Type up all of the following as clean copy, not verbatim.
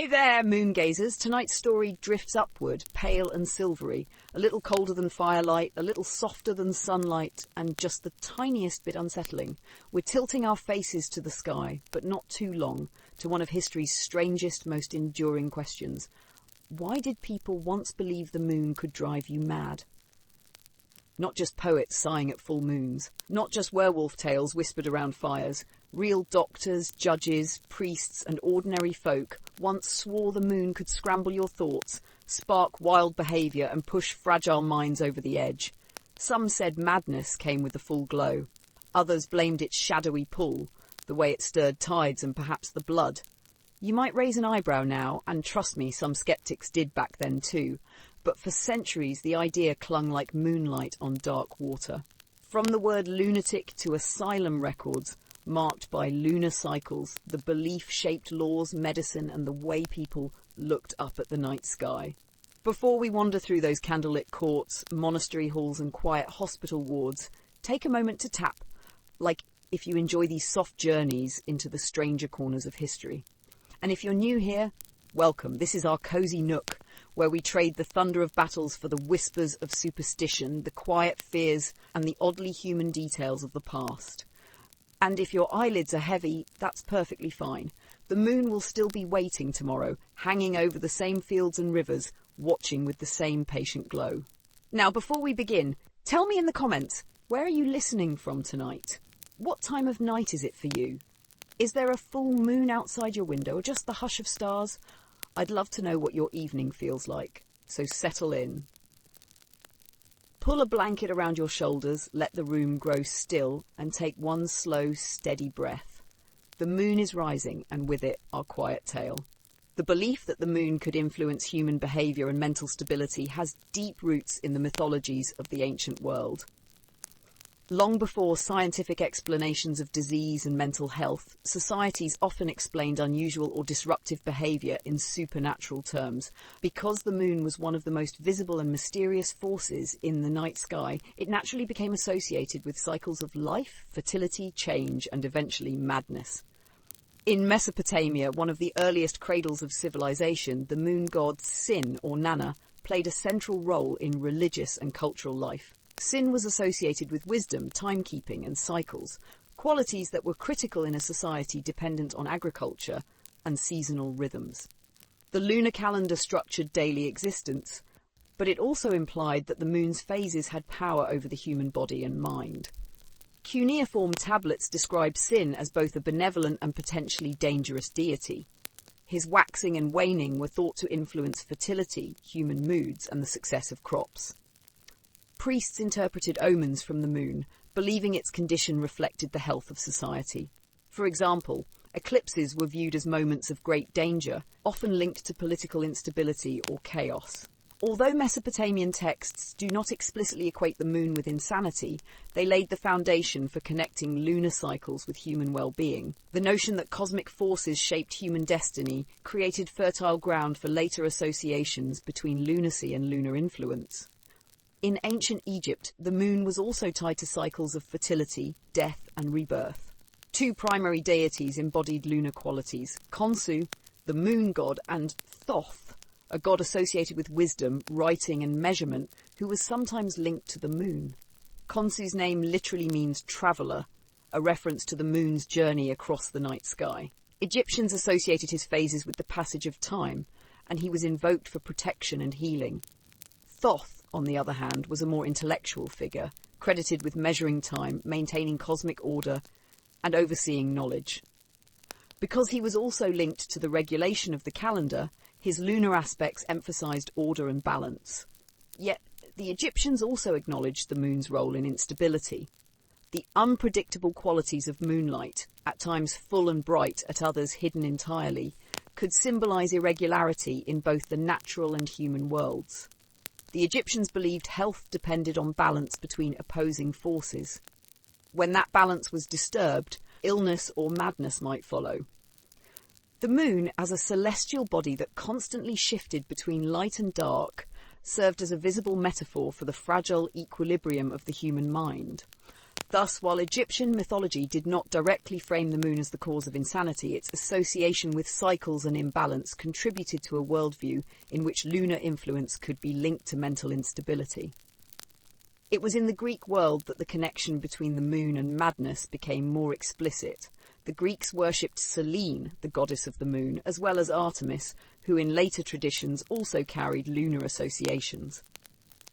Hey there, moon gazers. Tonight's story drifts upward, pale and silvery, a little colder than firelight, a little softer than sunlight, and just the tiniest bit unsettling. We're tilting our faces to the sky, but not too long, to one of history's strangest, most enduring questions. Why did people once believe the moon could drive you mad? Not just poets sighing at full moons, not just werewolf tales whispered around fires. Real doctors, judges, priests, and ordinary folk once swore the moon could scramble your thoughts, spark wild behaviour, and push fragile minds over the edge. Some said madness came with the full glow. Others blamed its shadowy pull, the way it stirred tides and perhaps the blood. You might raise an eyebrow now, and trust me, some skeptics did back then too. But for centuries, the idea clung like moonlight on dark water. From the word lunatic to asylum records, marked by lunar cycles, the belief shaped laws, medicine, and the way people looked up at the night sky. Before we wander through those candlelit courts, monastery halls, and quiet hospital wards, take a moment to tap, like if you enjoy these soft journeys into the stranger corners of history. And if you're new here, welcome. This is our cozy nook, where we trade the thunder of battles for the whispers of superstition, the quiet fears, and the oddly human details of the past. And if your eyelids are heavy, that's perfectly fine. The moon will still be waiting tomorrow, hanging over the same fields and rivers, watching with the same patient glow. Now, before we begin, tell me in the comments, where are you listening from tonight? What time of night is it for you? Is there a full moon outside your window, or just the hush of stars? I'd love to know what your evening feels like, so settle in. Pull a blanket around your shoulders, let the room grow still, and take one slow, steady breath. The moon is rising, and with it, our quiet tale. The belief that the moon could influence human behaviour and mental stability has deep roots in the mythologies of the ancient world. Long before scientific explanations of disease and mental health, societies often explained unusual or disruptive behaviour in supernatural terms. Because the moon was one of the most visible and mysterious forces in the night sky, it naturally became associated with cycles of life, fertility, change, and eventually madness. In Mesopotamia, one of the earliest cradles of civilization, the moon god Sin, or Nana, played a central role in religious and cultural life. Sin was associated with wisdom, timekeeping, and cycles, qualities that were critical in a society dependent on agriculture and seasonal rhythms. The lunar calendar structured daily existence, but it also implied that the moon's phases had power over the human body and mind. Cuneiform tablets describe Sin as both a benevolent and potentially dangerous deity. His waxing and waning were thought to influence fertility, human moods, and the success of crops. Priests interpreted omens from the moon, believing its condition reflected the health of society. For example, eclipses were viewed as moments of great danger, often linked to political instability or chaos. Although Mesopotamian texts do not explicitly equate the moon with insanity, they laid the foundation for connecting lunar cycles with human well-being. The notion that cosmic forces shaped human destiny created fertile ground for later associations between lunacy and lunar influence. In ancient Egypt, the moon was also tied to cycles of fertility, death, and rebirth. Two primary deities embodied lunar qualities: Khonsu, the moon god, and Thoth, a god associated with wisdom, writing, and measurement, who was sometimes linked to the moon. Khonsu's name literally means traveller, a reference to the moon's journey across the night sky. Egyptians associated his phases with the passage of time, and he was invoked for protection and healing. Thoth, on the other hand, was a more intellectual figure, credited with measuring time, maintaining cosmic order, and overseeing knowledge. Because he was also linked to the regulation of the calendar, his lunar aspects emphasized order and balance. Yet, the Egyptians also acknowledged the moon's role in instability. The unpredictable qualities of moonlight, at times full and bright, at others hidden entirely, could symbolize irregularity in both the natural and human worlds. The Egyptians believed health depended on balance between opposing forces. When that balance was disturbed, illness or madness might follow. The moon, as a celestial body that constantly shifted between light and dark, served as a visible metaphor for the fragile equilibrium of the human mind. Thus, while Egyptian mythology did not directly frame the moon as the cause of insanity, its association with cycles and imbalance contributed to a worldview in which lunar influence could be linked to mental instability. It was in the Greek world that the connection between the moon and madness became more explicit. The Greeks worshipped Selene, the goddess of the moon, as well as Artemis, who in later traditions also carried lunar associations.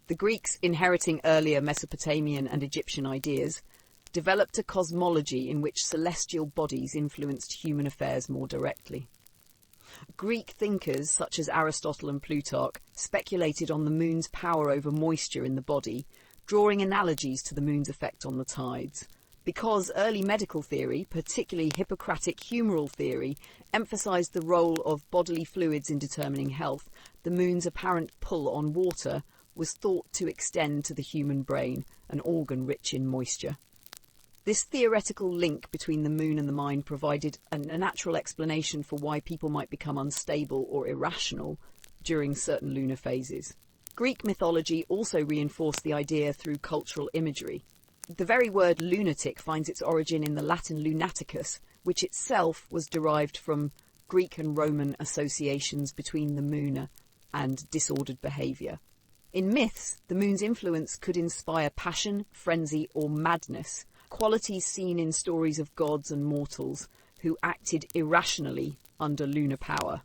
The Greeks, inheriting earlier Mesopotamian and Egyptian ideas, developed a cosmology in which celestial bodies influenced human affairs more directly. Greek thinkers such as Aristotle and Plutarch speculated on the moon's power over moisture in the body, drawing analogies to the moon's effect on the tides. Because early medical theory, particularly Hippocratic humoral theory, emphasized the role of bodily fluids in determining health, the moon's apparent pull on water was thought to extend to the human brain, an organ rich in moisture. This theoretical link between the moon and the mind provided a natural explanation for why people might become unstable or irrational during certain lunar phases. Greek mythology also reinforced the idea through cultural imagery. The very word lunatic finds its origin in the Latin lunaticus, which itself was derived from Greek and Roman associations between the moon and disordered behaviour. In myths, the moon's influence could inspire passion, frenzy, or madness, qualities seen in stories of gods and mortals who acted irrationally under lunar power.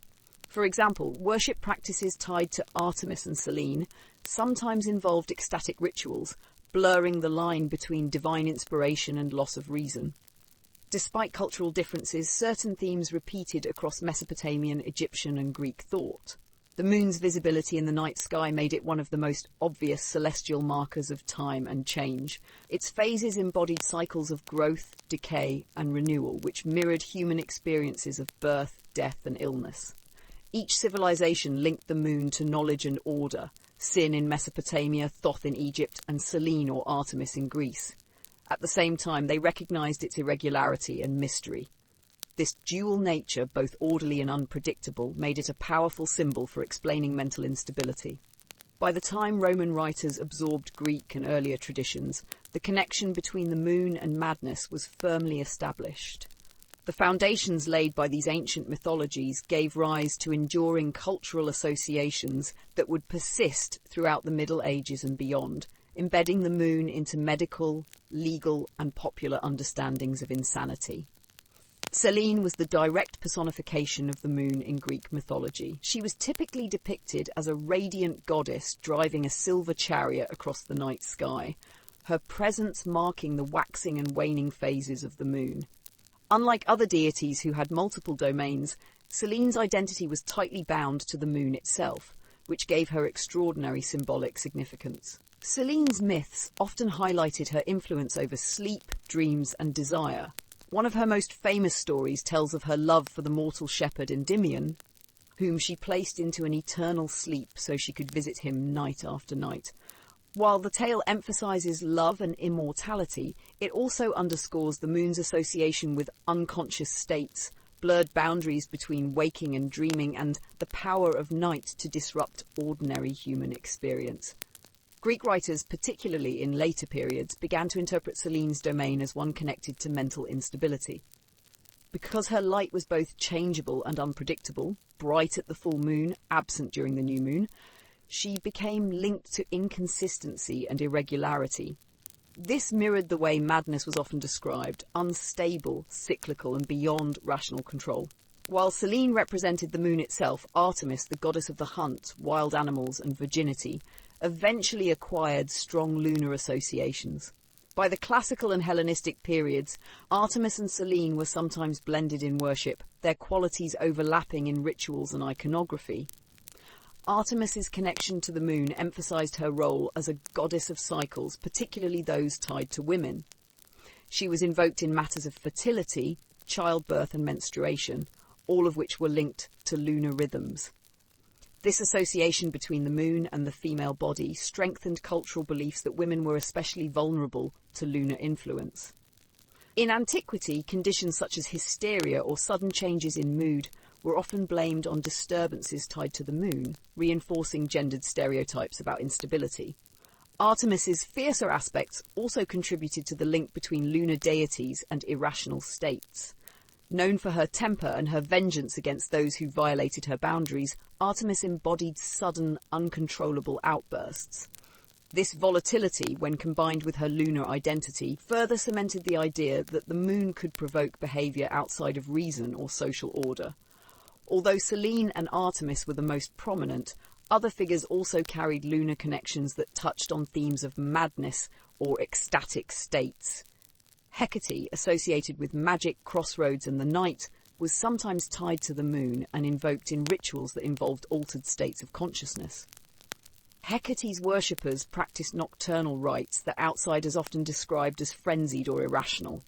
For example, worship practices tied to Artemis and Selene sometimes involved ecstatic rituals, blurring the line between divine inspiration and loss of reason. Despite cultural differences, certain themes repeated across Mesopotamian, Egyptian, and Greek thought. The moon's visibility in the night sky made it one of the most obvious celestial markers of time and change. Its phases embodied cycles of growth, decay, and renewal, which mirrored human experiences of birth, death, and illness. Each civilization linked the moon to knowledge and order: Sin in Mesopotamia, Thoth in Egypt, and Selene or Artemis in Greece. At the same time, they recognized its irregularity and mystery. This dual nature, both orderly and unpredictable, made it a powerful symbol for explaining mental instability. By the time Roman writers absorbed Greek and earlier traditions, the connection between the moon and madness was firmly established. The foundations laid by these ancient mythologies gave rise to enduring cultural associations that would persist throughout the Middle Ages and beyond, embedding the moon into medical, legal, and popular understandings of insanity. Selene was the direct personification of the moon in Greek mythology. She was typically depicted as a radiant goddess driving a silver chariot across the night sky, her presence marking the waxing and waning phases of the moon. Unlike other deities who had multiple domains, Selene's identity was tightly bound to the moon itself, which gave her extraordinary symbolic significance. Selene's myths often highlighted her influence over sleep, dreams, and desire. One of her most famous stories tells of her love for the mortal shepherd Endymion, whom she placed into an eternal sleep so she could visit him night after night. While the tale emphasizes love and immortality, it also underscores the moon's association with unconscious states, blurred boundaries between waking and dreaming, and the power of night to disrupt ordinary human experience. Greek writers, particularly in later periods, began to interpret Selene's domain as one connected to mental instability. Because her light was both changeable and unpredictable, bright at the full moon, absent during the new moon, she became linked to inconsistency and irregularity. This mirrored the way madness was often described: unstable, cyclical, and beyond rational control. While Selene represented the moon itself, Artemis, the goddess of the hunt, wild animals, and virginity, eventually acquired strong lunar associations. By the classical and Hellenistic periods, Artemis and Selene were sometimes blended in worship, their qualities overlapping in rituals and iconography. Artemis's connection to the moon emphasized her role as a goddess of cycles, particularly those tied to women. She was invoked in matters of fertility, childbirth, and menstruation, all of which were linked to lunar rhythms. This association between the moon and the female body strengthened cultural beliefs that women were especially vulnerable to lunar influence. In antiquity, conditions such as hysteria or sudden changes in mood were often blamed on disturbances tied to the moon, reinforcing gendered stereotypes about instability. Artemis's fiercer aspects also contributed to the link between lunar deities and irrational states. Known for her temper and her vengeance against those who violated her boundaries, Artemis embodied sudden, uncontrollable outbursts. This volatility, when combined with her lunar identity, further cemented the idea that the moon could provoke behaviour outside of reason or social order. Although Selene and Artemis were the most prominent, other figures also carried lunar connections that touched on themes of madness or ecstatic states. Hecate, associated with magic, crossroads and the night, was sometimes tied to the moon and invoked in rituals that involved altered states of consciousness. Hecate's worshippers practiced nocturnal rites that outsiders often described as frenzied or irrational.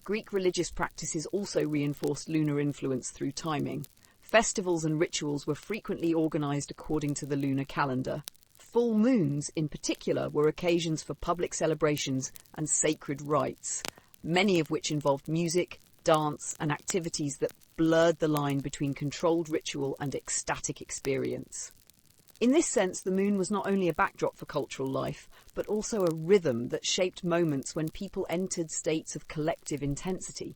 Greek religious practices also reinforced lunar influence through timing. Festivals and rituals were frequently organised according to the lunar calendar. Full moons, in particular, were occasions for public celebrations and sacred rites, many of which involved music, dance, and activities that blurred the line between controlled ritual and ecstatic experience. In this sense, the moon was not only a backdrop for cultural life, but also a rhythm that shaped moments when people entered states of collective intensity,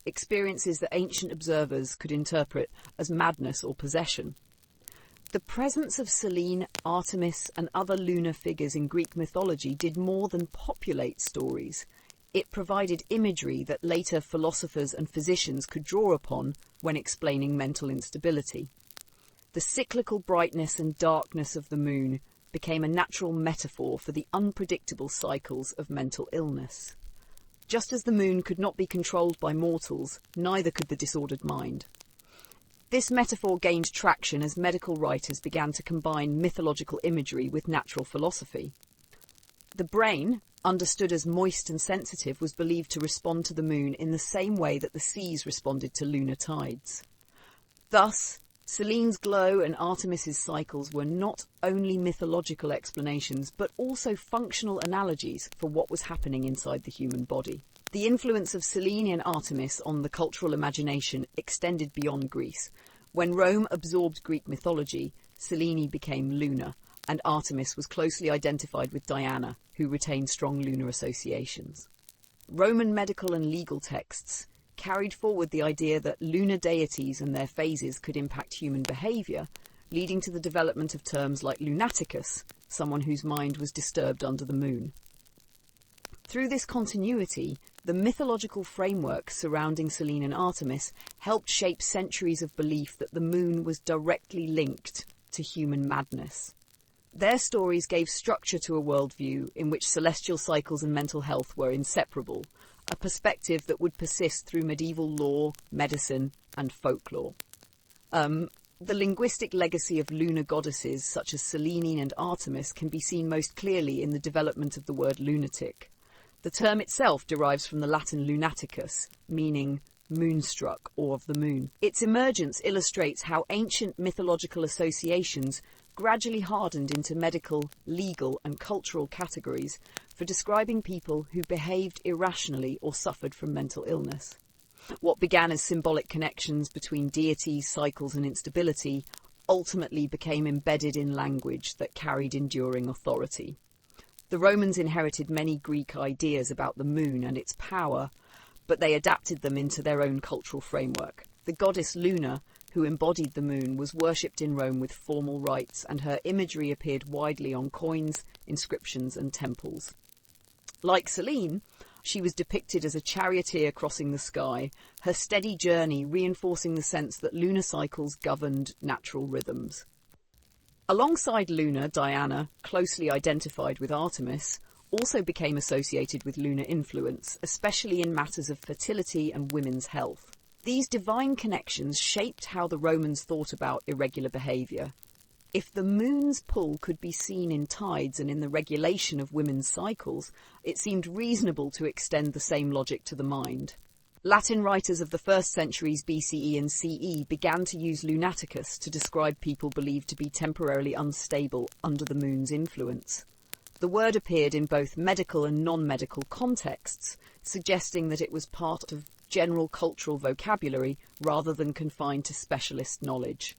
experiences that ancient observers could interpret as madness or possession. The presence of Selene, Artemis, and other lunar figures in Greek mythology did more than populate stories. It provided imagery that later philosophers and physicians could draw upon when explaining mental instability. The cyclical brightness and darkness of the moon became a natural metaphor for the unpredictable cycles of mental illness. Just as the moon could not be controlled by mortals, neither could the disordered mind. This metaphor gained traction as medical writers began to combine mythological imagery with natural philosophy. The brain, understood as moist and sensitive, was believed to respond to the moon in the same way that the seas responded to lunar tides. Thus, Selene's glow and Artemis's cycles were not only mythological explanations, but also functional analogies for what was happening inside the human body. The influence of Selene and Artemis on the cultural imagination extended beyond Greece. When Rome absorbed Greek mythology, Selene became lunar, and Artemis was closely identified with Diana, who retained strong lunar associations. Roman medical and legal texts carried forward the idea that lunar deities and their phases could impact human behaviour, leading to the development of terms like lunaticus, someone whose mind was disturbed under the moon. Through this continuity, the mythological framework surrounding Selene and Artemis helped shape centuries of belief that the moon was directly linked to human madness. Their stories gave structure to a worldview in which celestial cycles and mental health were inseparable, a perspective that would persist through medieval law, medicine, and folklore. The linguistic legacy of lunar goddesses such as Selene and Artemis can be seen most clearly in the development of the word lunatic. The term itself derives from the Latin lunaticus, meaning moonstruck or of the moon. Its emergence illustrates how ancient mythological associations gradually hardened into medical, legal, and cultural categories for describing people who behaved irrationally or suffered from mental illness. What began as symbolic connections between deities, cycles, and instability ultimately became embedded in language that carried enduring authority. The Romans inherited many Greek ideas about the moon and its power, but they adapted them into their own cultural framework. The goddess Luna, who embodied the moon, was worshipped in Rome with formal rites, and her imagery appeared widely on coins, inscriptions, and temples. Like Selene, she was depicted as a charioteer crossing the sky, her steady journey reinforcing the sense that lunar cycles governed natural rhythms. Alongside Luna, Diana, closely identified with Artemis, also became associated with lunar influence, especially in matters of fertility and women's health. These divine connections shaped how the Romans thought about irregular behaviour. If the moon's pull could be seen in tides and in the regulation of women's cycles, it seemed reasonable to extend the same logic to the mind. Latin writers of the 1st centuries BCE and CE began to use lunaticus to describe people believed to be temporarily unstable under the moon's influence. The word appeared in both medical and non-medical contexts, suggesting that it was part of general cultural vocabulary rather than confined to specialist knowledge.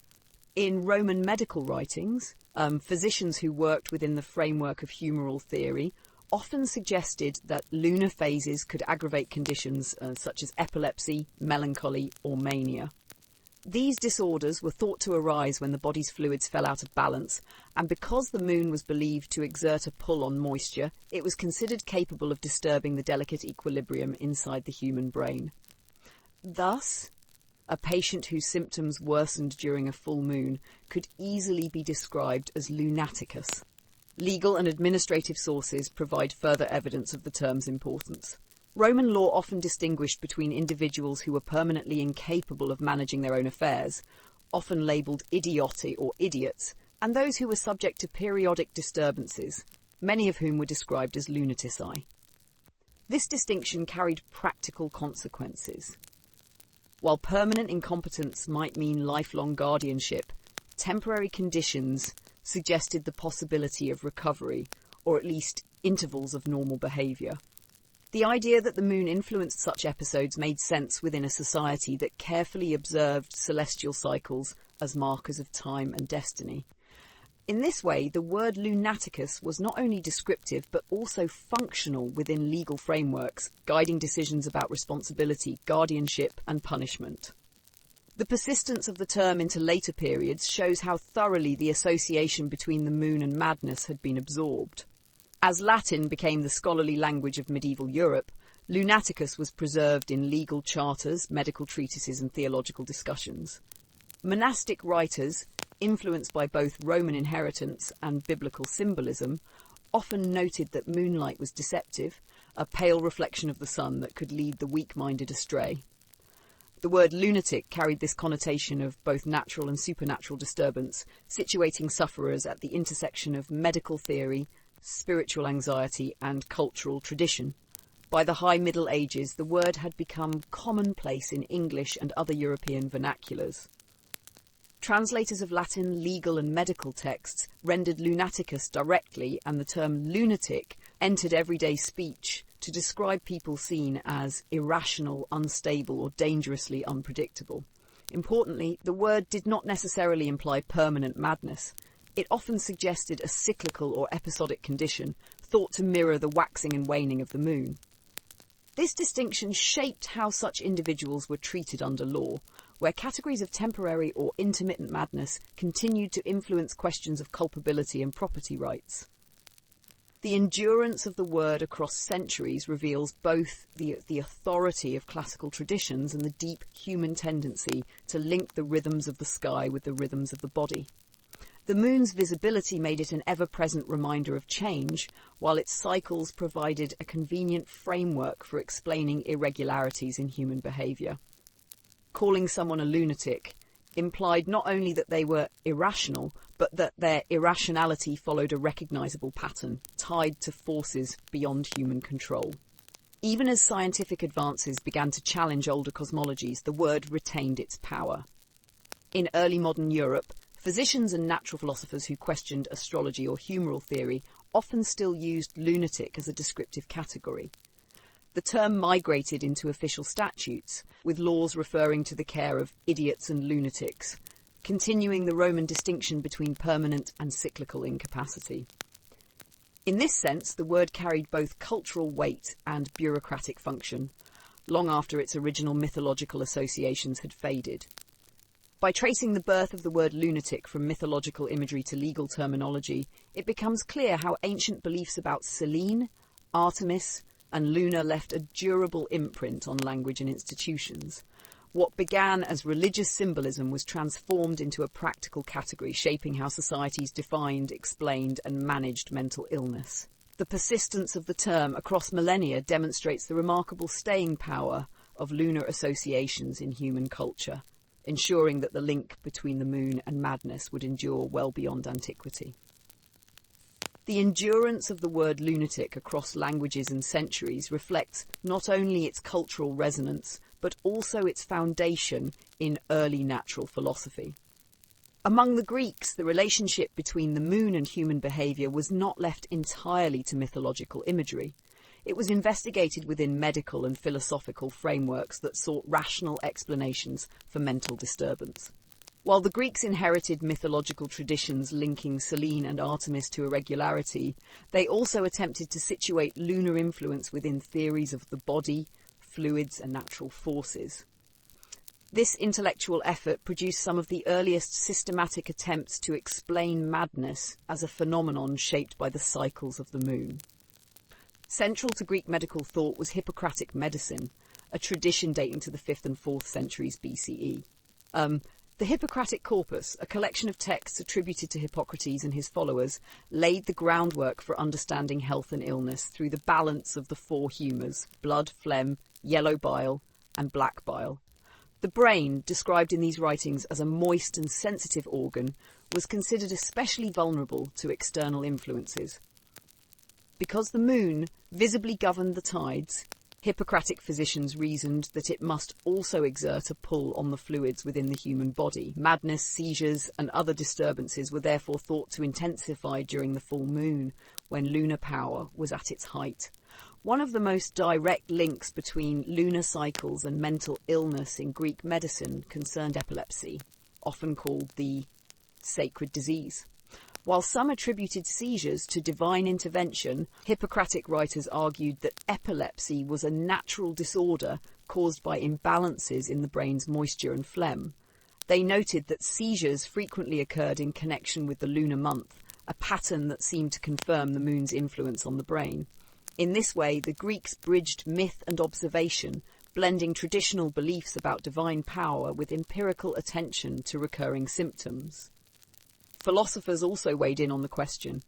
In Roman medical writings, Physicians who worked within the framework of humoral theory often suggested that lunar phases could aggravate conditions such as epilepsy, melancholy, or mania. These disorders were thought to arise when the body's fluids fell out of balance, and because the moon was believed to exert a pull on moisture, it was considered capable of disturbing the delicate equilibrium inside the human brain. Thus, a patient whose symptoms worsened during a full moon could easily be described as lunaticus. Legal and administrative sources provide further evidence of the term's importance. Roman law often distinguished between individuals who were permanently incapable of managing their own affairs, often labelled idioti or idiots, and those who were subject to periodic disturbances, many of whom were described as lunatici. This distinction carried practical consequences. While permanent incompetence might mean lifelong guardianship, temporary conditions suggested the possibility of recovery, or at least intervals of normal behaviour. The idea that the moon influenced such episodes made sense within a society that carefully observed celestial cycles as markers of time and destiny. In this way, the word lunaticus was not only descriptive but also functional within legal frameworks, guiding decisions about responsibility, guardianship, and punishment. The persistence of the term into later periods shows how thoroughly the association between the moon and madness had been absorbed. As Latin became the scholarly language of medieval Europe, lunaticus was preserved in legal charters, medical treatises, and theological discussions. Monastic writers, influenced by both Roman inheritance and biblical symbolism, often noted that moonlight was deceptive, a pale reflection of the sun that could lead the weak-minded astray. The word lunatic carried this connotation of both natural and supernatural disturbance, situating sufferers at the intersection of medical theory, spiritual anxiety, and cultural tradition. By the High Middle Ages, the word had become commonplace in English and other European vernaculars. Translators of Latin legal and medical texts rendered lunaticus directly, and the term lunatic entered everyday speech to describe people seen as irrational, unstable, or dangerously unpredictable. Importantly, the word did not necessarily imply permanent madness. It often suggested a cyclical or episodic condition, thought to mirror the waxing and waning of the moon. This distinction shaped how such individuals were treated under law, where categories of temporary or intermittent madness continued to influence questions of culpability and property rights. The endurance of the word across centuries reveals both the authority of classical traditions and the deep human tendency to link the rhythms of the sky with the rhythms of the body. The moon's visibility made it an ever-present reminder of change, while its cycles provided a convenient framework for explaining irregularities in human behaviour. Calling someone a lunatic implied not only that they were irrational, but that their irrationality followed a recognisable pattern, tied to forces beyond human control. Even as scientific advances began to challenge older cosmologies, the word retained its power. In early modern Europe, physicians and natural philosophers who questioned astrology or humoral theory often still used lunatic as a descriptive category. The term migrated into official statutes, with laws referring to the care of idiots and lunatics, continuing the Roman distinction between permanent and cyclical incapacity. In this sense, the word carried both cultural weight and bureaucratic function, long after its original mythological associations had faded. By tracing the birth of the word lunatic from mythological imagery to legal terminology, it becomes clear how ancient beliefs about Selene, Artemis, and Luna left a durable imprint on language and institutions. What began as religious symbolism was transformed into a practical category, shaping how societies defined, explained, and managed mental illness. The persistence of the term across millennia demonstrates the remarkable staying power of lunar associations in human culture, ensuring that the link between the moon and madness would endure well beyond antiquity. The endurance of the word lunatic across languages and centuries reflects not only its cultural resonance, but also its foundation in early natural philosophy. Among the Greeks, the relationship between the moon and human behaviour was not left entirely to mythological imagery. It was investigated within medical and philosophical frameworks that sought rational explanations for mental disturbance. While the Greeks inherited mythological traditions linking Selene and Artemis to irregularity, they also attempted to situate lunar influence within theories of the body, fluids, and natural forces. This intellectual effort produced some of the earliest systematic attempts to explain madness as a phenomenon shaped by the cycles of the moon. Central to Greek medical thought was Hippocratic medicine, a tradition dating to the 5th and 4th centuries BCE. The Hippocratic corpus, a collection of texts attributed to Hippocrates and his followers, laid the groundwork for understanding health and illness through the balance of the 4 humours: blood, phlegm, yellow bile, and black bile. The brain, described in these writings as a moist and sensitive organ, was considered especially vulnerable to external influences. Because the moon visibly governed the tides, Hippocratic physicians reasoned that it must also exert a pull on the fluids within the human body. Madness, seizures, and other disturbances were therefore thought to intensify during the full moon, when lunar power was at its height. One of the most direct links between lunar cycles and mental illness in Greek medicine concerned epilepsy, often called the sacred disease. While some attributed seizures to divine intervention, Hippocratic writers argued that epilepsy was a natural disorder caused by imbalances in the brain's moisture and phlegm. They noted that seizures frequently occurred in connection with the lunar month, a pattern that seemed to confirm the moon's influence on the brain. In this way, the Greeks bridged myth and observation, blending traditional beliefs about divine power with empirical attention to recurring symptoms. Philosophers also weighed in on the question.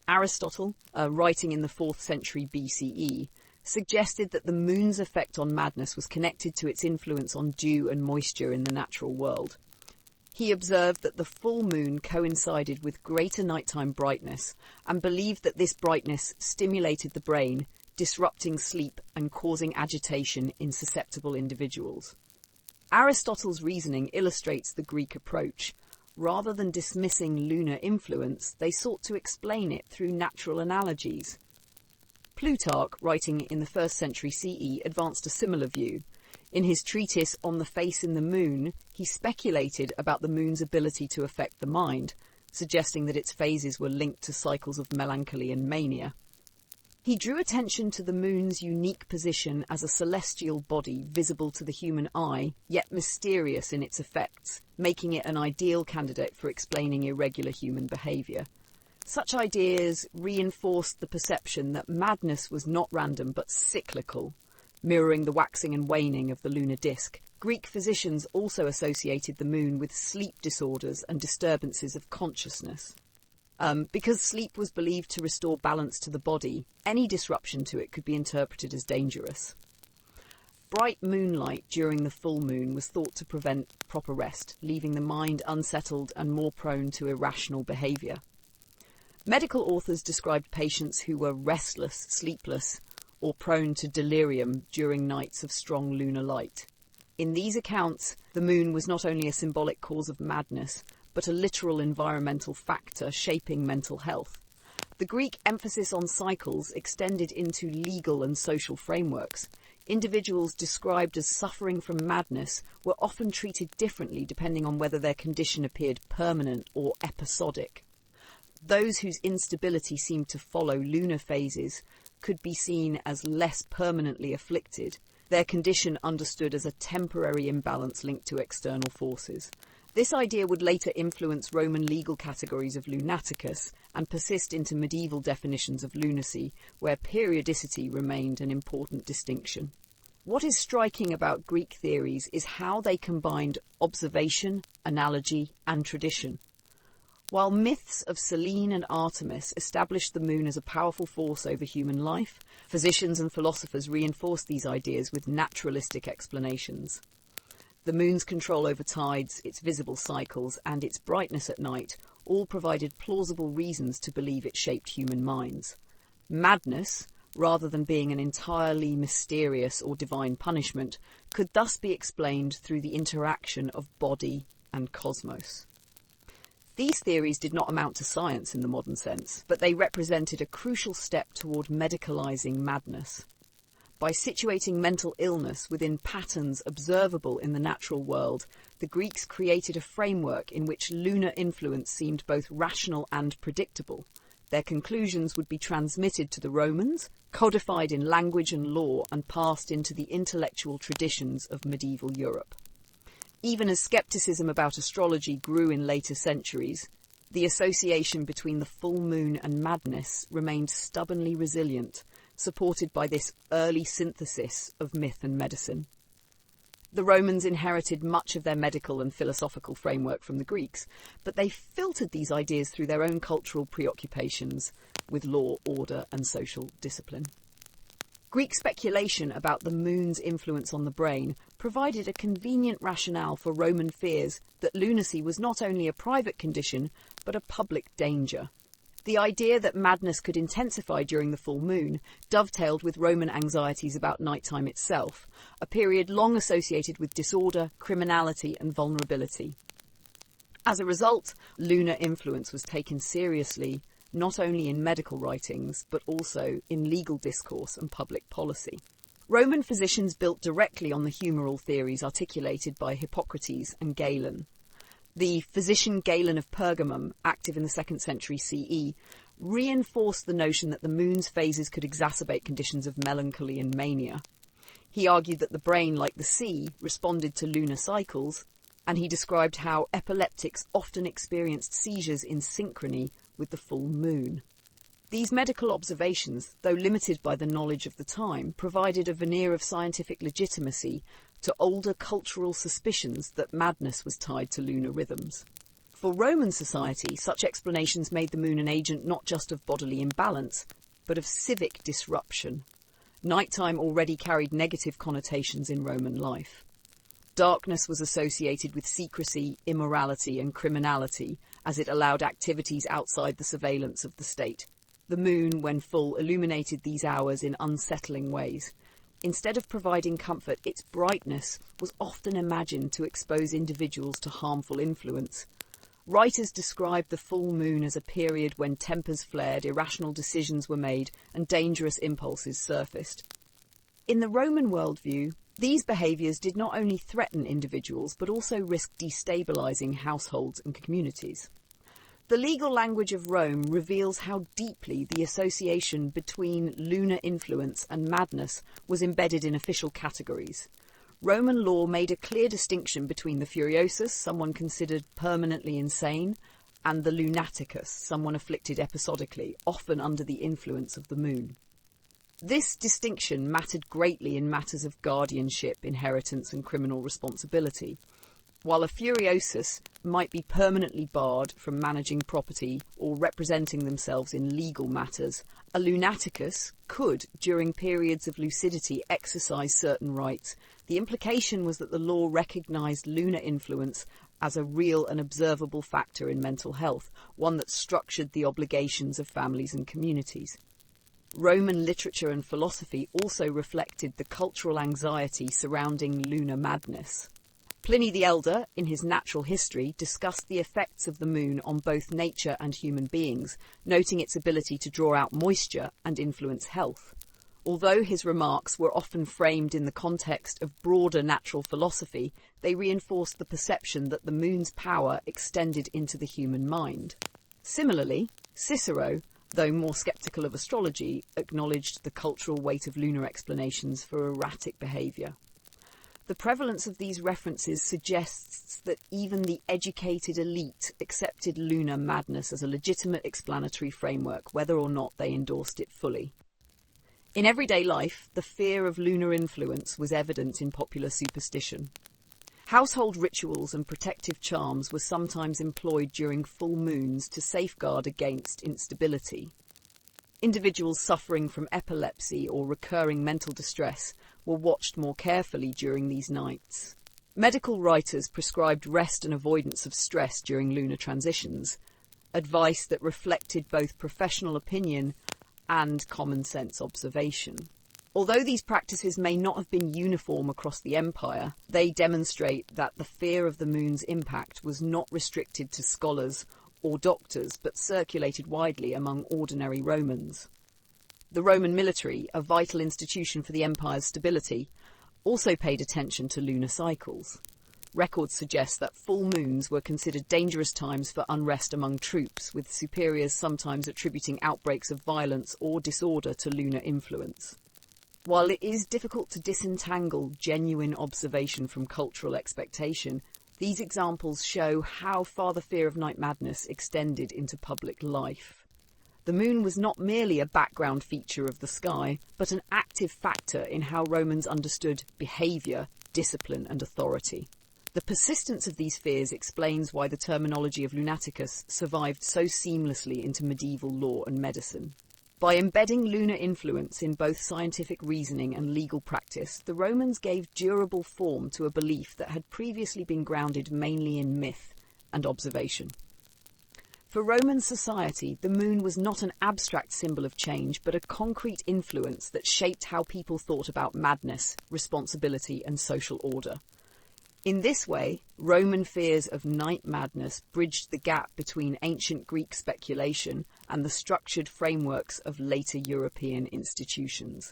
Aristotle, writing in the 4th century BCE, suggested that the moon's effect on madness was connected to its influence on dew and moisture in the natural world. He observed that the full moon coincided with greater nighttime brightness and believed that this brightness stimulated the brain, disrupting sleep and causing agitation in susceptible individuals. Aristotle's reasoning illustrates the Greek approach. Rather than dismissing lunar influence, they sought to explain it through natural analogies. Plutarch, writing in the 1st century CE, advanced a similar view. In his treatise On the Face in the Moon, he speculated about the moon's ability to affect the mind, suggesting that its phases were linked to cycles of melancholy and mania. He drew attention to the moon's unique position as a celestial body visible to the human eye, yet mysterious in its effects, making it an ideal candidate for explaining irregular human behaviour. Such ideas reinforced the perception that madness was not random but cyclical, mirroring the waxing and waning of the lunar disk. Greek physicians also associated the moon with sleep disorders and disturbances of consciousness. Because sleep was believed to restore balance to the body, any disruption to it could be interpreted as dangerous. Bright moonlight during the full moon was thought to prevent proper rest, leaving the mind unsettled and more prone to irrational behaviour. Medical authors described patients who were restless, sleepless, or prone to delirium during nights of strong lunar light. In these accounts, the moon was not only a symbolic cause of madness, but a literal environmental factor shaping mental health. The Greek emphasis on cycles extended into legal and social frameworks. Individuals described as suffering from madness were often treated differently depending on whether their condition appeared permanent or episodic. Those whose instability seemed to follow lunar phases could be seen as less permanently afflicted, their condition understood as a temporary imbalance linked to external forces. This idea would later influence Roman legal categories of lunaticus and persist into medieval definitions of lunacy, where periodicity remained an important distinction. What is striking about Greek theories is how they combined observation, analogy, and tradition. While myths of Selene and Artemis established the moon as a powerful force over human life, physicians and philosophers reinforced these ideas with naturalistic explanations. The moon's control over tides, its visible cycles, and its brightness at night all provided plausible reasons to believe it shaped human minds. Madness, rather than being an entirely mysterious or divine punishment, could thus be explained through the interaction of body and cosmos. These theories did not amount to science in the modern sense, but they represented a crucial step toward medicalizing madness. By situating mental illness within patterns observable in the natural world, the Greeks created a framework in which lunar influence seemed both rational and predictable. Their conclusions would be transmitted to the Romans, codified in language and law, and passed into the intellectual traditions of medieval Europe. Even as skepticism about astrology grew in later centuries, the association between the full moon and madness remained stubbornly resilient, supported by this early synthesis of myth and medicine. The Romans inherited much of their medical and philosophical framework from the Greeks, but they filtered these ideas through their own cultural preoccupations with law, order, and social discipline. Greek speculation about the moon's influence on the brain provided a convenient rationale for Roman fears that lunacy was not only a private condition, but a public danger. The idea that madness could intensify during the full moon dovetailed with Roman anxieties about nighttime itself, a period long associated with disorder, criminality, and vulnerability. As a result, lunar influence was taken seriously, not only in medical writings, but also in legal discourse and public policy. Roman physicians built directly on the humoral theories articulated by Hippocrates and Galen. The physician Galen of Pergamum, active in the 2nd century CE, reinforced the notion that the moon's phases could exacerbate conditions of melancholy and mania. He argued that the brain, like the sea, responded to lunar cycles, and he described how epileptics often experienced seizures in synchrony with the full moon. These medical observations, though limited by the knowledge of the time, provided a veneer of scientific legitimacy to older cultural suspicions that madness was tied to lunar rhythms. For Roman society, such explanations made the moon an agent not just of bodily imbalance, but of civic disruption. Nighttime already carried negative connotations in Roman life. Darkness was associated with secrecy, immorality, and criminality, as it allowed activities outside the surveillance of the state. The moon, when full, illuminated these hours in unsettling ways. Instead of providing comfort, its brightness was often imagined to expose individuals to harmful influence. Writers described the full moon as a period when tempers flared, irrational decisions were made, and dangerous impulses surfaced. In the Roman worldview, these behaviours did not only threaten individuals, but also risked destabilising households and communities. The legal language of Rome reveals how deeply the association between lunar influence and madness was embedded in official categories. Roman law made a clear distinction between the furiosus, someone considered permanently insane, and the lunaticus, someone afflicted episodically, often under the influence of the moon. This distinction mattered greatly in matters of guardianship, inheritance, and criminal responsibility. While a furiosus might be permanently barred from managing property or representing themselves in legal matters, a lunaticus could, during periods of lucidity, exercise certain rights. The implication was that the law recognised lunar influence as a real and observable factor in mental health, one that structured the obligations of families and communities. Roman literature and philosophy also reflected the cultural anxiety surrounding lunar madness. Pliny the Elder, in his Natural History, discussed the effects of the moon on both nature and human beings, noting its ability to draw out moisture and influence health. Although his remarks were often framed in the context of broader natural philosophy, they reinforced the perception that the moon's power extended into the human mind. Similarly, Cicero, though more sceptical of astrology, acknowledged the cultural weight of lunar explanations for erratic behaviour. The prevalence of these references suggests that even the educated elite accepted lunar madness as a legitimate explanatory framework, whether or not they endorsed it fully. In everyday life, the fear of lunar influence was evident in popular superstition. Household rituals and protective charms were sometimes employed during full moons to safeguard against instability. Individuals suffering from epilepsy or recurring mental distress were watched more carefully during these nights. Medical writers prescribed rest and avoidance of stress during lunar transitions, advice that reflected both professional opinion and common sense observation. Although these practices may not have been uniform across the empire, they demonstrate that the fear of the moon's impact was not restricted to scholars or doctors, but circulated widely among ordinary Romans. The Roman military, a vital institution for the empire's stability, also paid attention to lunar cycles. Records suggest that full moons were considered dangerous times for unrest among troops, with superiors sometimes attributing outbreaks of violence or disorder to lunar influence. While it is difficult to disentangle genuine observation from cultural expectation, these examples show how far the fear of night madness extended into public life. The moon was not merely a background feature of the sky, but an active factor in how Romans understood behaviour, discipline and authority. The persistence of these fears explains why the terminology of lunaticus survived so seamlessly into medieval law and medicine. By embedding lunar influence in both scientific reasoning and legal practice, the Romans gave durable form to a belief that had previously been grounded mainly in myth and observation. For Roman society, the moon was not an abstract symbol of change, but a concrete influence that shaped how people thought about madness, responsibility, and social order. In this way, Roman fears of night madness bridged the gap between ancient Greek speculation and the structured frameworks of later European institutions.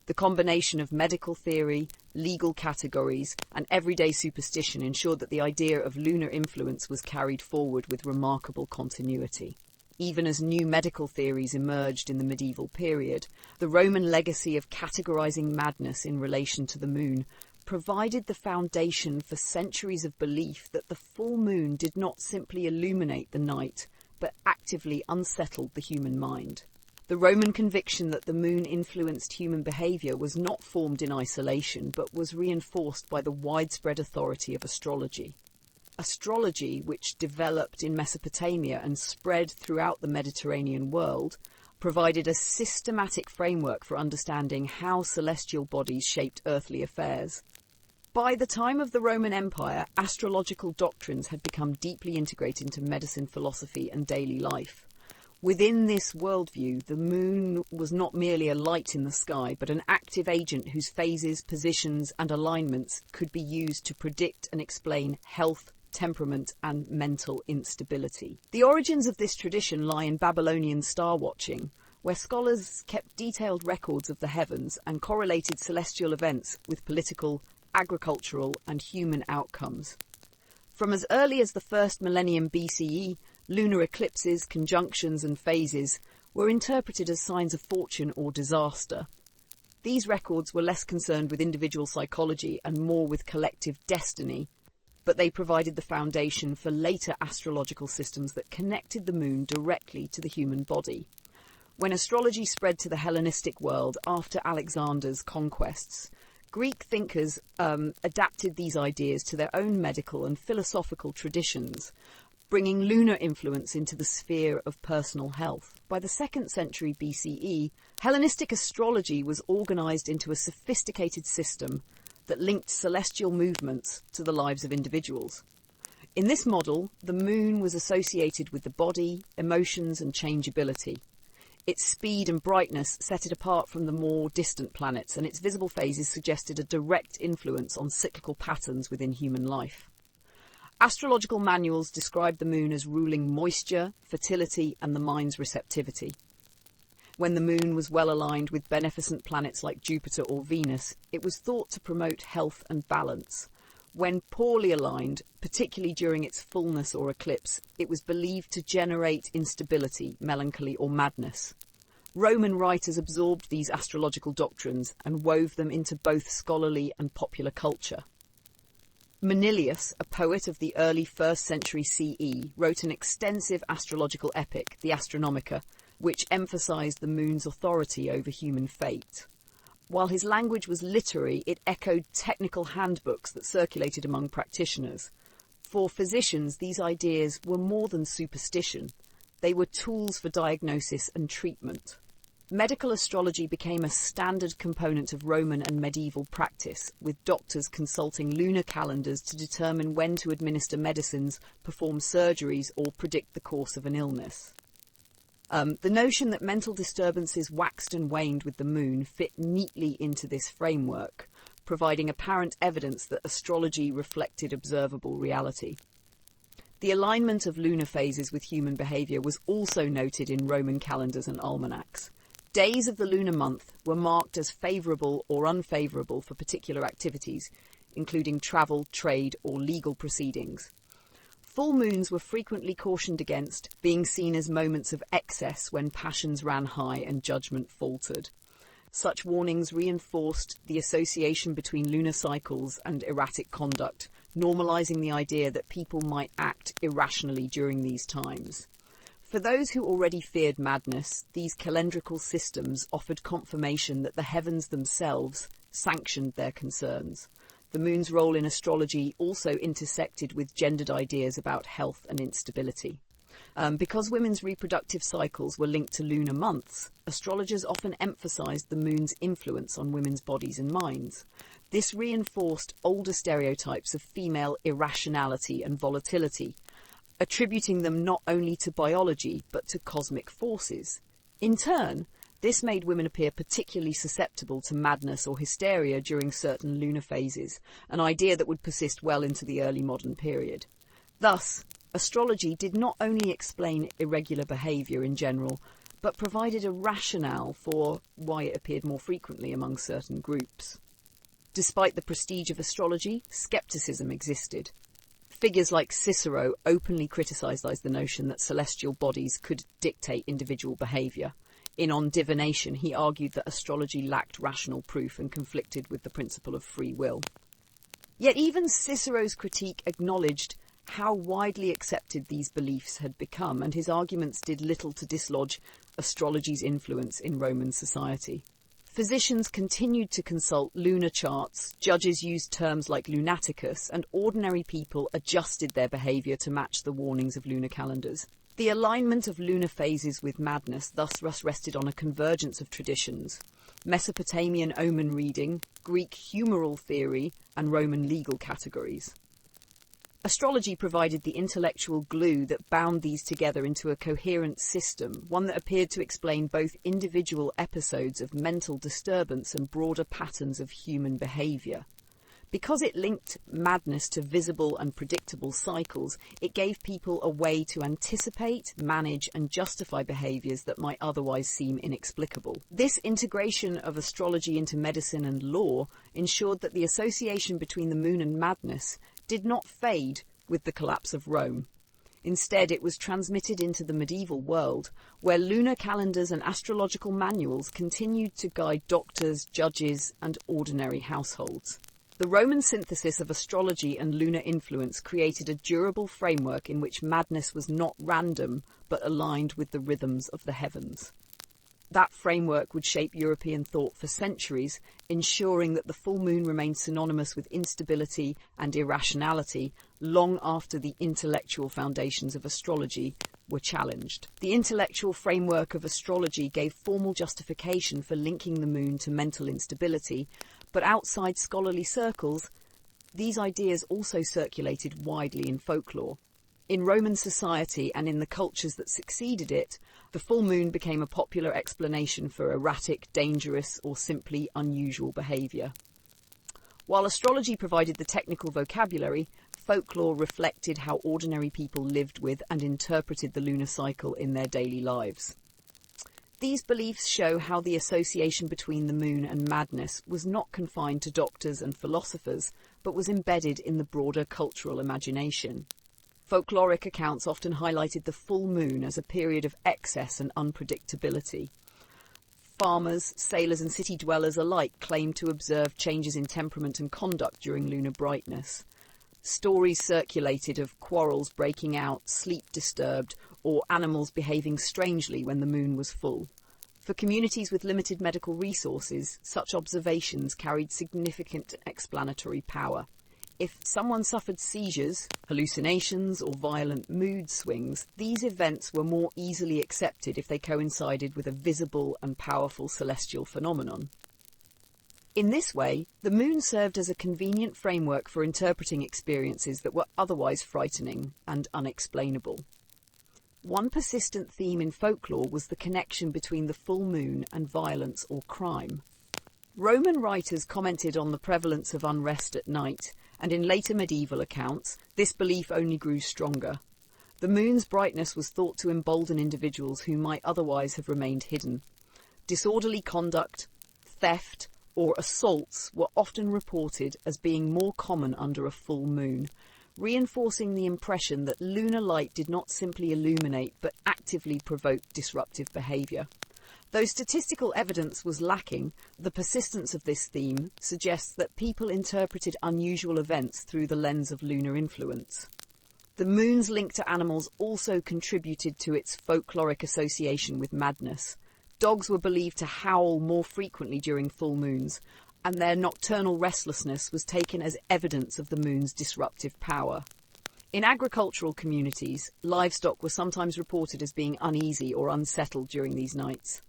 The combination of medical theory, legal categories, and everyday superstition ensured that the idea of lunar influence was carried forward with remarkable continuity. Even as new medical theories emerged in the medieval period, the Roman legacy of categorizing madness in relation to the moon provided the foundation for centuries of belief that the full moon did not simply illuminate the night, but actively unsettled the human mind. The Roman conviction that the moon influenced human behaviour was not formed in isolation, but was reinforced by the widespread authority of astrology. Astrology, which developed in Mesopotamia and spread throughout the Mediterranean world, provided a systematic framework for understanding how celestial bodies shaped earthly affairs. By the time of the Roman Empire, astrological doctrines had become deeply integrated into medicine, philosophy, and daily life. Within this worldview, the moon was not merely a light in the sky, but an active agent whose phases, positions, and alignments could be used to predict and explain health, temperament, and mental instability. The origins of this tradition lie in Babylonian star watching, where scholars kept detailed records of the heavens and correlated celestial events with political, agricultural, and human outcomes. From as early as the first millennium BCE, lunar eclipses, conjunctions, and phases were interpreted as signs of fortune or disaster. These records were less concerned with individual psychology and more with collective destiny, but they provided the foundation for later astrological systems that connected the moon directly to the human body. When astrology spread to the Hellenistic world after Alexander's conquests, Greek thinkers adapted these ideas to their own medical and philosophical traditions, bringing lunar influence into the sphere of personal health. By the 2nd century BCE, Hellenistic astrology was organized into a sophisticated system that linked celestial movements to the lives of individuals. In this model, the moon was associated with the body, emotions, and changeability. Its speed and brightness set it apart from the more distant planets, and its visible phases suggested a direct influence on cyclical patterns within human life. Astrological manuals described the moon as ruling moisture, fertility, and the mind's receptivity. When the moon was well aligned with beneficent planets like Jupiter or Venus, it was thought to promote health and balance. When poorly aligned, particularly during its fullness or eclipse, it was believed to generate instability, melancholy, or madness. Roman writers absorbed these astrological doctrines and wove them into both scholarly and popular culture. Manilius, a poet of the early 1st century CE, wrote an extensive astrological epic, the Astronomica, which emphasized the moon's authority over human fate. While his language was literary, it echoed technical handbooks that circulated among practitioners. For physicians, these ideas were more than superstition. They were tools for diagnosis and treatment. Medical astrology became a standard component of Roman and medieval practice, with doctors consulting lunar calendars to determine when to administer medicines, perform surgeries, or predict the course of an illness. The notion that mental disturbances waxed and waned with the moon fit neatly into this framework, providing apparent evidence that astrology reflected observable reality. The alignment of lunar phases with human behaviour was also noted in Roman calendars and almanacs. Days of the lunar month were marked as favourable or unfavourable for particular activities, including travel, trade, or legal proceedings. Full moons were frequently cautioned against, being seen as moments of excess when passions ran high and judgment faltered. Such warnings reinforced the association between lunar cycles and erratic conduct, normalising the idea that people might act irrationally during these times. For those who already feared madness, these calendrical systems offered confirmation that the heavens themselves sanctioned their concerns. The moon's role in astrology also intersected with gendered ideas about health and instability. Because women's reproductive cycles were linked to lunar months, astrologers often emphasized the moon's influence on women's bodies and minds. This reinforced older stereotypes of female irrationality and volatility, attributing them not only to biology but to cosmic forces. In turn, this made women appear particularly susceptible to madness or hysteria during certain lunar phases, an idea that would persist well into the early modern period. Thus, astrology did not only explain irregular behaviour in general, but provided a rationale for why it appeared more frequently among certain groups. Despite the prestige of astrology, scepticism existed. Figures like Cicero openly criticised the notion that celestial bodies could dictate individual behaviour. In On Divination, he argued that astrology lacked rational proof and conflicted with the principle of free will. Yet even Cicero's critique acknowledged how widely accepted these beliefs had become, and his arguments did little to dislodge astrology's influence in Roman society. Physicians continued to consult lunar charts, judges used terms like lunaticus, and ordinary people adjusted their behaviour to match the warnings of lunar calendars. The alignment of lunar phases with madness thus rested on a convergence of traditions: Mesopotamian omen reading, Greek humoral theory, and Roman legal categories. Astrology provided the intellectual glue that bound these together into a coherent system, one that appeared to explain both individual episodes of mental disturbance and broader patterns of human behaviour. Because it linked madness to visible and predictable cycles, it gave people a way to anticipate, manage, and justify behaviours that might otherwise seem inexplicable. This integration of astrology into medicine and law ensured that the association between the moon and madness did not fade with the collapse of Rome. Instead, it was transmitted into the medieval world, where lunar calendars and astrological manuals continued to guide doctors, judges, and ordinary households. The Roman synthesis of astrology and lunar influence created a durable framework in which madness was not random, but aligned with the rhythms of the heavens. That framework would shape European thought for centuries, ensuring that the full moon remained synonymous with instability and irrationality long after the intellectual foundations of astrology were challenged. The intellectual framework of astrology gave formal justification for linking the moon to mental instability, but outside scholarly circles, these ideas also circulated widely in folklore. In Roman society and in the cultures that succeeded it, the full moon became a popular explanation for erratic, dangerous, or simply unusual behaviour. While astrology provided the technical vocabulary, folklore reflected how ordinary people lived with and interpreted the lunar cycle in their daily lives. These beliefs show how the association between the moon and madness was not confined to doctors and philosophers, but was embedded in the broader cultural imagination. Folkloric accounts often highlighted the full moon as a period of excess and unpredictability. Farmers, sailors, and city dwellers alike claimed to observe changes in temperament and conduct during lunar brightness. Stories circulated of quarrels breaking out, sleep disturbed, or animals behaving strangely when the moon was full. For communities with limited medical resources, such observations carried significant explanatory power. If someone suffered seizures, hallucinations, or violent mood swings, these events were more easily accepted if they coincided with a visible and powerful celestial phenomenon. In this way, the moon served as a convenient framework for interpreting experiences that were otherwise frightening and unexplainable. One persistent theme in folklore was the connection between the full moon and violence or crime. Roman writers commented on the prevalence of unrest at night, and in later medieval accounts, this belief only grew stronger. The moon's brightness was thought to embolden individuals who might otherwise have remained hidden. Disorderly conduct, theft, or assaults were often reported as being more common under a full moon, reinforcing the impression that lunar light did not simply illuminate but actively provoke disruptive behaviour. Though statistical evidence was lacking, the persistence of this theme suggests that people interpreted unusual events through the lens of lunar influence. The moon's link to animals also contributed to its folkloric association with madness. Dogs were believed to howl more frequently during full moons, and their nocturnal restlessness was taken as evidence of the moon's disruptive power. In agricultural communities, livestock were sometimes reported as being uneasy or unsettled during these nights.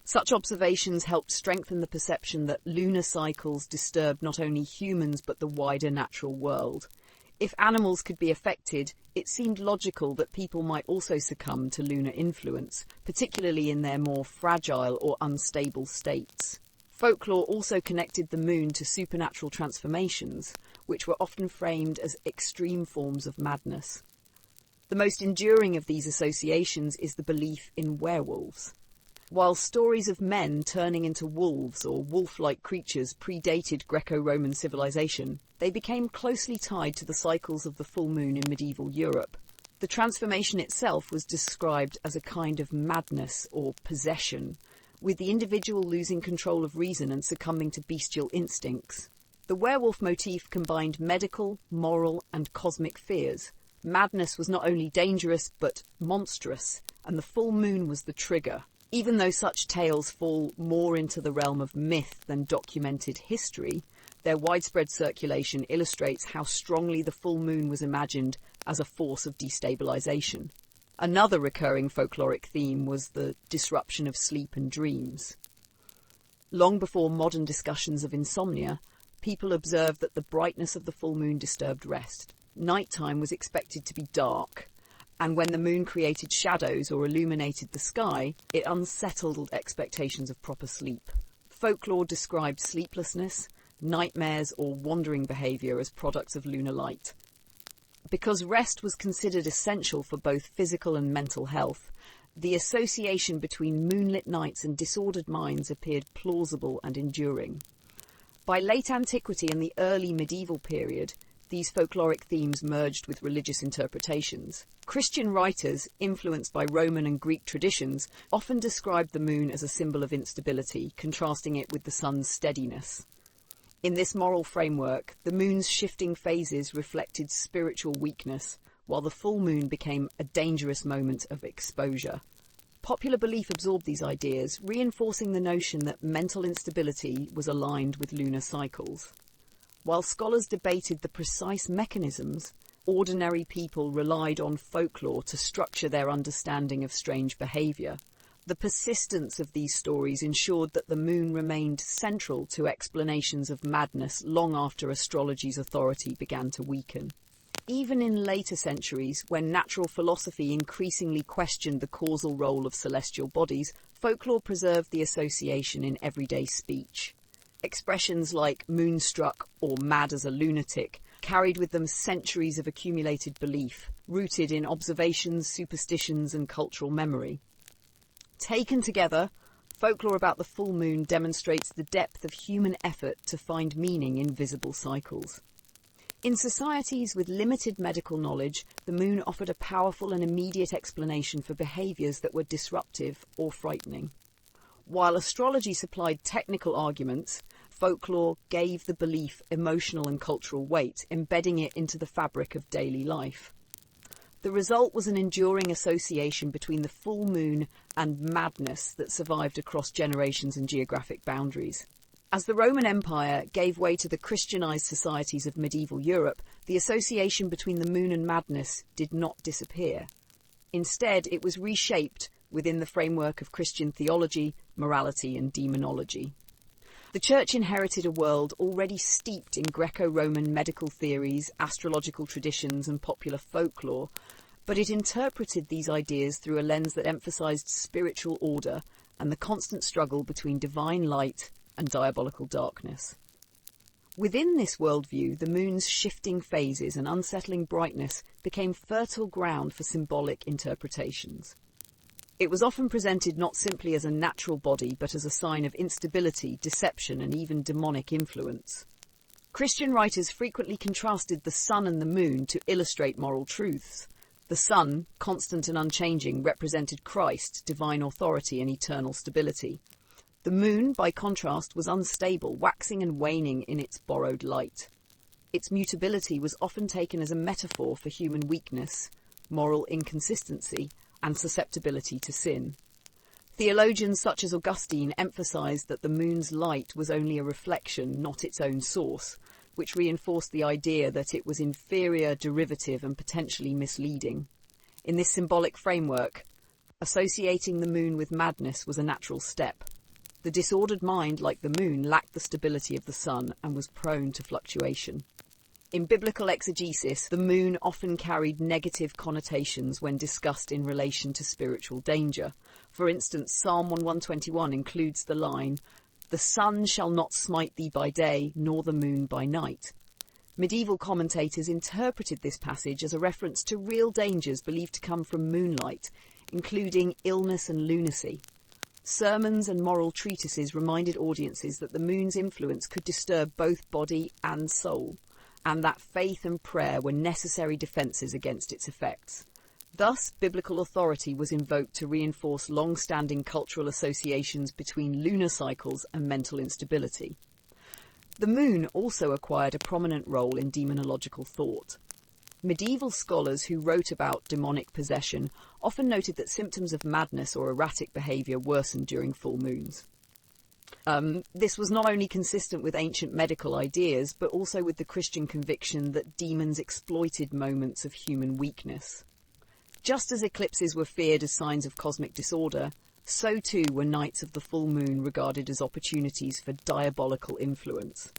Such observations helped strengthen the perception that lunar cycles disturbed not only humans but the wider natural world. If animals could be affected, it seemed logical that people might also succumb to lunar influence, particularly in their more fragile or unstable states. Folklore also connected the moon to supernatural transformations, which were often framed as extreme forms of madness. The most enduring of these associations is the belief in werewolves. While stories of men turning into wolves or wolf-like creatures predated Greco-Roman civilization, they became closely tied to the cycles of the full moon in medieval Europe. The transformation itself was described as a kind of madness or possession, with the individual losing control of reason and succumbing to bestial instincts. The werewolf motif combined medical, moral, and cosmic fears. Madness was not only dangerous but monstrous, and the full moon was the trigger. Even though such tales fall more into the realm of myth than documented history, their widespread circulation illustrates how strongly the full moon was imagined as a force of destabilization. Another recurring folkloric theme was the disruption of sleep and dreams. Long before modern discussions of insomnia, people observed that the brightness of the full moon disturbed rest. Nighttime was expected to be dark, and when the moon created shadows or illuminated the sky, it unsettled expectations of proper sleep. Folklore described sleeplessness, nightmares, or wandering behaviour as products of lunar light. Because rest was considered essential for both physical and mental health, the association between moonlit nights and disordered minds appeared plausible and enduring. By late antiquity and the early medieval period, these folkloric themes merged with religious interpretations. Christian writers, influenced by Roman and Greek traditions, often described the moon as a symbol of instability, contrasting it with the sun's steadiness. In this moral framework, the moon's shifting phases reflected spiritual weakness, while the full moon became a dangerous moment of exposure. Popular belief absorbed these ideas, reinforcing the notion that mental instability was aligned with lunar cycles. While scholars debated the precise mechanisms, ordinary people relied on folklore to structure their understanding of strange behaviour. The persistence of these stories ensured that the moon remained central to explanations of madness long after astrology's authority began to weaken. Even in later centuries, when natural philosophy increasingly questioned the causal role of celestial bodies, folklore preserved the association in everyday speech. Expressions like moonstruck or mad as a lunatic carried with them centuries of accumulated belief, rooted in observations, superstitions, and cultural memory. Taken together, folklore about the full moon demonstrates the depth of human effort to find meaning in visible cycles. In societies with limited medical knowledge, the moon offered a powerful and immediate explanation for behaviours that were disruptive or frightening. While astrology supplied technical arguments, folklore gave the belief emotional and cultural weight, embedding it into the fabric of daily life. The result was an enduring association between the full moon and madness that survived across generations and geographic boundaries. As the Roman Empire gave way to the Christianized societies of medieval Europe, the association between the moon and madness did not disappear. Instead, it was reshaped within the framework of Christian theology, morality, and demonology. The Church inherited a world already steeped in Greco-Roman medical theories, astrological traditions, and popular folklore, but it interpreted these ideas through a lens that emphasized spiritual order and the constant struggle between divine light and diabolical darkness. Within this worldview, the moon's shifting phases and unsettling brightness became fertile ground for symbolic interpretations. It was often presented not simply as a natural body, but as a sign of instability, deception, and even demonic influence. Christian writers frequently contrasted the sun and the moon to illustrate moral truths. The sun, constant and unchanging, represented Christ, divine authority and eternal stability. The moon, by contrast, was unstable, waxing and waning in its borrowed light. Its mutability was often taken as a metaphor for human weakness, moral inconsistency, and susceptibility to sin. Theologians such as Augustine emphasized that the moon's light was only a reflection, not its own source, which reinforced the idea that it was inferior, derivative, and potentially misleading. In this symbolic framework, associating the moon with madness was a natural step. The disordered mind, like the moon, lacked the stability of the sun and was prone to fluctuation. In biblical exegesis, the moon often carried negative connotations when discussed in relation to spiritual danger. For instance, Psalm 121 includes the line, "The sun shall not smite thee by day, nor the moon by night." Medieval commentators interpreted this passage as a reference to real dangers believed to come from moonlight, including illness and lunacy. Sermons and moral treatises reminded audiences that the moon's influence could disturb both body and soul, and that faith and prayer were necessary defences against its effects. Thus, biblical authority was invoked to reinforce long-standing cultural associations between lunar cycles and mental instability. The moon also acquired a prominent role in demonological thought. Medieval scholars who wrote about demonic possession often noted that symptoms of madness or erratic behaviour worsened during full moons. This was not only consistent with ancient medical ideas, but also with the Christian conviction that demons exploited moments of human weakness. Just as eclipses were feared as signs of cosmic disorder, so too were nights of the full moon regarded as opportunities for diabolical influence.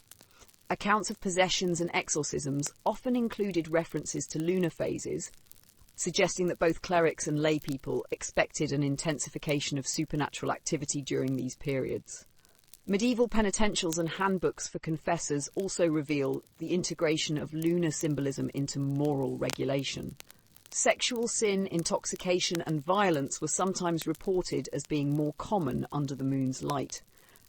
Accounts of possessions and exorcisms often included references to lunar phases, suggesting that both clerics and lay people expected an intensification of supernatural activity during these periods. Medieval penitentials and handbooks for confessors also reveal the integration of lunar symbolism into moral regulation. Sexual sin, intoxication, and violence were sometimes reported as being more common under the moon's light,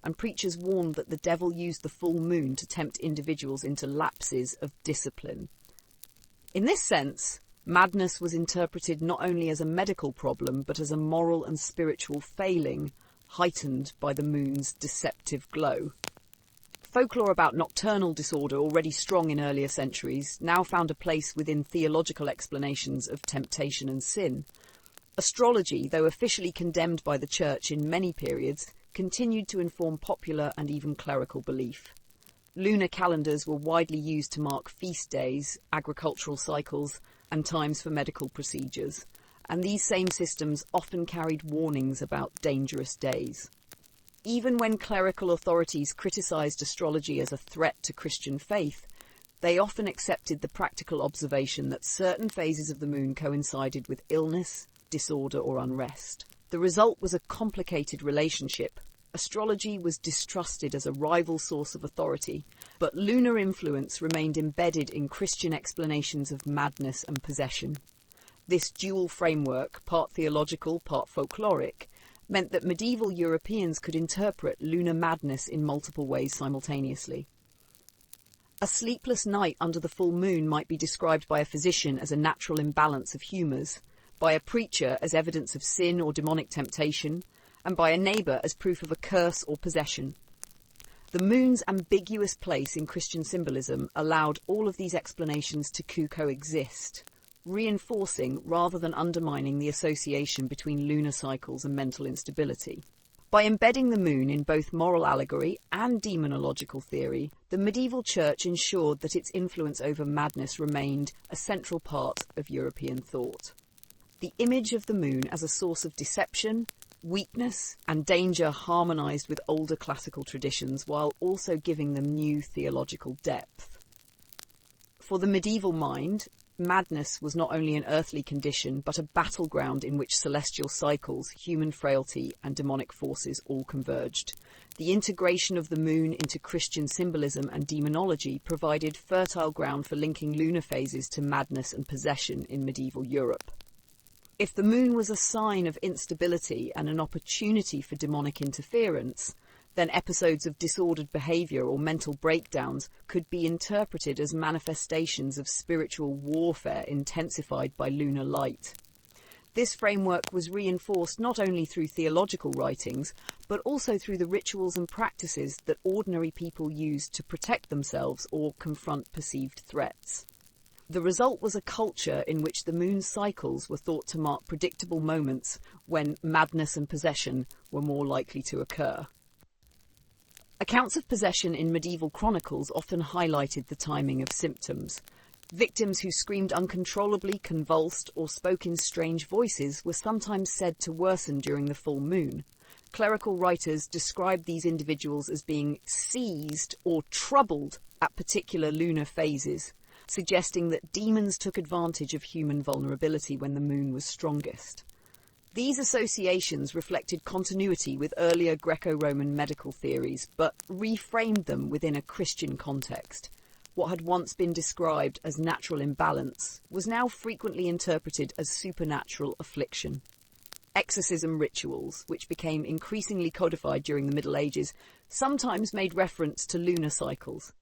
and preachers warned that the devil used the full moon to tempt individuals into lapses of discipline. In this sense, madness was interpreted not only as a medical problem, but as a moral and spiritual failing, heightened by the moon's deceptive glow. Folklore about nocturnal disorder, already strong in earlier centuries, now found a place within theological explanations of temptation and sin. Astrology, though officially condemned by the Church in many periods, continued to inform popular and even clerical belief. Lunar calendars were widely used to mark feast days, agricultural cycles, and times for medical procedures, and these same systems often carried warnings about dangerous days. Even when clerical authorities criticised astrology as a threat to Christian faith, they often accepted the practical observation that certain phases of the moon coincided with illness, disorder, or unrest. The result was a complicated relationship. Astrology was distrusted as a rival source of authority, but lunar influence remained embedded in Christian explanations of madness and possession. This dual framework, part theological, part folkloric, meant that medieval Europeans could interpret lunar madness in multiple ways simultaneously. A sleepless night under the full moon might be described by a physician as a natural imbalance of humours, by a preacher as evidence of sin or demonic temptation, and by a neighbour as proof of a curse or possession. The moon's ambiguous place in Christian symbolism allowed all of these explanations to coexist, reinforcing rather than undermining the association between lunar cycles and mental instability. By embedding the moon in both moral allegory and demonological theory, the medieval church ensured that its influence over madness remained a central part of European thought. The image of the moon as a source of deception, weakness, and danger harmonized with older classical traditions while also giving them new theological depth. For the medieval mind, madness was not only an earthly condition, but a battleground in which celestial cycles, human frailty, and demonic forces all converged. The integration of the moon into Christian symbolism and demonology provided fertile ground for linking lunar phases to madness and possession in medieval Europe. If the moon was a sign of instability and an opportunity for demonic interference, then episodes of disordered behaviour or mental breakdowns could be interpreted as manifestations of spiritual warfare intensified by lunar light. This framework was reinforced not only through theological writings, but also through the rituals and practices that ordinary people used to protect themselves or confront perceived threats. The result was a culture in which the moon's cycles were thought to mark predictable moments when madness and possession were more likely to occur. Accounts of possession in medieval chronicles often highlighted the timing of symptoms. Victims who screamed uncontrollably, convulsed, or spoke in strange voices were sometimes said to worsen during the full moon. Clerical writers described these individuals as being seized or troubled at particular lunar phases, suggesting that demons took advantage of human vulnerability when the moon was strongest. These associations reflected continuity with earlier Greco-Roman medical theories, but reframed them within a Christian context. What had once been described as natural imbalance was now frequently interpreted as supernatural affliction. Exorcism rituals, which became increasingly codified during the Middle Ages, sometimes made reference to lunar cycles.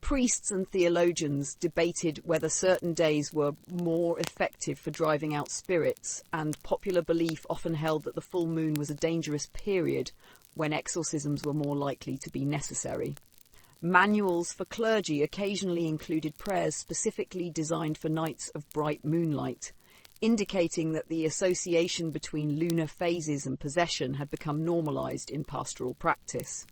Priests and theologians debated whether certain days were more effective for driving out spirits, and popular belief often held that the full moon was a dangerous period when exorcisms were more likely to be necessary. Manuals for clergy occasionally included prayers specifically designed for nights of bright moonlight, indicating that the association between lunar phases and possession had become normalized in pastoral practice.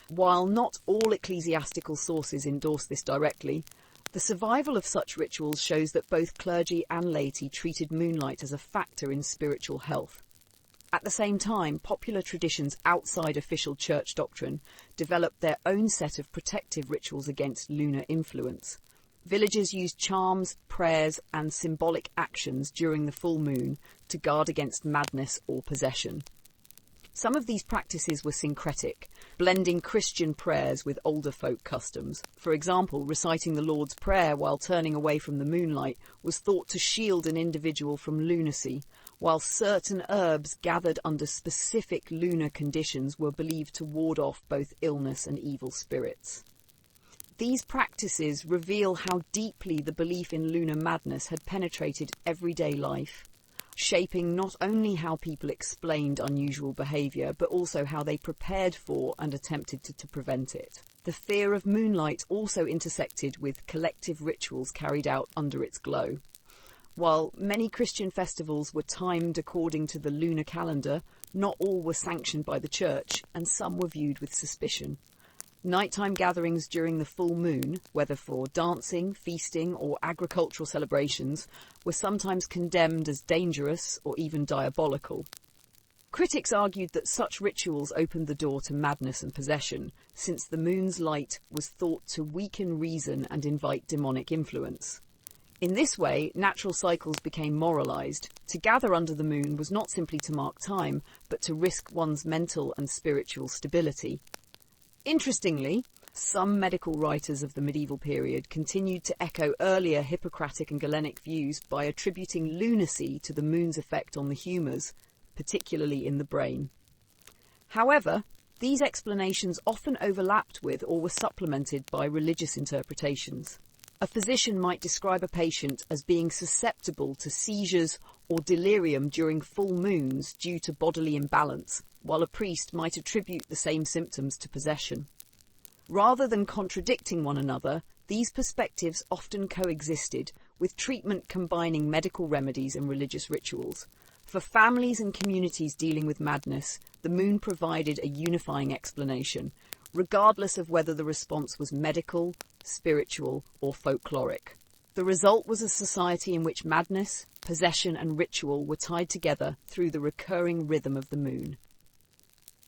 While not all ecclesiastical sources endorse this directly, the survival of such rituals shows that both clergy and laity treated moonlight as a factor in spiritual health. At the same time, popular traditions outside official church doctrine developed their own set of protective rituals against lunar influence. Villagers used charms, prayers, and symbolic actions during the full moon to guard against madness or possession. Some of these practices were syncretic, blending Christian prayers with older folk customs. For example, reciting the Lord's Prayer while turning away from the moonlight was thought to shield an individual from lunacy, while certain herbs gathered under specific lunar conditions were believed to ward off both illness and evil spirits. These practices reveal how deeply the belief in lunar madness had penetrated everyday life, shaping not only how people explained unusual behaviour, but also how they prepared for and attempted to prevent it. The fear of moonlight also intersected with collective rituals carried out under its glow. While many Christian festivals were timed according to the lunar calendar, not all were sanctioned by the church, and some were viewed with suspicion. Nighttime gatherings during the full moon, whether for dancing, feasting, or agricultural celebrations, were sometimes condemned as dangerous or even diabolical. Critics argued that such rituals opened the door to madness and possession, since the moon's light was thought to weaken reason and invite demonic influence. In this way, natural cycles became moralized. To gather under the moon was not simply to mark time, but to risk one's mental and spiritual stability. Interestingly, some medical writers of the medieval period continued to echo earlier Hippocratic and Galenic views by attributing lunacy to the moon's effect on the humours, particularly in the brain. However, these explanations often overlapped with or were supplemented by religious interpretations. A physician might describe a patient as being susceptible to seizures or delirium during full moons due to bodily imbalance, while a priest might attribute the same symptoms to possession. Rather than contradicting one another, these perspectives often coexisted, with treatment combining medical remedies and religious rituals. For families and communities dealing with madness, the moon provided a unifying explanation, regardless of whether the response was medical, spiritual, or folkloric. The result was a society in which madness, possession, and ritual were tied together through the recurring rhythm of the moon.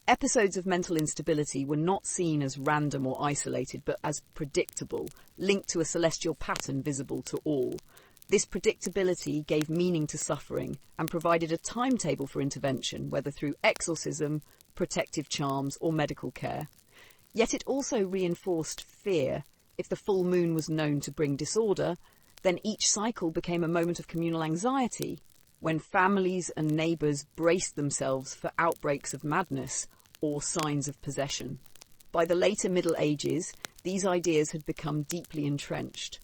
Episodes of mental instability were not seen as random or isolated, but as predictable, linked to a celestial pattern visible to all. This predictability gave meaning to suffering and provided a timetable for intervention, whether through exorcism, protective charms, or medical care. Yet it also reinforced fear. If the full moon was known to bring disorder, then each cycle became a moment of communal anxiety. when families and neighbours braced themselves for outbreaks of madness or signs of possession. By the later Middle Ages, these ideas had become deeply entrenched.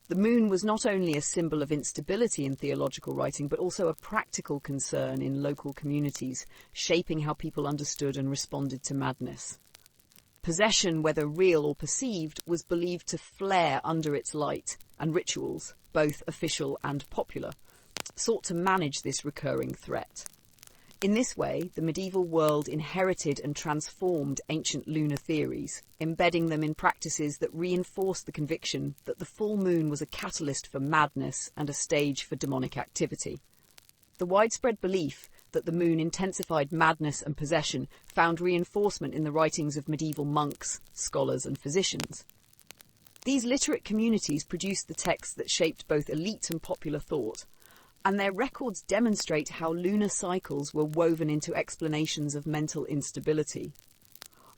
The moon was not only a symbol of instability in theological writing, but also a practical concern in local communities, shaping how people understood and responded to madness. Possession, whether real or perceived, was believed to flare under its light, and rituals, both official and popular, sought to manage this recurring threat. In this way, the medieval world inherited and transformed ancient lunar theories, embedding them in practices that reinforced the conviction that the full moon was a catalyst for madness and a stage for demonic activity. The widespread belief that the moon intensified madness and possession found reinforcement in the writings of medieval monks, scholars, and physicians. These literate communities produced the texts that shaped both elite and popular thought, and their records demonstrate how lunar cycles were woven into explanations of mental instability.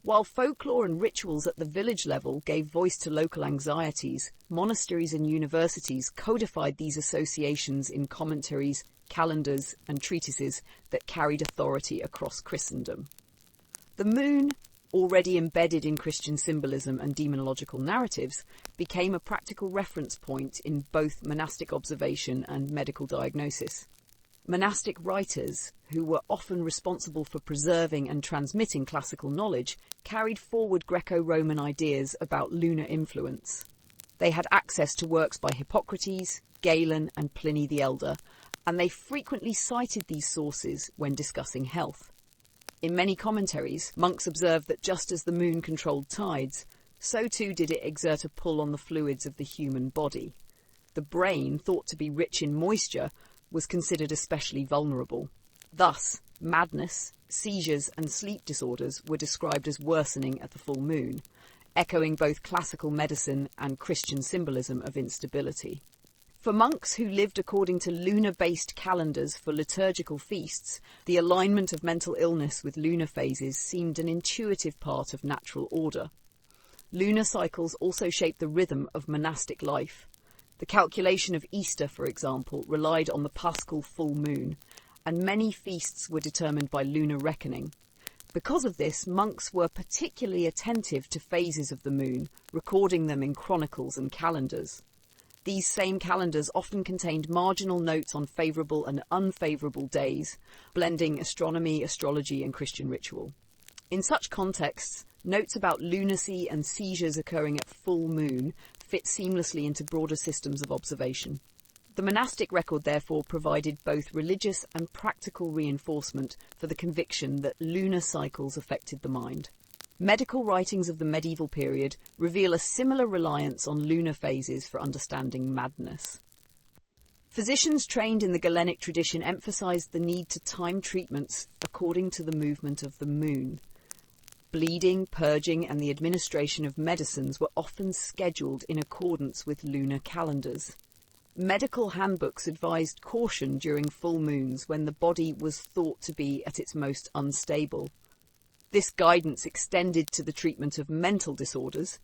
While folklore and rituals at the village level gave voice to local anxieties, monasteries and universities codified these associations in commentaries, calendars, and treatises that carried authority across Christendom. The moon, already embedded in Christian symbolism and demonological narratives, became a practical reference point in both monastic observation and medical diagnosis. Monastic writers, who were often responsible for preserving and transmitting classical knowledge, carried forward Greco-Roman ideas about lunar influence. They had access to works by Hippocrates, Galen, and Pliny the Elder, and they frequently cited these sources when discussing health. In many commentaries, monks observed that just as the moon controlled tides, so too did it exert a pull on the fluids of the human body. The brain, thought to be rich in moisture, was considered especially vulnerable. Thus, madness, seizures, and sleep disorders were described as worsening at the full moon, echoing both classical medicine and Christian symbolism of instability. For monks who lived according to lunar-based calendars for liturgical feasts, the alignment of mental illness with lunar phases seemed an intuitive part of natural order. Lunar cycles also shaped the rhythm of monastic life. The calculation of Easter, for example, relied on the Paschal full moon, and many feasts were determined by lunar reckoning. Because of this, monks were particularly attentive to phases of the moon, recording them in chronicles and calendars. These same calendars often contained marginal notes on favourable and unfavourable days, blending astronomy, astrology, and Christian ritual. In such contexts, notes about lunacy and seizures occurring at full moon fit seamlessly into broader systems of observation. The monastic record therefore provided both religious and practical reinforcement for the conviction that lunar cycles affected the mind. Medical writings of the medieval period reveal a similar reliance on lunar phases for understanding madness. Physicians trained in the Galenic tradition emphasized the need to time treatments according to the movement of the moon. Bleeding, purging, and the administration of medicines were often scheduled in accordance with lunar calendars. Medical handbooks advised caution during full moons when the body was thought to be at its most unstable. This guidance extended to the treatment of mental disorders.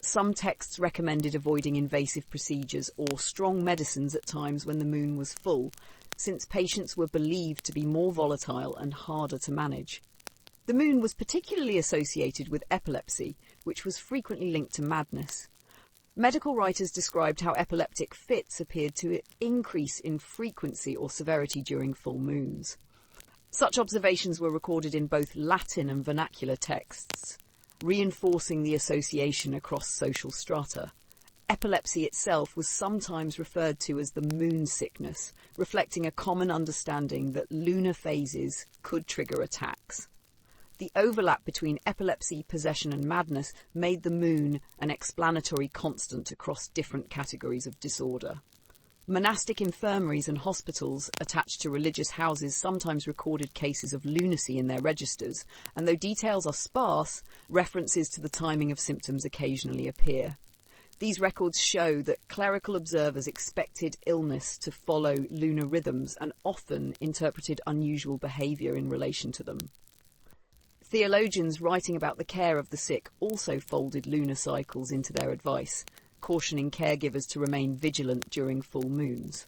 Some texts recommended avoiding invasive procedures or strong medicines at times when the moon was full, since patients were believed to be more volatile and harder to manage. The moon was particularly associated with epilepsy, which was frequently linked to madness. Medical writers described how epileptic fits appeared to increase in frequency or severity during full moons. Such observations were recorded in both Latin and vernacular texts, reinforcing the association across social strata. Epilepsy itself was sometimes referred to as the moon sickness, reflecting a common understanding that lunar phases could trigger attacks. The overlap between epilepsy, possession, and madness made the moon an explanatory constant across different categories of disorder. Monastic infirmaries and hospitals attached to religious houses sometimes recorded cases of lunacy in their registers, and though details are sparse, references to the timing of symptoms occasionally appear. These records show that clerical observers expected illness to follow lunar rhythms and often interpreted unusual behaviour in relation to them. Theologians writing about the care of the sick also folded lunar cycles into their advice, cautioning caregivers to remain vigilant during full moons.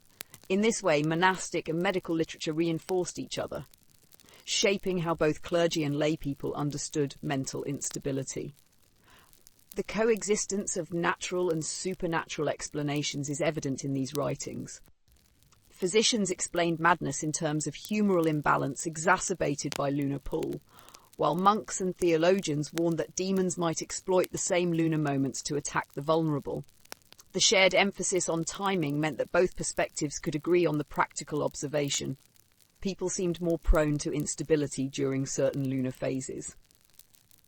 In this way, monastic and medical literature reinforced each other, shaping how both clergy and lay people understood mental instability. The coexistence of natural and supernatural explanations is evident in these writings. Physicians explained madness in terms of humoral imbalance exacerbated by lunar pull, while monks and theologians warned that demons might exploit the same lunar moments to attack the vulnerable. The shared emphasis on timing meant that both perspectives could agree on the practical observation. People seemed more prone to instability during certain lunar phases.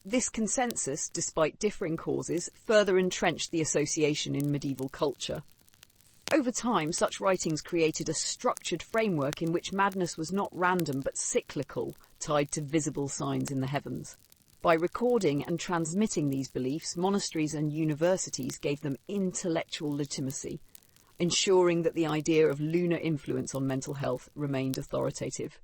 This consensus, despite differing causes, further entrenched the association in medieval culture. Over time, such writings created a structured framework in which madness was not random but cyclical, tied to visible signs in the heavens. By recording and transmitting these beliefs, monasteries and universities gave them intellectual legitimacy, ensuring that the idea of lunar influence on mental health remained authoritative.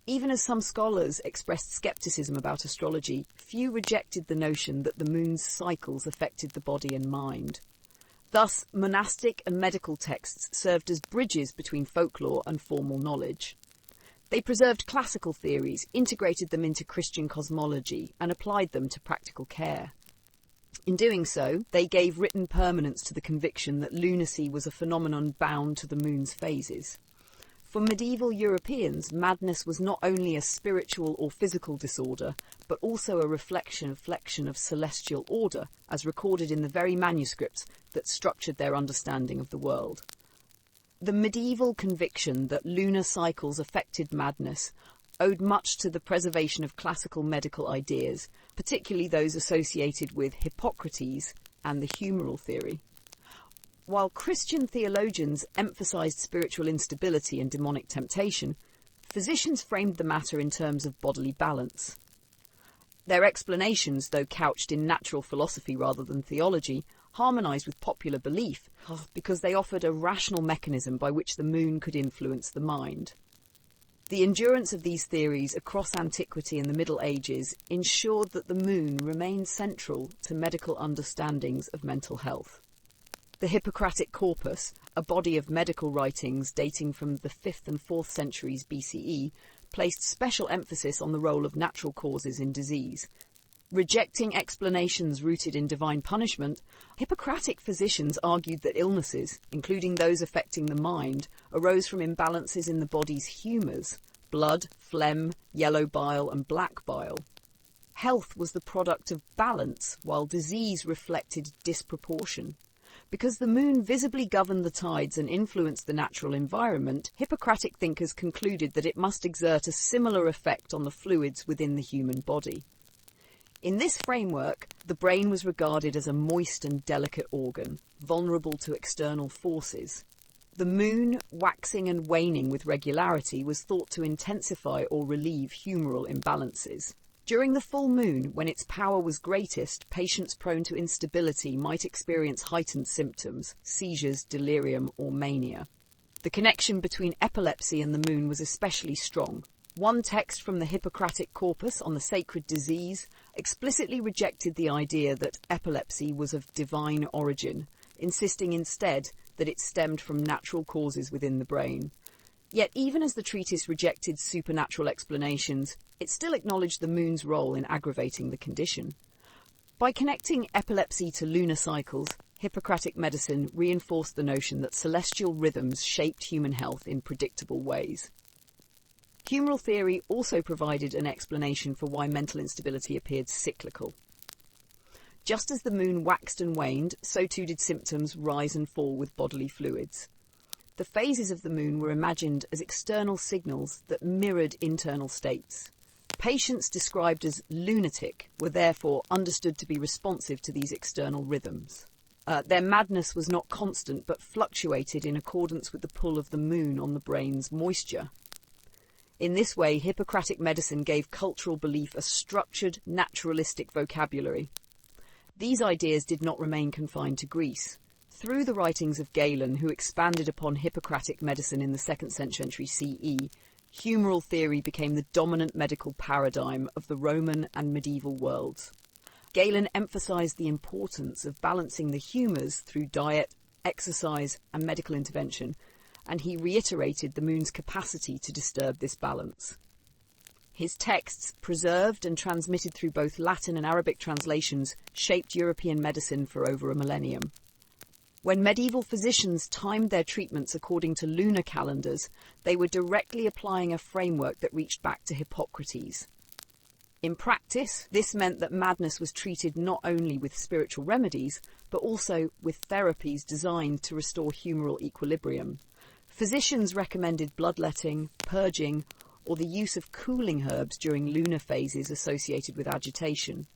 Even as some scholars expressed skepticism about astrology, few rejected the notion that the moon's cycles affected the body and mind. Thus, monastic and medical texts served as bridges between folklore and formal knowledge. They preserved classical theories, integrated them into Christian cosmology, and applied them to practical care. In doing so, they gave written permanence to the conviction that lunacy was a phenomenon bound to the moon's phases. For medieval Europeans, madness was not only a spiritual or physical disorder, but also a reflection of celestial order, as recorded in the very manuscripts that structured their understanding of the world. The medieval conviction that lunar cycles affected madness owed much to the preservation of classical medical ideas, particularly those associated with Hippocrates and the humoral theory. While Christian theologians emphasized spiritual instability and demonic temptation, physicians framed the matter in terms of bodily balance. Their explanations, though couched in natural philosophy rather than theology, harmonized with popular belief because they offered a rational mechanism by which the moon could influence the mind. The endurance of these theories across antiquity and the Middle Ages ensured that the moon remained central to medical understandings of mental health. The Hippocratic corpus, a body of medical writings dating from the 5th and 4th centuries BCE, placed special emphasis on the role of natural causes in disease. Rejecting explanations rooted in divine punishment, Hippocratic physicians argued that illnesses, including those affecting the mind, arose from imbalances in the body's humours: blood, phlegm, yellow bile and black bile. Health was the product of balance, while disease reflected disproportion. Because the moon visibly governed the tides and influenced the natural environment, Hippocratic thinkers concluded that it must exert a similar effect on the fluids within the human body. In this framework, the brain was regarded as a moist and delicate organ, vulnerable to external forces. The moon, waxing and waning with regularity, was thought to intensify or relieve humoral imbalances. During the full moon, when its power was greatest, patients prone to instability might experience heightened symptoms, seizures, delirium, or mania. The connection between epilepsy and the moon was especially strong. One text from the Hippocratic corpus on the sacred disease explicitly rejected the idea that epilepsy was of divine origin, insisting instead that it stemmed from natural causes within the brain. Yet even as the treatise rejected supernatural explanations, it still acknowledged the moon's role in aggravating the condition. By connecting epilepsy to lunar cycles, Hippocratic medicine reinforced the notion that celestial rhythms shaped human health in predictable ways. Humoral theory also provided an explanation for why mental instability appeared cyclical. Just as the moon waxed and waned, so too did symptoms rise and fall with bodily fluids. The phases of the moon were imagined as external signals that mirrored internal states. Patients described as lunatic were therefore understood to be responsive to these external rhythms. Their madness was not constant but fluctuated in accordance with the pull of the moon on the brain's moisture. In this way, Hippocratic medicine gave cultural belief a structured, naturalistic vocabulary. These ideas did not remain confined to Greece. Through the writings of Galen, who expanded upon Hippocratic medicine in the 2nd century CE, humoral theory became the dominant medical paradigm of the Roman and medieval worlds. Galen emphasized the importance of balancing the humours through diet, exercise, and medical intervention, and he reiterated the moon's capacity to disturb this balance. His texts, preserved and transmitted through both Latin and Arabic translations, shaped European medicine for over a millennium. When medieval physicians timed their treatments according to lunar calendars, they were directly applying a framework that reached back to Hippocrates. In practice, this meant that madness was treated not only with spiritual remedies, but also with therapies designed to restore humoral equilibrium. Physicians recommended bloodletting, purging, or the use of cooling herbs during lunar phases associated with agitation.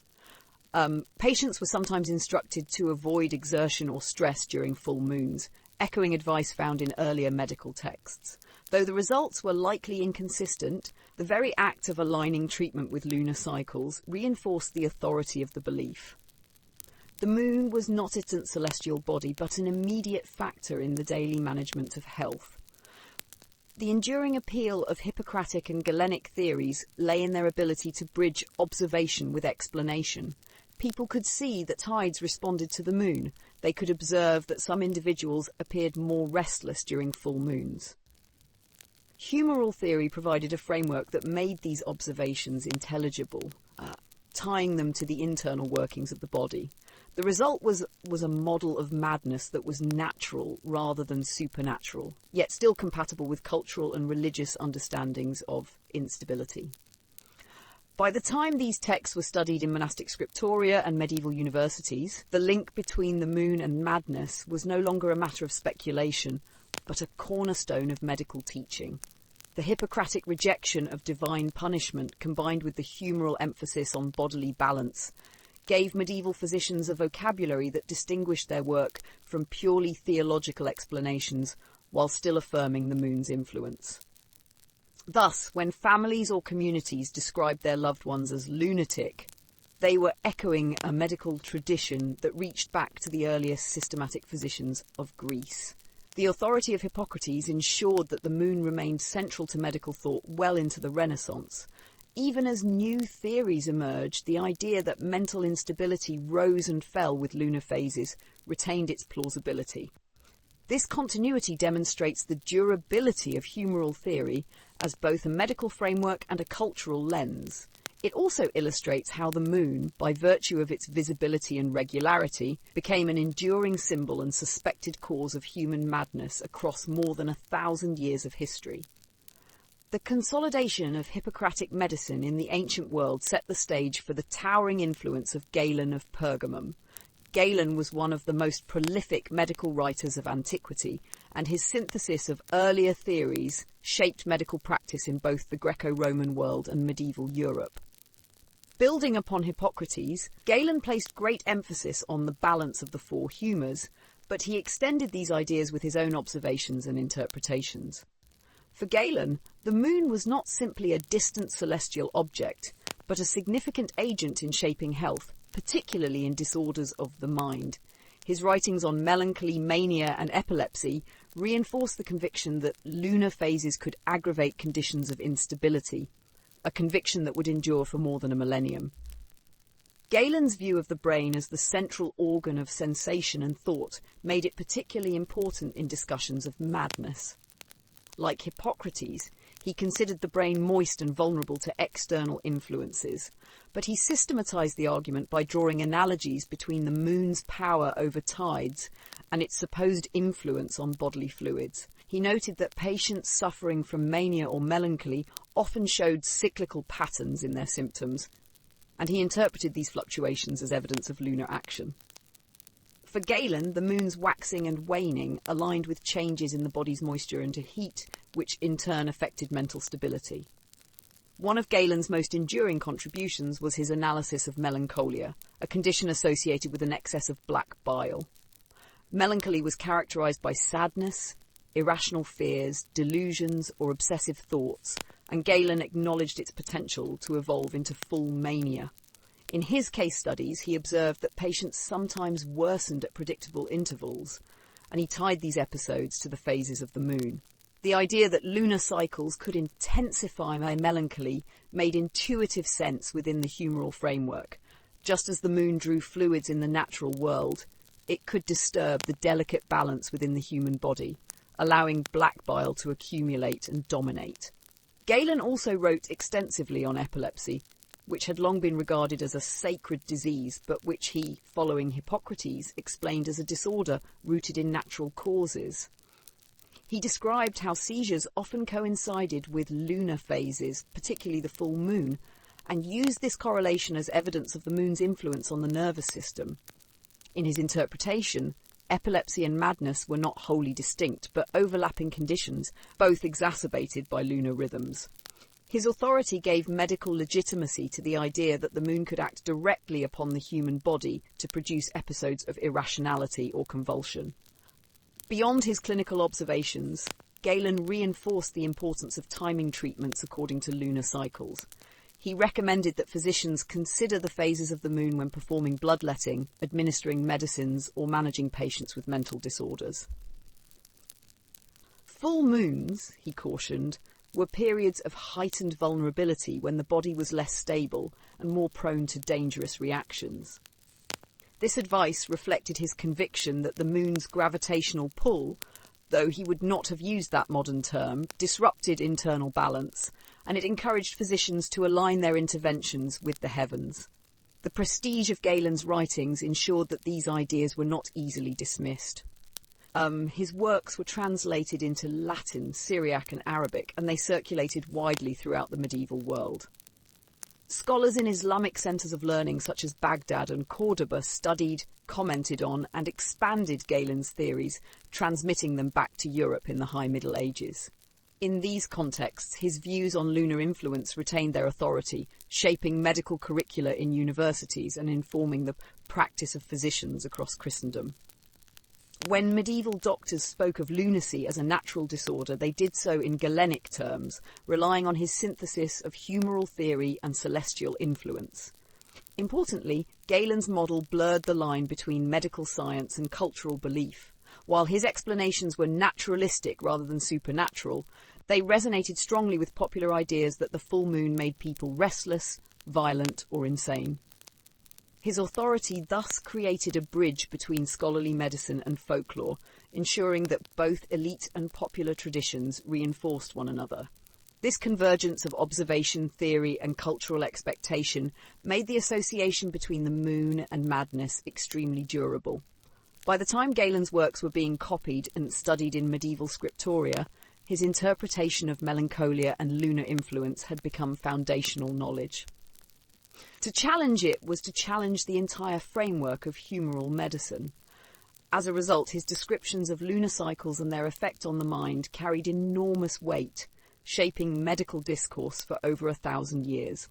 Patients were sometimes instructed to avoid exertion or stress during full moons, echoing advice found in earlier medical texts. Though the results were likely inconsistent, the very act of aligning treatment with lunar cycles reinforced the authority of the belief. The moon was not a distant celestial body, but an immediate factor in the daily management of health. The enduring appeal of Hippocratic and Galenic theories lay in their ability to bridge observation with explanation. People could see that tides responded to the moon. They could observe that some individuals appeared more restless during full moons. Humoral theory provided a framework that made these observations intelligible, tying them to the internal workings of the body. The result was a model of madness that was natural rather than supernatural, yet still compatible with cultural and religious understandings of instability. By the time these texts were studied in monastic scriptoria and medieval universities, the link between the moon and madness was no longer a matter of speculation, but a cornerstone of medical teaching. The Hippocratic rejection of divine punishment, combined with the humoral emphasis on bodily balance, gave medieval physicians a vocabulary that distinguished their work from purely theological explanations, while still affirming the moon's influence. Thus, when families or communities described their loved ones as lunatic, they were echoing a medical tradition that reached back to the earliest systematic physicians of Greece. The authority of Hippocrates ensured that the moon remained central to medical thought well into the Renaissance. Even as new theories emerged, the idea that mental instability rose and fell with lunar phases retained its plausibility. This continuity demonstrates the durability of humoral theory as both a medical framework and a cultural lens. It also illustrates how the moon, by virtue of its visibility and regularity, became an enduring symbol and suspected cause of human madness across more than 1,000 years of history. The consolidation of Hippocratic medicine in the ancient world set the stage for the towering influence of Galen of Pergamum. Galen was one of the most prolific medical writers of antiquity, and his synthesis of earlier theories shaped medical practice in both the Greco-Roman world and medieval Europe. Building upon Hippocrates, Galen placed great emphasis on the balance of the four humours, but he extended these ideas with his own observations and interpretations. For Galen, the moon was not simply a distant celestial object, but a significant agent in shaping health, particularly in disorders of the mind. His writings on melancholy, mania, and epilepsy reinforced the conviction that lunar phases could aggravate conditions of instability, a conviction that would endure for more than a millennium. Galen's view of the brain as the central organ of sensation and thought made it particularly important in discussions of madness. Like Hippocrates, he considered the brain moist and vulnerable to external influences, but he systematized the argument by drawing analogies between the moon's power over tides and its supposed influence on bodily fluids. He noted that patients suffering from mania or melancholy often showed cyclical patterns in their symptoms, and he interpreted these fluctuations as evidence of lunar action. For Galen, the moon's waxing and waning aligned with changes in the body's moisture and heat, which in turn affected mental stability. One of Galen's most enduring contributions was his analysis of melancholia, a condition associated with an excess of black bile. Melancholy was characterized by sadness, irrational fears, delusions, or obsessive thoughts, and Galen acknowledged its potential to evolve into full mania. In his case studies, he observed that patients sometimes worsened at predictable intervals, and he tied these episodes to the phases of the moon. The idea that lunar cycles could intensify my melancholy made intuitive sense within the humoral framework. Just as the moon drew fluids in the natural world, it could disturb the delicate balance within the human body, allowing black bile to accumulate and dominate. Galen also wrote extensively on epilepsy, which had long been regarded as a sacred disease, but which he, following Hippocrates, explained as a disorder rooted in natural causes. He described how seizures often coincided with lunar phases, particularly the full moon, and used this correlation as evidence of the moon's influence on the nervous system. In his interpretation, epilepsy and madness were not wholly distinct, but overlapping conditions, both exacerbated by lunar rhythms. His authority gave medical legitimacy to the idea that the moon could act directly upon the human body to produce episodes of irrationality or convulsion. Beyond his clinical observations, Galen reinforced the importance of timing treatments according to lunar cycles. He recommended that physicians consider the phases of the moon when performing bloodletting, administering medicines, or managing patients with mental disorders. Full moons, he cautioned, were periods of heightened vulnerability when the body was less stable and more prone to dangerous reactions. This advice reflected his conviction that the moon's gravitational pull, though he would not have used that modern term, disrupted internal balance, and it encouraged physicians to align their interventions with the heavens. The prestige of Galen's writings ensured that these ideas were not easily dismissed. His works were translated into Latin, Syriac and Arabic, and they circulated widely throughout the medieval world. Scholars in Islamic centres of learning such as Baghdad and Cordoba studied, commented on and expanded Galen's theories, transmitting them back to Europe in the High Middle Ages. In these contexts, his views on lunar influence retained their authority, shaping medical curricula in universities and informing the practice of physicians across Christendom. When medieval doctors spoke of lunacy as a natural disorder, they did so in Galenic terms, relying on his synthesis of humoral theory and celestial influence. Importantly, Galen's model blurred the line between medical science and cultural belief. While his explanations were naturalistic rather than supernatural, they resonated strongly with popular ideas that the full moon made people restless, violent, or insane. His authority thus created a bridge between scholarly medicine and folklore, ensuring that both elite and popular traditions reinforced one another. This convergence of observation, theory, and cultural expectation made the association between the moon and madness extremely durable. By the time Galen's works were being copied and studied in medieval scriptoria, his interpretation of melancholia and lunar influence had become foundational knowledge. To challenge it was to challenge the entire framework of humoral medicine. As a result, his descriptions of lunar cycles and their effect on the mind carried enormous weight, shaping medical discourse for over 1,000 years.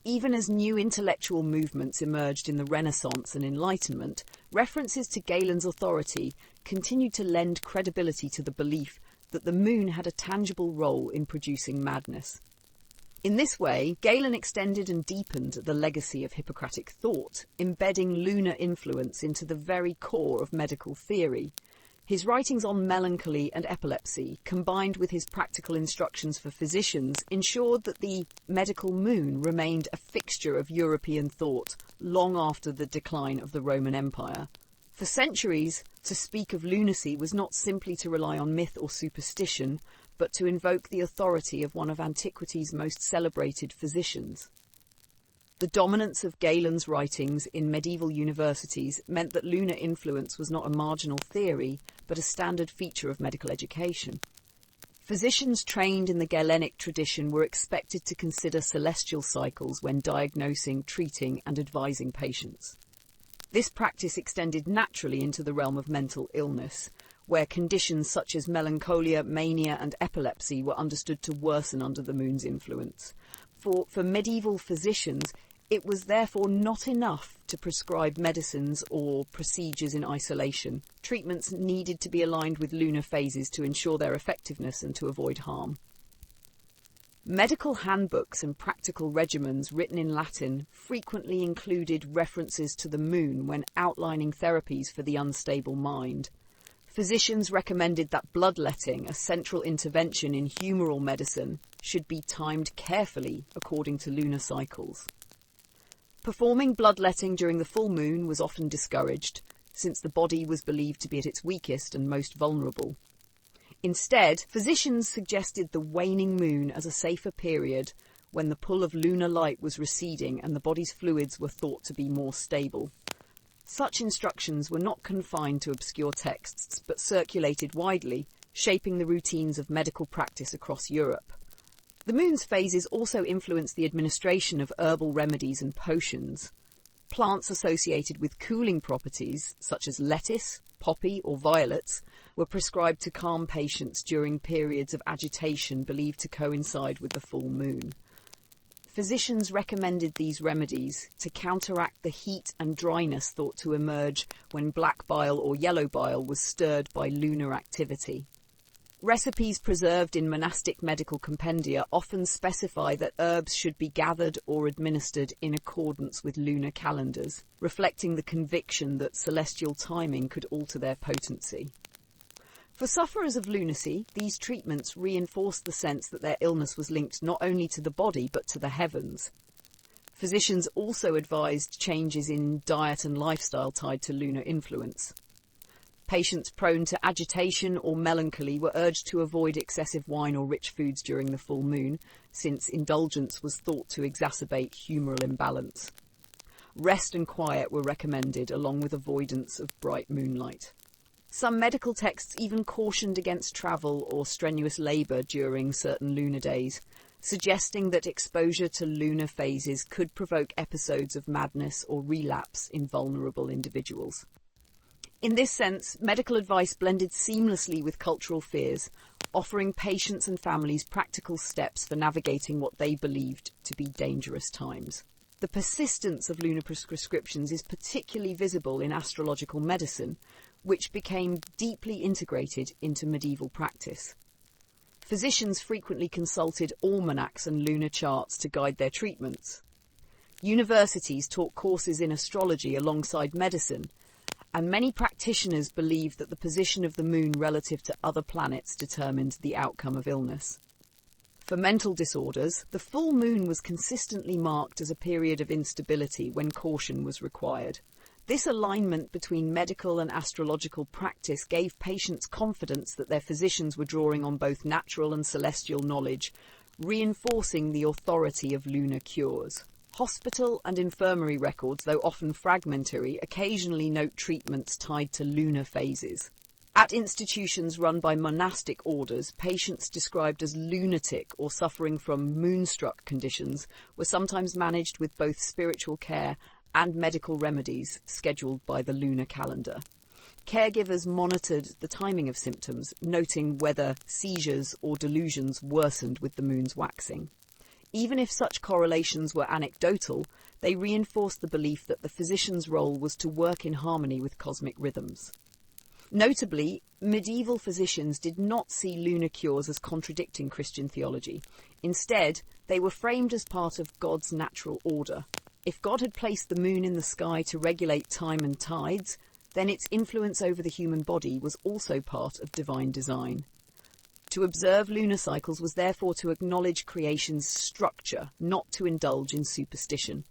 Even as new intellectual movements emerged in the Renaissance and Enlightenment, references to Galen's authority continued to lend credibility to the belief that the moon had a tangible role in producing madness. In this way, Galen extended and deepened the legacy of Hippocratic thought, embedding lunar influence into the very core of medical theory. His writings on melancholy and epilepsy, combined with his practical instructions for physicians, ensured that the medical moon remained a fixture of European thought long after the decline of the Roman Empire. For centuries, to speak of lunacy was not simply to rely on myth or superstition, but to invoke the authority of one of antiquity's most celebrated physicians. The dominance of Galen's writings in medieval universities meant that lunar influence was not a marginal theory, but a standard feature of medical education. Physicians trained in the Galenic tradition were expected to consider celestial cycles when diagnosing, treating, and advising patients. This practice extended naturally into the realm of mental illness, where conditions such as melancholia, mania, and epilepsy were understood to worsen under the moon's influence. For medieval physicians, it was therefore not enough to prescribe medicines or procedures in isolation. Treatments needed to be aligned with lunar phases to ensure their effectiveness and to avoid harm. Medical handbooks and practical regimens written in Latin frequently included references to the moon when outlining therapies for the unstable mind. Physicians recommended that bloodletting, a central intervention in humoral medicine, should be timed carefully according to lunar cycles. Performing bloodletting during the full moon was often discouraged, since the body was believed to be at its weakest and most vulnerable. Instead, physicians suggested the waning moon as a safer period when the pull of lunar light was receding and the body's fluids were thought to be more stable. Such instructions were not confined to obscure texts, but circulated widely, shaping the routines of medical practice across Europe. The moon's phases also influenced the administration of herbal remedies and potions. Plants associated with cooling properties, such as lettuce, poppy, or violets, were prescribed to calm patients during periods of agitation believed to coincide with the full moon. Physicians recommended these remedies to counteract the heat and dryness thought to emerge when black bile or yellow bile was stirred by lunar activity. Recipes preserved in monastic medical compendia often specify that herbs should be gathered or administered in accordance with lunar calendars, reflecting the conviction that celestial timing could alter their potency. For sufferers of lunacy, these treatments reinforced the sense that their illness was linked not only to the body but to the heavens. Physicians also advised changes in diet and lifestyle tied to lunar influence. Patients prone to agitation or melancholy were urged to avoid excessive wine or rich foods during the full moon, since indulgence was thought to exacerbate humoral imbalance. Rest and quiet were recommended, along with avoidance of bright moonlight. Some medical texts even cautioned against travel or strenuous labour during certain lunar days, suggesting that exposure to lunar phases could provoke episodes of madness or relapse in vulnerable individuals. In this sense, medical advice blended seamlessly with cultural fears, offering patients and families practical steps for navigating what they believed to be dangerous times. The persistence of lunar prescriptions is particularly visible in astrological medicine, which became deeply integrated into medieval practice. Physicians frequently consulted almanacs and lunar charts to guide their treatments. Universities taught courses in astrology alongside medicine, and many practitioners believed that the position of the moon relative to other planets determined the outcome of illness. For mental disorders, the full moon was consistently marked as a period of instability when caution was required. This alignment between medical and astrological practice gave patients confidence that their physicians were drawing on both natural and celestial knowledge, reinforcing the authority of lunar cures. Hospital and infirmary records, though often fragmentary, occasionally note treatments tied to lunar phases. At institutions run by monastic orders, patients described as lunatic or suffering from moonstruck conditions were sometimes managed with both spiritual care and medical remedies scheduled by the lunar calendar. Caregivers monitored the timing of symptoms, noting whether seizures or delusions worsened with the moon's waxing. Even if such correlations were anecdotal, they reinforced the belief that the physician's role was to work in harmony with cosmic rhythms. Notably, medieval physicians did not see lunar cures as contradicting Christian theology. Instead, they were framed as part of God's natural order. If God had placed the moon in the sky to regulate time and tides, then its influence over the human body was also part of divine design. To observe lunar cycles was therefore to acknowledge creation's structure, not to indulge in superstition.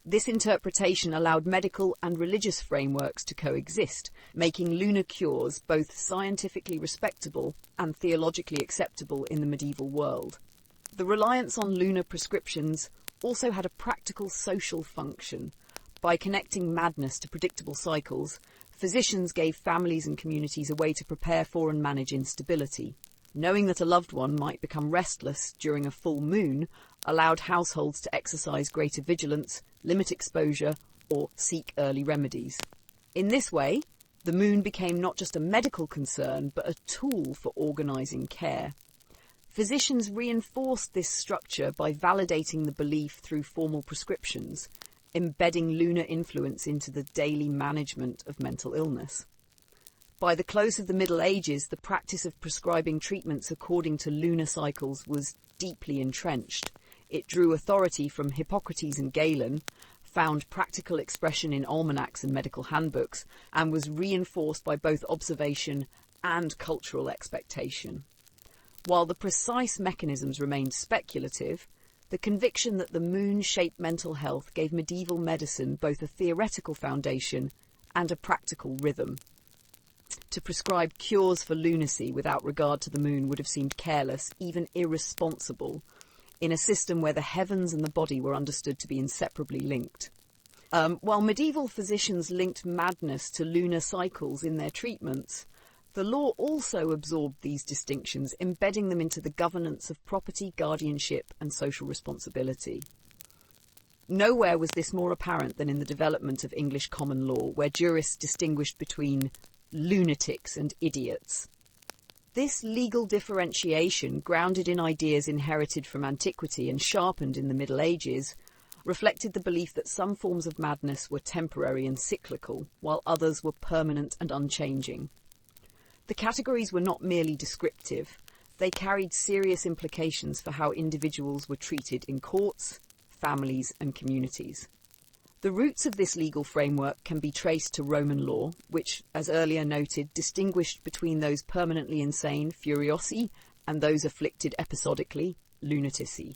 This interpretation allowed medical and religious frameworks to coexist, making lunar cures both scientifically respectable and theologically acceptable in the medieval world. The reliance on lunar prescriptions also had a practical social function. By connecting madness to predictable cycles, physicians gave families and communities a way to prepare for and manage instability. Knowing that a loved one might become restless during a full moon allowed households to exercise greater vigilance, limit exposure, or seek early remedies. In this way, the moon became not just a medical concern, but a tool for organising care. Physicians reinforced this structure by validating the belief through formal prescriptions, embedding lunar influence into the daily management of mental illness. By the close of the Middle Ages, the practice of prescribing treatments according to lunar cycles was deeply entrenched. It drew authority from Hippocrates and Galen, found practical expression in almanacs and medical handbooks, and was reinforced by both observation and cultural expectation. While the precise mechanisms remained speculative, the conviction that the moon shaped mental health gave medieval medicine both a theoretical foundation and a practical rhythm. To prescribe cures for lunacy without regard to the moon would have seemed careless, even irresponsible, in a system where the heavens and the body were understood to be inseparably linked. While medieval physicians linked madness to lunar cycles in their treatments, the law also absorbed these distinctions, embedding them into the governance of property, guardianship, and social responsibility. Nowhere was this more apparent than in the development of English common law, where jurists distinguished between lunatics and idiots. This legal differentiation, grounded in ideas inherited from antiquity and sharpened in the Middle Ages, reflected the belief that some forms of madness were temporary and cyclical, while others were permanent and unchanging. The categories were not merely descriptive, they carried serious implications for how individuals were treated in courts, families, and communities. The roots of this legal framework can be traced to Roman law, which, as earlier noted, distinguished between those permanently insane, furiosi, and those afflicted episodically, lunatici.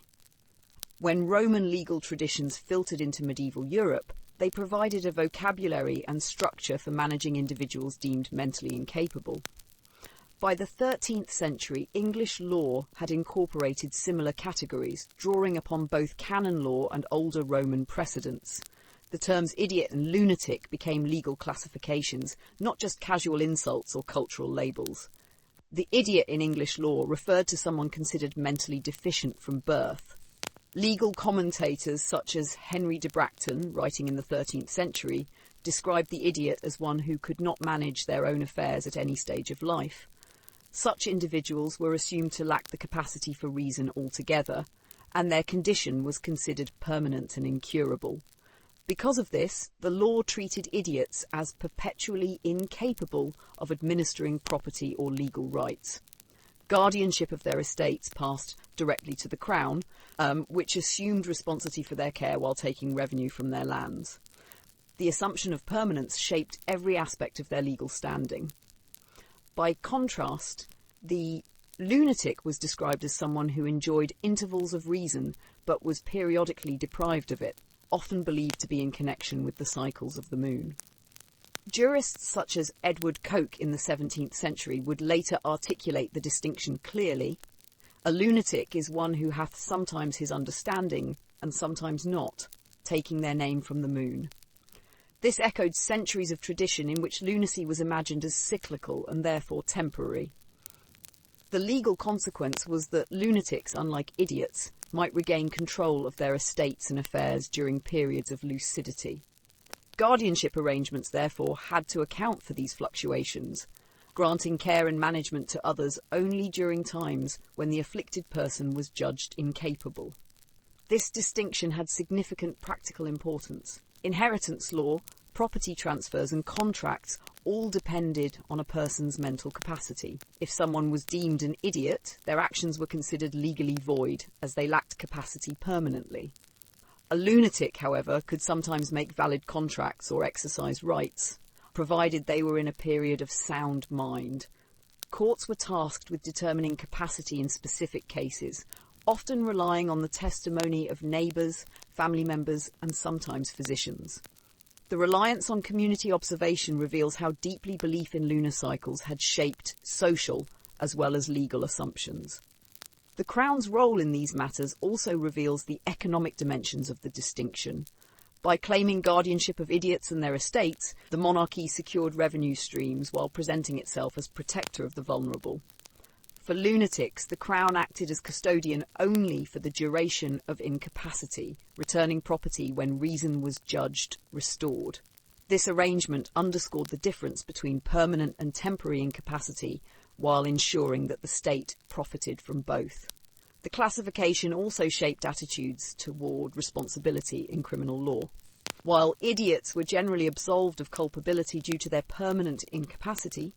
When Roman legal traditions filtered into medieval Europe, they provided a vocabulary and structure for managing individuals deemed mentally incapable. By the 13th century, English law had incorporated similar categories, drawing upon both canon law and older Roman precedents. The terms idiot and lunatic became legal classifications, not just casual insults or cultural labels. The idiot in English law referred to someone considered mentally deficient from birth. Legal commentators such as Henry de Bracton, writing in the 13th century, described the idiot as one who could not manage their own affairs at any stage of life. Such individuals were assumed to lack the capacity for reason altogether, and their condition was considered permanent and incurable. Because of this, the law treated idiots as perpetually incapable of administering property or legal rights. Guardianship of their estates passed directly to the Crown, which assumed responsibility for their care while taking revenue from their lands. The assumption of permanence shaped every aspect of their legal standing. By contrast, the lunatic was described as someone who enjoyed intervals of reason but was periodically deprived of it, often believed to be in connection with the cycles of the moon. Jurists such as Edward Coke in the 17th century would later articulate the distinction clearly. A lunatic is one who hath sometimes his understanding and sometimes not, taking their name from the moon. This echoed centuries of tradition in which lunacy was imagined as cyclical and therefore temporary. The legal consequence was that lunatics, unlike idiots, might regain control of their estates and affairs during periods of lucidity. Guardianship arrangements, therefore, had to account for these fluctuations, granting care and management to others only during times when the afflicted person was judged incapable. This distinction had significant practical importance. Inheritance law, property transfers and contracts all depended on a person's mental capacity. If someone was deemed an idiot, their actions were considered legally void, as they lacked capacity permanently. A lunatic, however, could sometimes make valid contracts or exercise rights, provided they were in a period of sound mind. Courts were tasked with determining capacity in specific cases, often relying on the testimony of neighbours, family members, and sometimes physicians. The reliance on community observation reveals how deeply belief in lunar cycles had shaped social as well as legal assumptions. The Crown's role in these matters also reveals the economic dimensions of the distinction. By claiming guardianship of idiots and their estates, the monarchy secured revenue streams while presenting itself as protector of the vulnerable. For lunatics, the Crown acted as custodian only for the duration of incapacity, returning property when reason was judged restored. This arrangement underscored the difference between permanent and temporary incapacity, while ensuring that the state profited from both. The classification also shaped attitudes toward responsibility in criminal law. While idiots were generally absolved of culpability due to their permanent incapacity,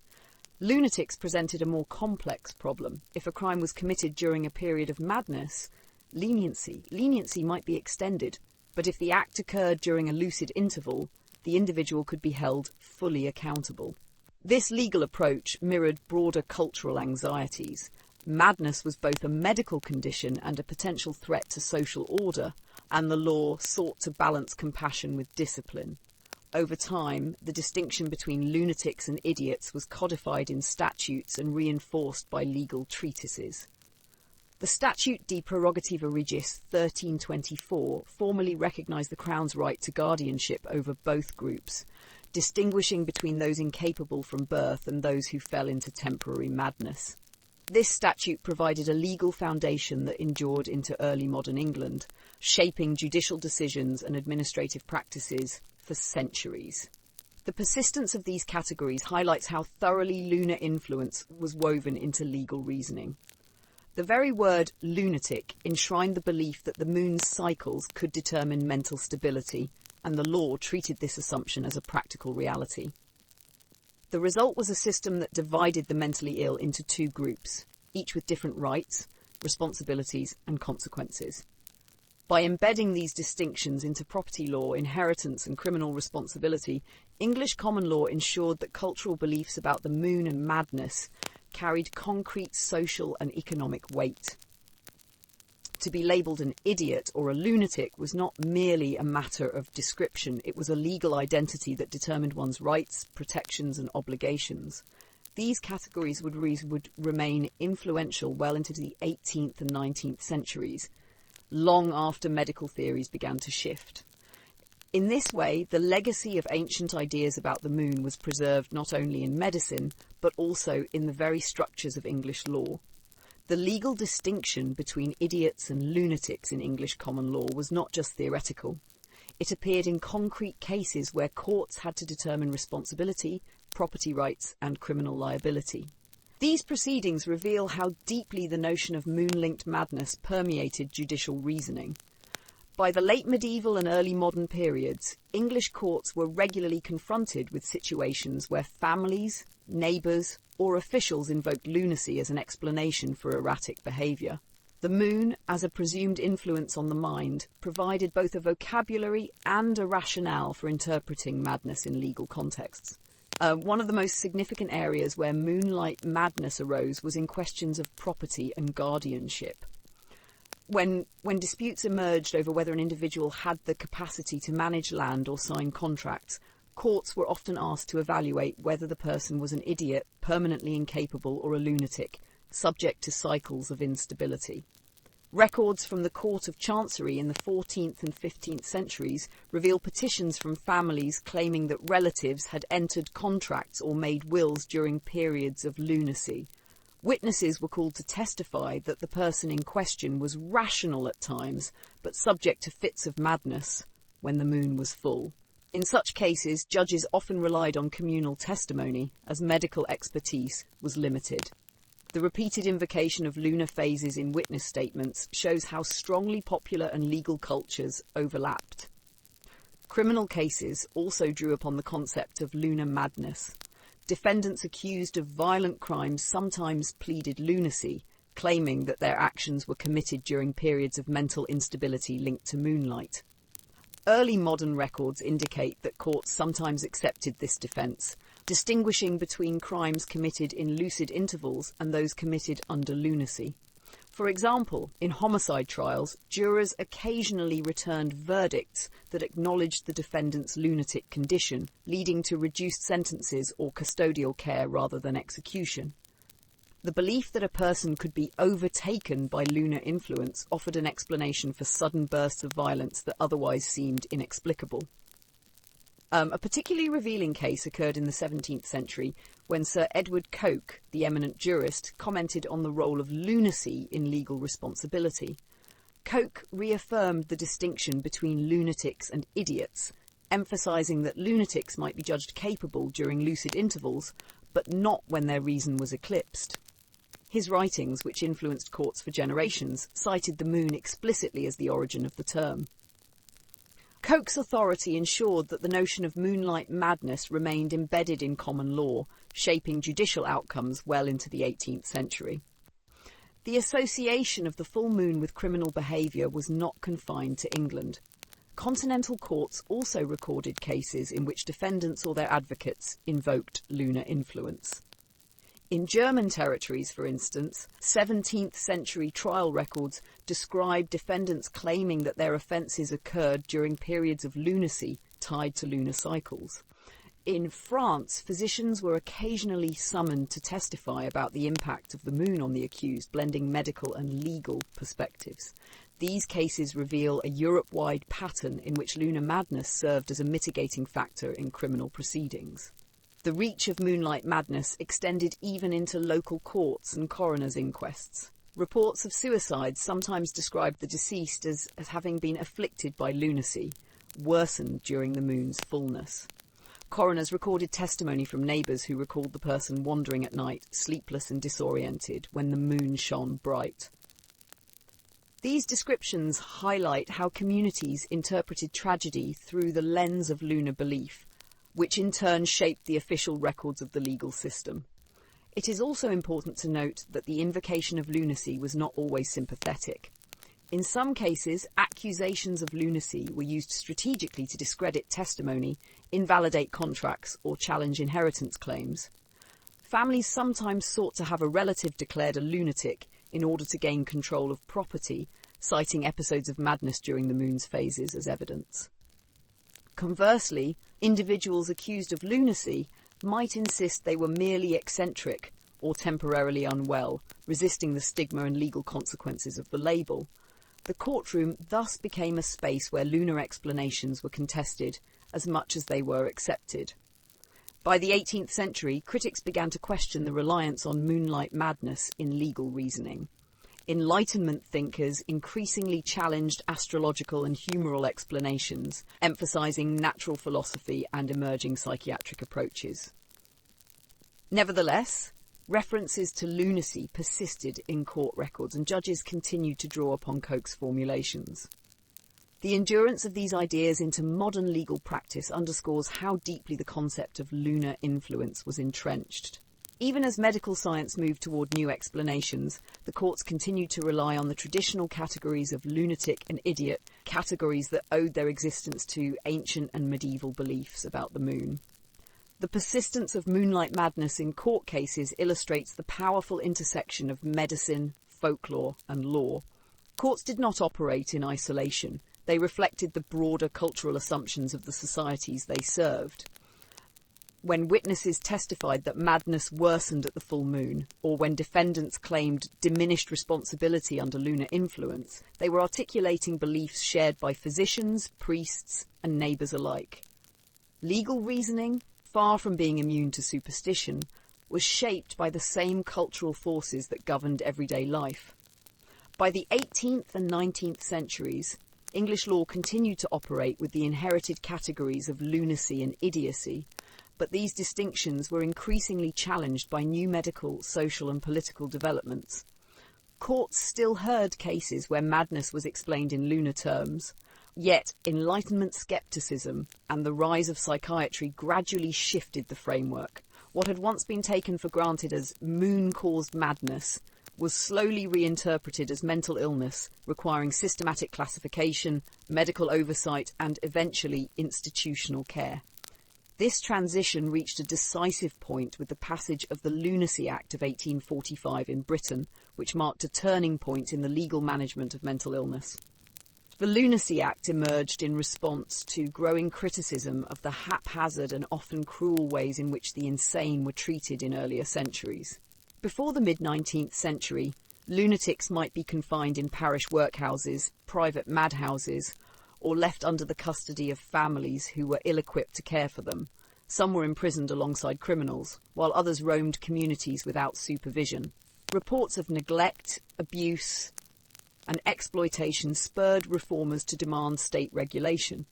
lunatics presented a more complex problem. If a crime was committed during a period of madness, leniency might be extended, but if the act occurred during a lucid interval, the individual could be held fully accountable. This legal approach mirrored broader cultural anxieties. Madness was both a medical condition and a potential threat to social order, and the law sought to balance compassion with discipline. Over time, the distinction between lunatics and idiots was codified in statutes and reinforced by legal treatises. The Statute de Prerogativa Regis 1324 formally recognised the Crown's right to guardianship over both groups, distinguishing between those incapable from birth and those who fell into temporary madness. This statute provided a legal foundation that endured into early modern England, shaping judicial decisions and administrative practices for centuries. The persistence of these categories highlights how thoroughly lunar influence was woven into legal reasoning. The very word lunatic enshrined the belief that the moon's cycles could determine mental stability, and the law treated this assumption as a practical reality. The result was a system that divided the mentally ill into two groups, each with different rights, responsibilities, and consequences. By embedding these distinctions into property law, inheritance, and criminal responsibility, English common law ensured that cultural beliefs about the moon and madness carried concrete social and economic weight. To be labelled an idiot or a lunatic was not merely a matter of description, it was a legal identity that determined one's rights, protections, and obligations. These categories would remain influential well into the 18th and 19th centuries, long after medical theories began to shift. In this way, the legacy of ancient ideas about the moon was preserved not only in medicine, but also in the very structures of English law. The legal distinction between idiots and lunatics in English common law was not just theoretical. It appeared in concrete cases where courts had to determine responsibility, property rights, and criminal liability. These proceedings reveal how deeply the notion of moon-linked madness permeated judicial reasoning. By the late medieval and early modern periods, English courts were regularly confronted with situations where families, neighbours, or officials invoked lunacy as an explanation for erratic behaviour. The moon, as a presumed influence on the mind, provided both a vocabulary and a rationale for interpreting madness in legal contexts. One of the most significant areas where moonlight madness arose was in questions of property and guardianship. When disputes emerged over whether an individual had the capacity to manage land or sign contracts, courts were often asked to evaluate whether the person was an idiot, permanently incapable, or a lunatic, subject to cycles of instability. Records from the Court of Chancery in the 14th and 15th centuries reveal petitions from families claiming that relatives had entered contracts or made wills during periods of lunacy. Witnesses were called to testify that the person in question was rational at times, but subject to fits of madness when the moon was full. In such cases, judges often relied on communal testimony, as medical expertise was limited. The repeated invocation of lunar phases in witness statements shows how strongly popular and legal cultures overlapped. Criminal cases also drew upon the concept of lunar madness. Defendants accused of violent crimes sometimes pleaded lunacy, claiming that their actions were committed during periods of mental instability linked to moonlight. Early modern records indicate that courts sometimes accepted this defence, distinguishing between crimes committed in lucid intervals and those committed under lunacy. For example, in homicide trials, jurors occasionally returned verdicts that acknowledged the defendant's lunatic condition, leading to reduced sentences or custodial care rather than execution. The belief that a person could be overtaken by lunar influence offered an explanation for sudden bursts of violence that otherwise seemed inexplicable. A particularly revealing case occurred in the 17th century when Sir Edward Coke, the eminent jurist, commented on the role of lunacy in legal responsibility. Coke reaffirmed the distinction between lunatics and idiots, emphasising that lunatics might be judged capable during lucid intervals, but not when their reason was eclipsed. His writings, which influenced courts for generations, cited the moon explicitly as the origin of the term. Coke's authority ensured that the notion of moonlight madness remained embedded in common law, shaping judicial outcomes well into the 18th century. The association of the full moon with criminal behaviour was not confined to England. Continental courts also recorded cases in which defendants or their advocates invoked lunar influence. In German territories, for instance, 17th century trial records describe defendants claiming that their offences occurred during periods of lunacy tied to lunar cycles. In France, physicians were occasionally summoned to testify about the impact of the moon on the accused, blending medical and legal perspectives. These cases reveal a Europe-wide pattern in which lunar madness served as a mitigating factor in criminal proceedings. The reach of moonlight madness extended even into local courts and coroners' inquests. Reports of suicides sometimes described the deceased as having been afflicted by lunacy, worsened during the moon's fullness. Coroners recorded testimony from neighbours who recalled the person wandering at night, sleepless and disoriented, when the moon shone bright. These descriptions highlight how communities interpreted tragedy through the lens of lunar belief, which in turn shaped the official records of the legal system. It is also important to note that the invocation of lunacy was not always sympathetic. In some cases, accusations of lunacy were used strategically to discredit testimony, invalidate contracts, or challenge inheritance claims. Families sometimes sought to have a relative declared a lunatic in order to gain control of property, citing episodes of madness during the moon's phases as evidence. Conversely, individuals accused of lunacy might insist they were merely eccentric or temporarily unwell, resisting the stigma and legal consequences of the label. The courtroom thus became a space where lunar explanations were contested as much as they were accepted. By the 18th century, critics began to question the reliance on moonlight madness in legal reasoning. Enlightenment thinkers increasingly challenged astrological and humoral explanations, emphasizing natural philosophy and emerging psychiatric approaches. Nevertheless, references to lunacy persisted in court records, and judges continued to draw upon Koch's formulations. The endurance of these ideas into modern legal practice underscores how deeply the concept of lunar influence was entrenched. Even as medical science moved toward new explanations, the courts continued to rely on the traditional categories of lunatic and idiot, categories that owed their existence to ancient and medieval beliefs about the moon. The persistence of moonlight madness in court cases illustrates the powerful intersection of medicine, folklore, and law. Courts did not operate in isolation. They reflected the broader cultural assumptions of the societies they served. When witnesses testified that madness worsened at the full moon, or when defendants claimed diminished responsibility under lunar influence, they were articulating beliefs shared by physicians, priests, and neighbours alike. Legal reasoning, far from being immune to superstition, was shaped by the same cultural forces that governed everyday life. By the 18th and 19th centuries, English law continued to operate with the inherited categories of lunacy and idiocy, but these distinctions were increasingly challenged by new medical, social and political developments. Courts still heard cases where madness was explained in lunar terms, yet Enlightenment skepticism and the rise of psychiatry gradually shifted the framework. What had once been taken for granted as moon-caused madness was slowly reinterpreted as mental illness, requiring systematic classification, medical oversight, and eventually institutional care. This transition reached a decisive point with the passage of the Lunacy Act of 1845 in Britain, which marked a turning point in the legal management of mental illness. The Lunacy Act emerged in response to growing criticism of the haphazard and often cruel ways in which the insane were treated in earlier centuries. Before the mid-19th century, lunatics might be confined in parish workhouses, private madhouses, or left under the custody of families who were ill-equipped to care for them. Some were imprisoned alongside criminals, while others roamed communities without supervision. Reports of neglect, abuse, and exploitation spurred reformers to demand state regulation.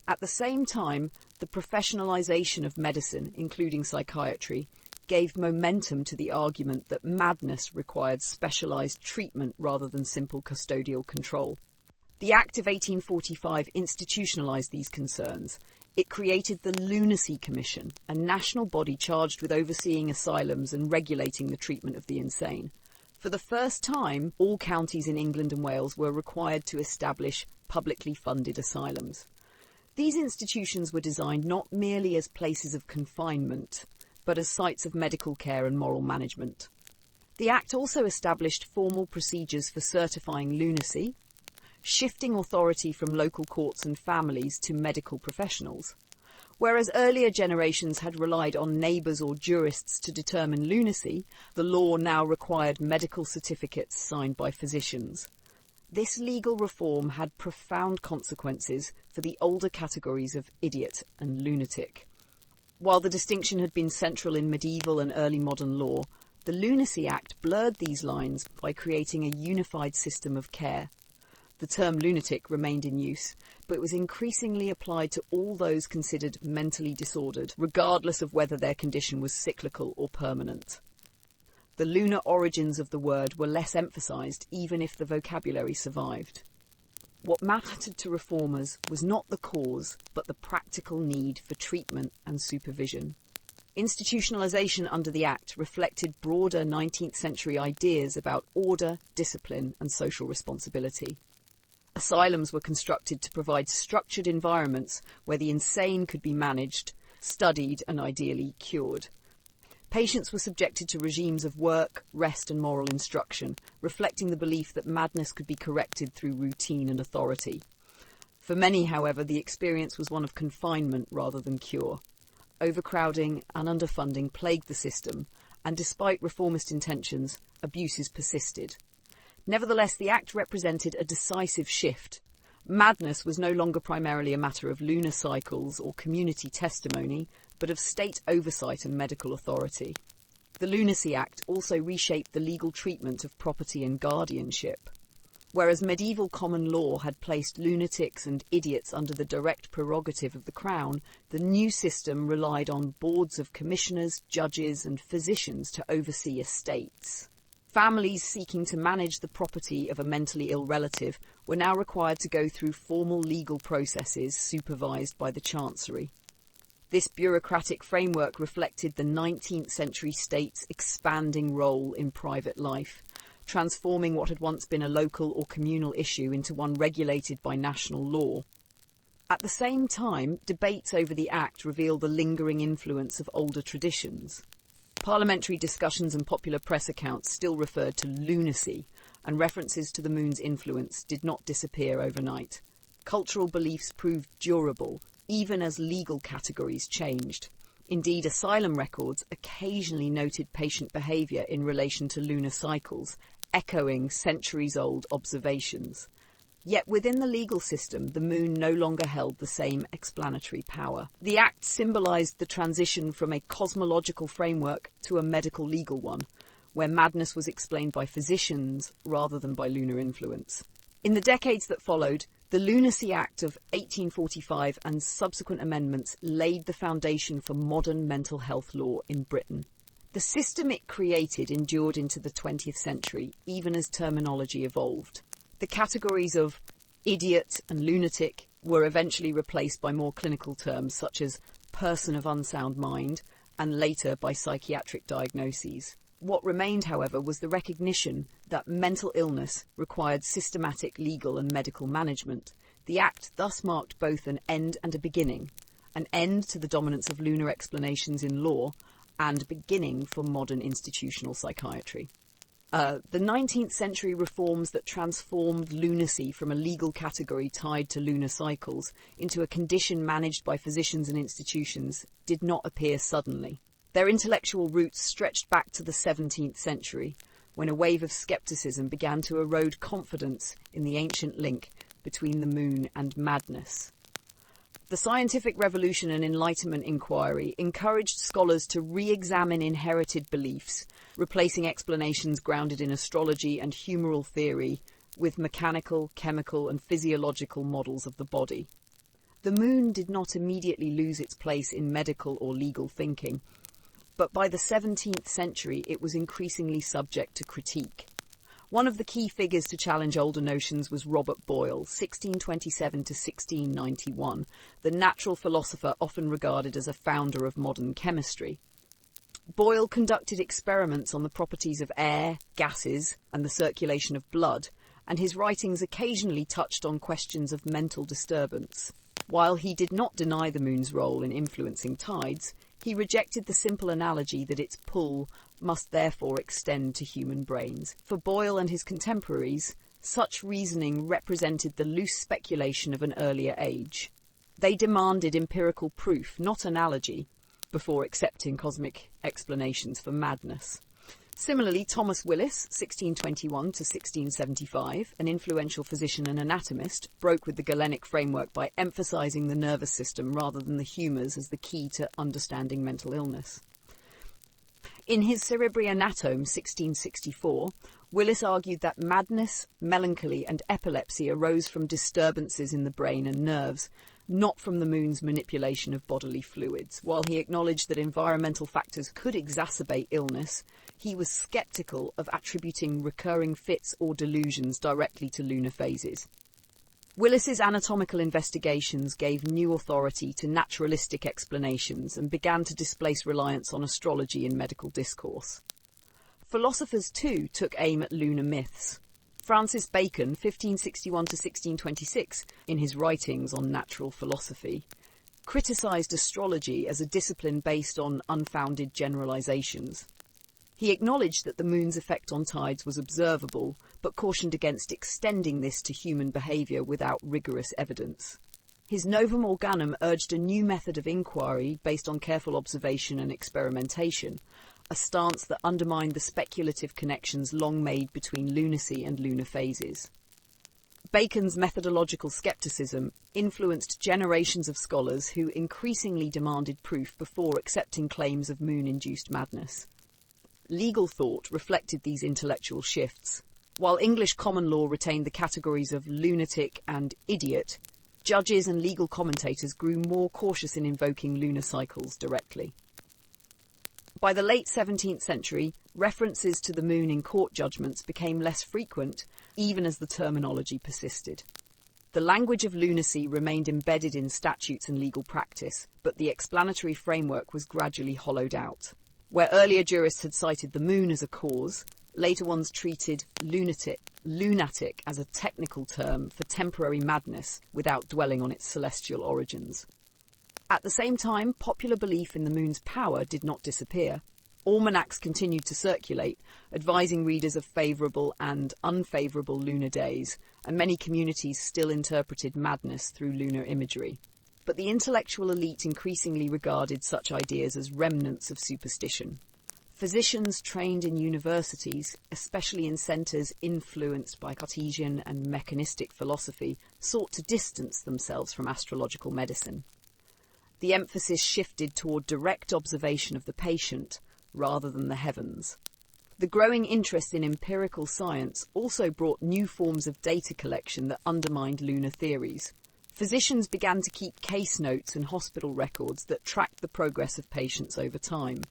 At the same time, the professionalization of medicine, including psychiatry, gave momentum to the argument that madness required specialized treatment rather than simple custodial control. The Act of 1845 institutionalized these concerns. It created the Lunacy Commission, a national body charged with overseeing asylums and regulating the treatment of the insane. For the first time, all counties in England and Wales were required to establish publicly funded asylums. These institutions were designed not merely as places of confinement, but as sites of medical care and moral management. The Act also established formal procedures for certifying lunacy, shifting authority from local courts and families to medical professionals. Whereas earlier generations had relied on neighbours or jurists to determine lunacy, the law now required medical certificates signed by physicians. This legal reform had profound consequences for the older categories of idiot and lunatic. While the distinction had been central in medieval and early modern law, the Lunacy Act blurred these lines by creating a unified system of care. The term lunatic remained in use, but it was increasingly applied to all those considered mentally disordered, regardless of whether their condition was cyclical or permanent. The lunar origins of the word were less emphasised, even if the vocabulary survived. What mattered to reformers was not the cause, but the practical need for treatment and supervision. Institutionalisation under the Act reflected broader 19th century ideas about order, discipline and social responsibility. Asylums were constructed to provide structured environments where the insane could be managed, studied and ideally cured. Patients were subjected to regimes of work, rest and moral instruction, reflecting the belief that madness could be corrected through routine and authority. For many, however, the experience was one of confinement rather than cure. Overcrowding and underfunding plagued the system, and despite reformist intentions, abuses persisted. Nevertheless, the Act represented a decisive shift. Madness was no longer primarily a matter of lunar cycles or community testimony, but of state oversight and medical authority. The Lunacy Act also reshaped the legal treatment of property and guardianship. Whereas medieval common law had placed lunatics and idiots under the direct prerogative of the Crown, the new system relied on boards of commissioners, judges and physicians to oversee estates. Families seeking to manage the property of a mentally ill relative were now required to go through formal legal processes supervised by the Chancery. This bureaucratic framework reflected the 19th century state's expanding role in private life, transforming what had once been a local or communal issue into one regulated by national law. At the same time, debates over the Act revealed the lingering influence of older traditions. Parliamentary discussions and popular press accounts still referred to lunacy, and references to the moon's influence did not disappear overnight. Cultural beliefs proved durable, even as legal categories changed. Indeed, asylum records occasionally noted patient behaviour in relation to lunar cycles, echoing centuries-old observations. Yet within the legal system, the moon no longer held the same explanatory power. The Act symbolised the transition from a cosmological framework to a medical legal one, where madness was explained by physicians rather than by lunar influence. In the decades that followed, the Lunacy Act of 1845 and subsequent amendments laid the foundation for modern mental health law in Britain. The system it created endured into the 20th century, even as terminology evolved. The categories of idiot and lunatic were eventually replaced by more clinical terms such as person of unsound mind and later by psychiatric diagnoses. What remained, however, was the recognition that mental illness required systematic legal and medical management. The Act thus marked both an end and a beginning, an end to the dominance of lunar explanations in law and a beginning for modern institutional psychiatry. The 19th century reforms that transformed lunacy from a legal category tied to lunar cycles into a condition managed by physicians and institutions did not appear suddenly. Their intellectual roots stretched back to the 17th century, when a wave of scepticism began to erode confidence in the ancient link between the moon and madness. The scientific revolution and Enlightenment inquiry encouraged scholars to re-examine inherited beliefs, replacing explanations grounded in astrology and humoral theory with mechanical, chemical and physiological models of the body. The moon did not immediately lose its place in medical or legal thinking, but by the 17th century it was increasingly subject to critique. One of the key figures to challenge older notions was Robert Boyle, 1627 to 1691, the natural philosopher often regarded as a founder of modern chemistry. Boyle conducted experiments on the properties of air, gases, and the circulation of blood, and his writings occasionally touched on questions of mental disturbance. While he did not deny the moon's role in influencing tides, he rejected the simple analogy that its pull must therefore extend to human brains. For Boyle and his contemporaries, Such reasoning represented the loose speculation of an earlier age. They demanded empirical proof, not analogy, before accepting cosmic explanations for madness. Similarly, Thomas Willis, 1621 to 1675, an influential physician and anatomist, broke with the Galenic framework by emphasizing the nervous system rather than the humours as the key to understanding mental illness. In his Cerebri Anatome, 1664, Willis argued that madness, melancholy and epilepsy arose from disturbances in the brain and nerves, not from the moon's manipulation of bodily fluids. While he acknowledged that environmental factors could exacerbate illness, he was sceptical of attributing recurring fits or delusions directly to lunar phases. Willis's anatomical investigations gave new authority to naturalistic explanations and began to displace reliance on astrology in medical discourse. Philosophers, too, took aim at lunar myths. Francis Bacon, 1561 to 1626, in his writings on natural philosophy, criticised astrology as a discipline based on unfounded generalizations. He acknowledged that the moon's effect on tides was observable, but cautioned against extending this to human behaviour without rigorous evidence. His Novum Organum urged a new method of inquiry based on careful observation and experimentation, a stance that undermined the speculative connections long made between lunacy and lunar phases. Bacon's methodological scepticism influenced generations of scholars who increasingly demanded proof before accepting claims of moon-induced madness. Legal thought reflected these intellectual shifts. While English common law retained the categories of lunatic and idiot, judges and legal commentators grew more cautious in invoking lunar cycles directly. By the late 17th century, references to the moon in court judgments became less frequent, even as the terminology persisted. The language of lunacy remained embedded in statutes and legal practice, but the explanatory framework was gradually hollowed out. Where earlier jurists had cited the moon as a cause, later ones treated lunatic as a technical term for temporary madness without dwelling on its celestial origins. At the same time, popular belief in the moon's power did not disappear. Almanacs continued to circulate, advising readers of favourable and unfavourable lunar days, and many communities still interpreted madness through lunar imagery. But the intellectual elite increasingly regarded such ideas as remnants of superstition. Physicians trained in universities, especially in centres influenced by Cartesian and mechanistic philosophy, sought to distance themselves from astrological medicine. The emphasis shifted toward direct observation of the patient rather than the heavens. The growing interest in empirical science also brought new forms of data collection that undermined lunar theories. Physicians began to keep case notes and hospital records that tracked the progress of patients over time.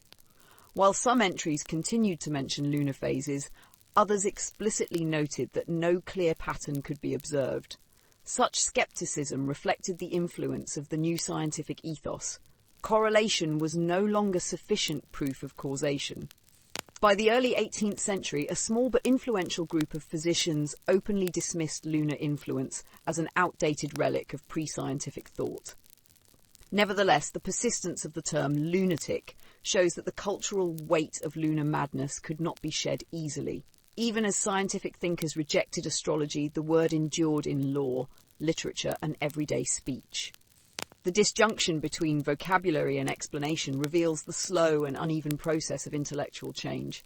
While some entries continued to mention lunar phases, others explicitly noted that no clear pattern could be observed. Such skepticism reflected the influence of the new scientific ethos. Correlation was no longer sufficient proof of causation. By the early 18th century, a small but influential group of physicians openly dismissed lunar influence as an outdated relic of pre-scientific thought. Nevertheless, the persistence of the term lunatic shows that the cultural weight of lunar madness could not be shed easily. Even as scientific thinkers rejected astrology, the word endured in law, literature, and everyday speech. The disjunction between vocabulary and explanation reveals the slow and uneven process of intellectual change.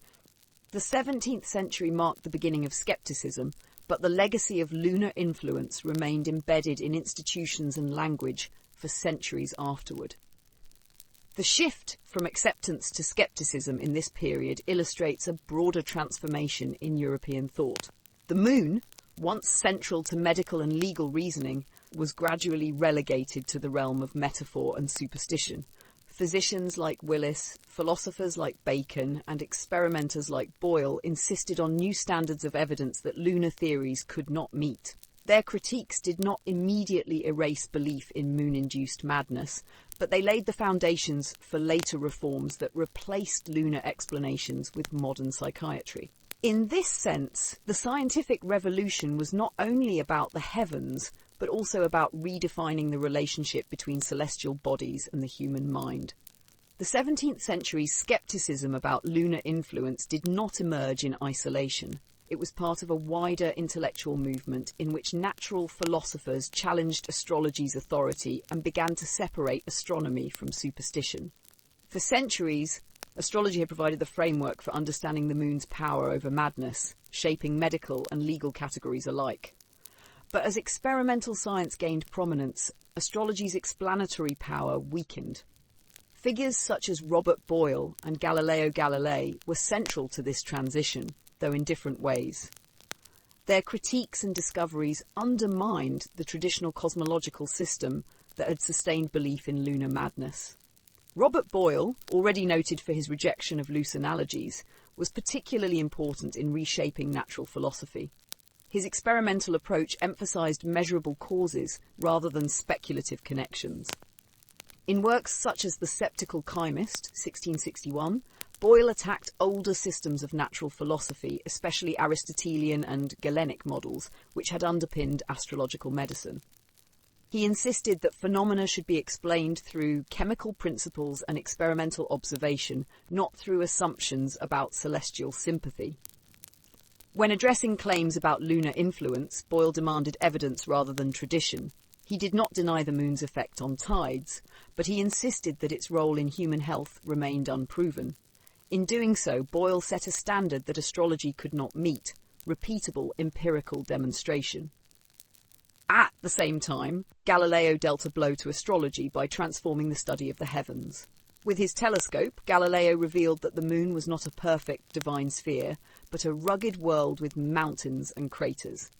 The 17th century marked the beginning of skepticism, but the legacy of lunar influence remained embedded in institutions and language for centuries afterward. The shift from acceptance to skepticism in this period illustrates a broader transformation in European thought. The moon, once central to medical and legal reasoning, was gradually relegated to the realm of metaphor and superstition. Physicians like Willis, philosophers like Bacon, and experimenters like Boyle insisted on new standards of evidence that lunar theories could not meet. Their critiques did not immediately erase belief in moon-induced madness, but they laid the foundations for later reforms that replaced lunar explanations with modern psychiatry. In this sense, the scientific revolution was not only about the heavens, but also about redefining the relationship between celestial bodies and the human mind. The 17th century's skepticism about lunar influence did not emerge in isolation. it was part of a wider intellectual movement in which natural philosophers challenged astrology's authority and began to separate astronomy from superstition. For centuries, astrology had provided the framework for understanding the moon's power over madness, shaping medical and legal categories alike. But as experimental science gained prominence, astrology's explanatory power weakened. Figures such as Robert Boyle and Galileo Galilei were central to this transition, though in different ways. Their critiques and discoveries undermined the traditional cosmological system that had sustained belief in lunar madness. Robert Boyle, already noted for his rejection of loose analogies, was particularly important in reshaping natural philosophy. His experimental approach emphasized measurable causes rather than speculative connections. In works such as The Sceptical Chymist, 1661, Boyle attacked older systems of natural philosophy, especially Aristotelian and Galenic models, which had underpinned astrological medicine. He insisted that phenomena should be explained through chemical principles and experimental observation, not through assumptions about celestial sympathy. When addressing claims about lunar influence, Boyle demanded evidence rather than tradition. He did not deny the moon's effect on tides, but he insisted that its role in human health remained unproven. In doing so, Boyle set a standard that astrology could not meet: repeatable empirical demonstration. At the same time, Galileo dealt a blow to astrology by transforming the study of the heavens. With his telescope, Galileo revealed that the moon was not a perfect divine sphere, but a rugged world with mountains and craters.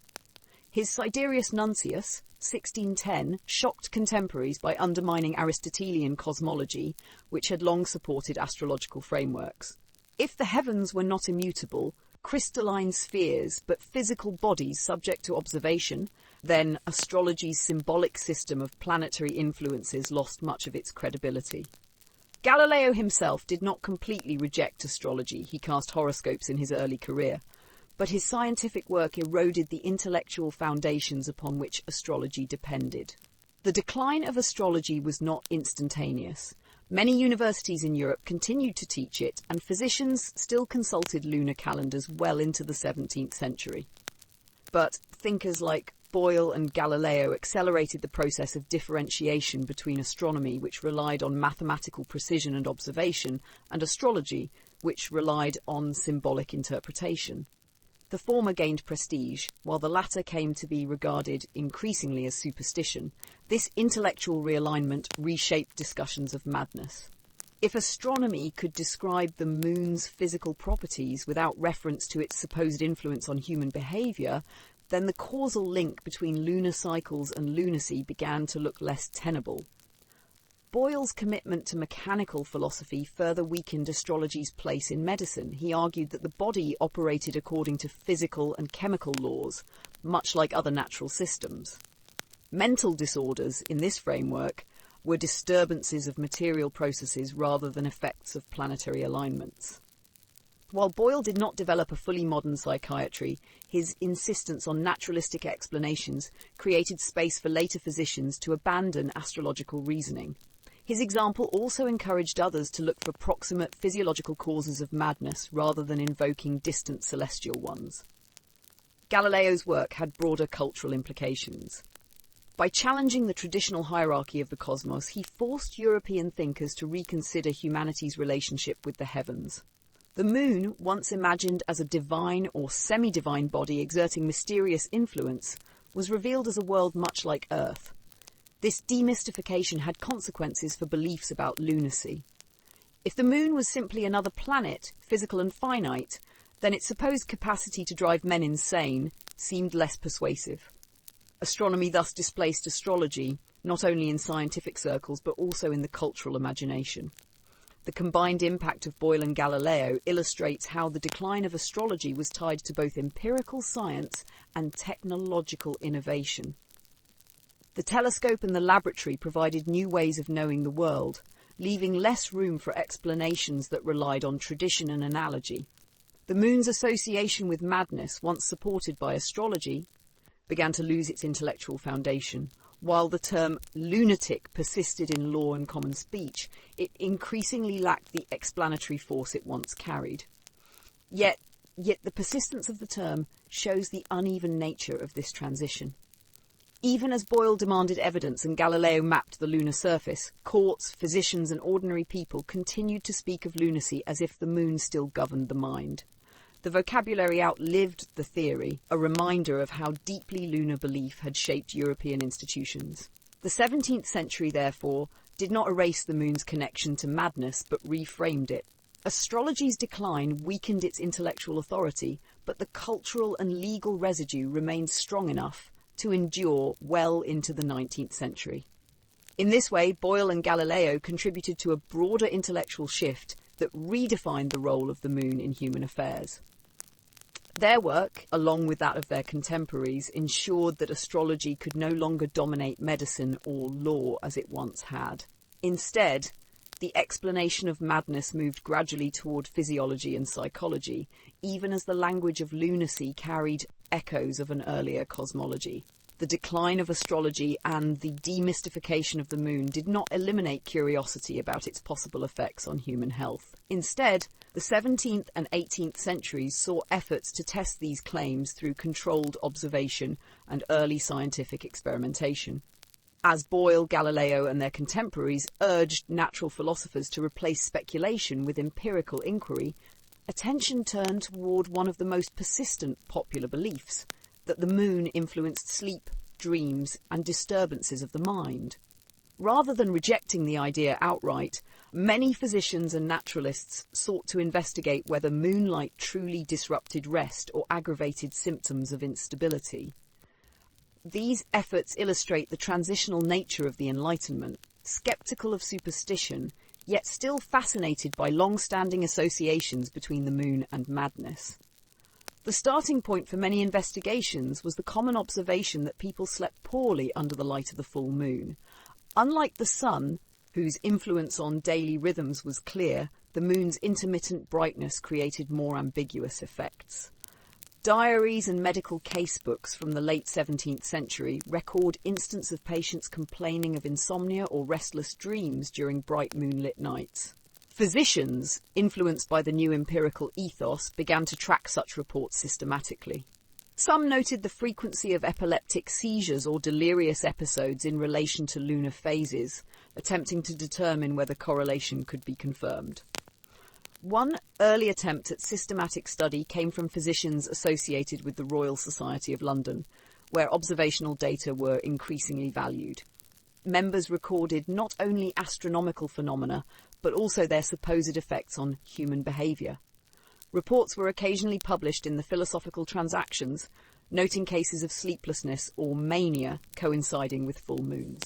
His Sidereus Nuncius, 1610, shocked contemporaries by undermining Aristotelian cosmology, which had long supported astrological frameworks. If the heavens were not immutable, crystalline spheres, but physical bodies subject to observation, then astrology's symbolic system of planetary influences lost much of its credibility. Galileo himself did not completely reject astrology. He cast horoscopes in his early career, but his scientific work eroded the intellectual foundations upon which astrology depended. The decline of astrology was not instantaneous. Many universities in Europe continued to teach it, and physicians still consulted lunar calendars well into the 17th century. But thinkers like Boyle and Galileo accelerated the process of differentiation between astronomy, which relied on mathematical precision and observation, and astrology, which relied on symbolic interpretation. The former gained prestige, while the latter came to be regarded increasingly as superstition. This intellectual realignment reshaped discussions of madness. If astronomy could describe the moon's physical properties without reference to its supposed influence on human behaviour, then the causal link between lunar cycles and lunacy began to look less tenable. Boyle's commitment to mechanical philosophy further weakened astrology's place in medicine. He argued that the body operated according to physical and chemical laws, much like other natural systems. Mental disorders, in this framework, were disturbances of material processes rather than effects of planetary alignments. While Boyle did not develop a fully modern psychiatry, his insistence on naturalistic explanations created space for later physicians to abandon astrological reasoning. His example also encouraged others to look for proximate physiological causes of madness rather than invoking distant celestial ones. Galileo's work had broader cultural implications. By challenging the traditional hierarchy of the cosmos, he forced European thinkers to reconsider humanity's relationship with the heavens. The moon, once imagined as a divine or semi-divine body exerting mysterious influence, was revealed as a world much like Earth. This demystification had consequences for beliefs about lunacy. If the moon was simply another planet, physical and finite, then its supposed capacity to drive men insane seemed less persuasive. Astronomy thus displaced astrology, not only in scientific circles but also in the cultural imagination. The combined impact of Boyle and Galileo illustrates how the decline of astrology was tied to both empirical science and technological innovation. The telescope and the laboratory provided new ways of knowing the world, leaving less room for explanations that relied on tradition and analogy. The moon's association with madness, once supported by astrology, began to lose its intellectual foundation. While the term lunatic persisted in law and common speech, it increasingly lacked the explanatory force it once carried. Yet, Yet the persistence of the term shows the uneven nature of this transition. Even as Boyle demanded evidence and Galileo mapped the lunar surface, courts, physicians and ordinary people continued to speak of lunacy as if the moon still governed the mind. The vocabulary outlived the theory, a reminder of how deeply lunar belief had shaped European institutions. The 17th century, therefore, did not erase the moon's connection to madness, but reframed it. Astrology's decline weakened its intellectual authority, but the cultural and legal residue remained strong enough to endure well into the 19th century. In this way, Boyle and Galileo contributed to a broader intellectual shift that redefined the role of the moon in human affairs. Their work, along with that of their contemporaries, ensured that astrology could no longer dominate medicine or law as it once had. Instead, the explanation of madness moved gradually toward physiology and psychology, even as the language of lunacy carried echoes of an earlier cosmology. The decline of astrology and the demystification of the moon did not eliminate curiosity about its possible effects on human health. Instead, the 17th and 18th centuries saw efforts to test these claims through controlled observation and early scientific experimentation. As Boyle, Galileo and their contemporaries urged natural philosophers to replace speculation with empirical inquiry, attention turned toward one of the most persistent popular beliefs, that the moon influenced sleep, dreams, and disturbances of the mind. Rather than rejecting the idea outright, many physicians and naturalists sought to investigate whether moonlight truly disrupted rest or aggravated symptoms of instability. These efforts illustrate the transitional nature of the Enlightenment, skeptical of superstition, yet still fascinated by long-standing associations between the moon and madness. The starting point for many investigations was the common observation that people slept poorly under the light of the full moon. Unlike the sun, whose influence on daily rhythms was clear, the moon's intermittent brightness created more ambiguous effects. Diaries and medical casebooks from the late 17th century record instances of patients complaining of insomnia or restless dreams during bright moonlit nights. Physicians, influenced by the new empirical ethos, began to track such reports systematically. Some noted the frequency of epileptic seizures or delirious episodes in relation to lunar phases, attempting to determine whether correlation could be confirmed. One early attempt at systematic study came from physicians associated with the Royal Society of London, where observational data were increasingly valued. Members recorded not only astronomical phenomena, but also their supposed effects on human behaviour. Reports were occasionally published in the Philosophical Transactions, noting cases of sleeplessness or mania coinciding with full moons.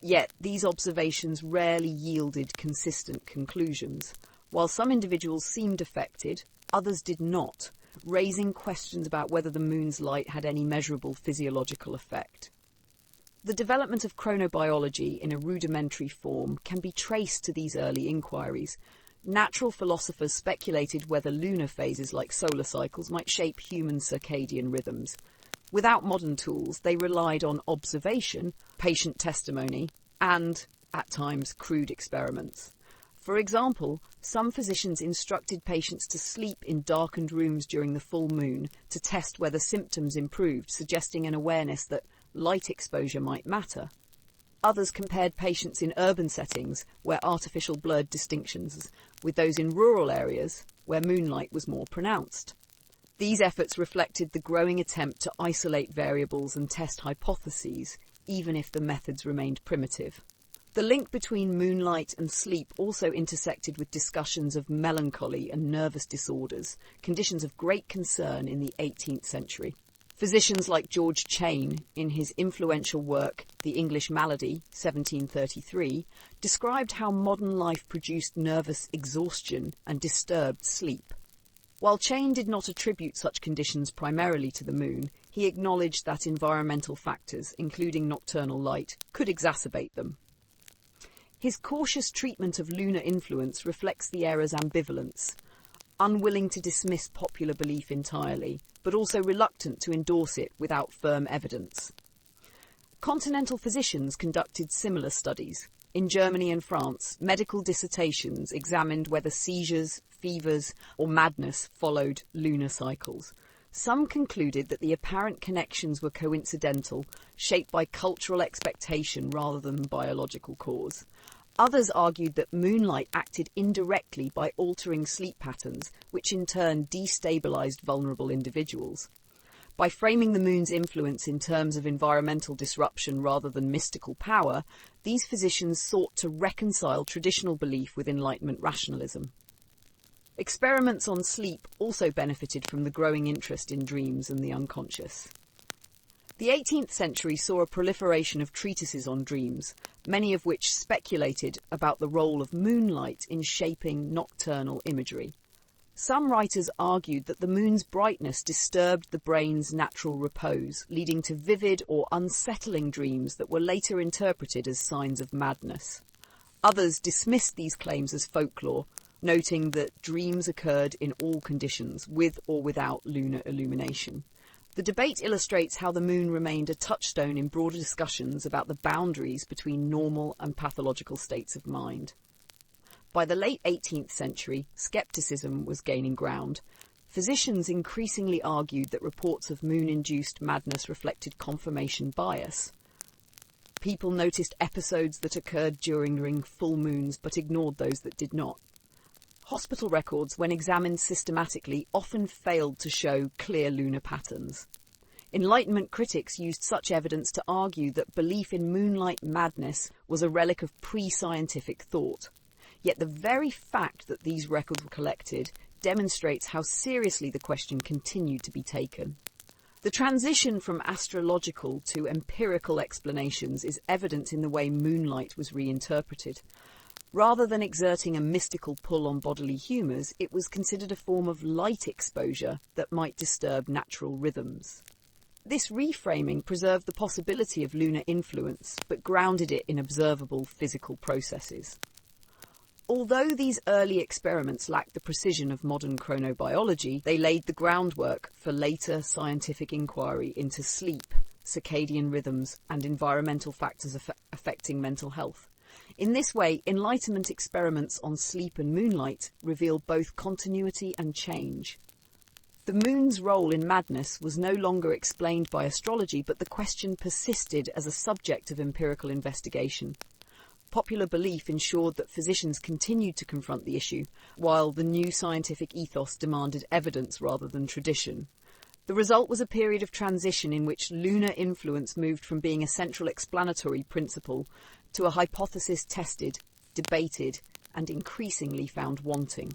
Yet these observations rarely yielded consistent conclusions. While some individuals seemed affected, others did not, raising questions about whether the moon's light had any measurable physiological effect. The development of chronobiology in a rudimentary form can be traced to these early inquiries. Natural philosophers speculated whether lunar phases like solar cycles might shape human circadian rhythms. Without modern tools, they relied on observation, patient testimony, and, at times, crude experiments. For example, some physicians instructed patients to sleep in darkened rooms during the full moon to test whether symptoms improved, suggesting an awareness that light exposure might matter. Others compared patients in urban settings, where artificial blurred distinctions, with those in rural areas, where moonlight was more pronounced. These efforts reflected the growing attempt to isolate variables and test hypotheses, even if the methods remained primitive. The link between moonlight and sleep also intersected with discussions of melancholy and nervous disorders, conditions of great concern in the 18th century. Physicians like George Cheyne, in his influential work The English Malady, 1733, described how modern life produced nervous exhaustion and disturbed sleep. While Cheyne did not attribute such conditions primarily to the moon, he acknowledged that environmental factors, including nocturnal light, could exacerbate them. His cautious treatment of lunar influence reflects the era's ambivalence, unwilling to dismiss popular belief entirely, but also reluctant to endorse it without firm evidence. Continental physicians conducted similar studies. In Germany and France, medical dissertations examined whether seizures, fevers, or madness followed lunar cycles. Some concluded that the apparent connections were coincidental, shaped by cultural expectation rather than biological cause. Others argued that moonlight acted indirectly by altering sleep patterns, which in turn destabilized vulnerable individuals. By framing the moon's influence in terms of environmental disruption rather than mystical power, these physicians sought to reconcile traditional belief with Enlightenment rationalism. Experiments on sleep also benefited from the growing interest in dreams and the unconscious. The 18th century saw a proliferation of treatises on dreams, many of which speculated about the role of moonlight in shaping nocturnal imagery. Some writers argued that the moon's brightness disturbed the brain's natural repose, leading to vivid or unsettling dreams that were later interpreted as signs of madness. Others dismissed these claims as folklore, noting that dreams occurred in all conditions, with or without lunar illumination. The debate illustrates how the moon remained a touchstone in broader discussions about the boundaries between normal and pathological states of mind. By the late 18th century, skepticism was gaining ground. Physicians increasingly argued that reports of moon-induced madness reflected confirmation bias. People noticed episodes that occurred during full moons but ignored those that did not. Hospital records, when examined systematically, often failed to show clear lunar patterns. Enlightenment critics used such evidence to argue that belief in moonlight madness was a relic of pre-scientific thought. Yet the very fact that these records were collected demonstrates how seriously the question continued to be taken. The transition from astrological to empirical explanations is evident in the way moonlight was reinterpreted. Rather than exerting a mystical pull on bodily humours, it was considered a form of light exposure that might disturb natural rhythms. This reframing preserved the possibility of lunar influence, but grounded it in observable physical processes. Although these early experiments lacked the precision of modern chronobiology, they laid the groundwork for later scientific inquiry into sleep, circadian rhythms, and environmental factors affecting mental health. In this way, Enlightenment experiments on sleep and moonlight revealed both continuity and change. The moon's role in madness was no longer explained by astrology, but the question persisted as a subject of empirical investigation. Popular belief ensured that physicians continued to confront the issue, while the new scientific ethos demanded evidence rather than tradition. The result was a period of transition in which lunar influence moved from being a central explanatory principle to a hypothesis tested, debated, and increasingly found wanting.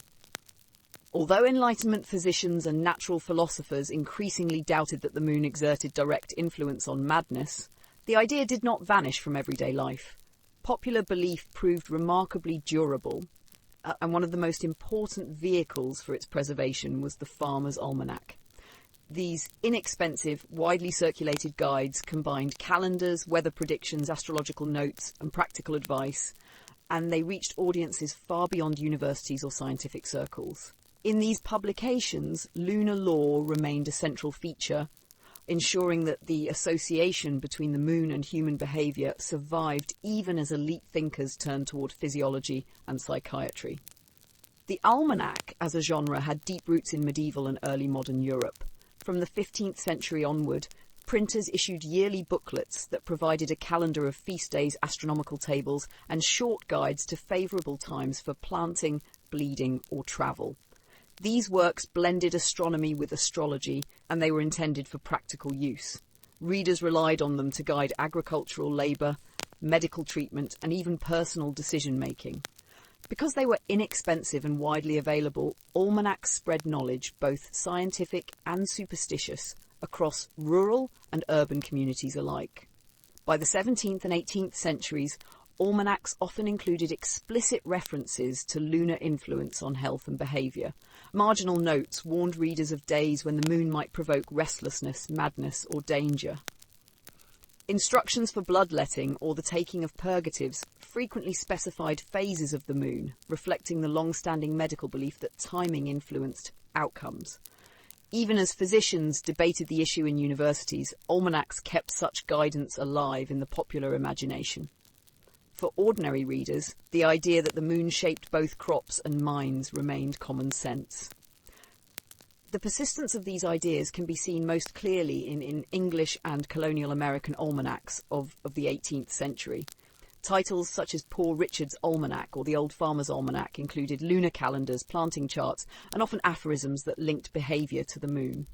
Although Enlightenment physicians and natural philosophers increasingly doubted that the moon exerted direct influence on madness, the idea did not vanish from everyday life. Popular belief proved remarkably durable, and one of the most important vehicles for its preservation was the Farmer's Almanac. These inexpensive, widely circulated guides combined calendars, weather predictions, astrological notes, and practical advice, and they reached audiences far beyond universities or scientific circles. In these publications, lunar law remained a central feature, ensuring that the association between the moon and human behaviour survived even as elite thinkers turned toward physiology and psychiatry. The almanac as a genre had deep roots in medieval and early modern Europe. From the 15th century onward, printers issued yearly booklets that provided a calendar of feast days, astronomical tables, and short guides to favourable times for planting, bleeding, or travel. These works blended astronomy with astrology, and they were intended for practical use. Readers relied on them to guide agricultural labour, medical treatment, and even personal decision-making. Because they were inexpensive and widely available, almanacs spread knowledge, both scientific and superstitious, across rural and urban communities alike. By the 17th and 18th centuries, almanacs often included explicit references to lunar influence on health and behaviour. Marginal notes warned readers of days when the moon might provoke restlessness, madness, or danger. Instructions for bloodletting or the taking of purgatives frequently specified phases of the moon, reflecting the long-standing medical belief that timing influenced outcomes. Even as physicians debated the issue in universities, almanacs kept such guidance alive in the popular imagination. For ordinary readers, the idea that the moon shaped both crops and minds remained common sense. The persistence of these ideas can be seen most clearly in English and colonial American almanacs of the 18th century. Titles such as Poor Richard's Almanac or the Old Farmer's Almanac included lunar calendars, planting charts, and often aphorisms that linked behaviour to the moon.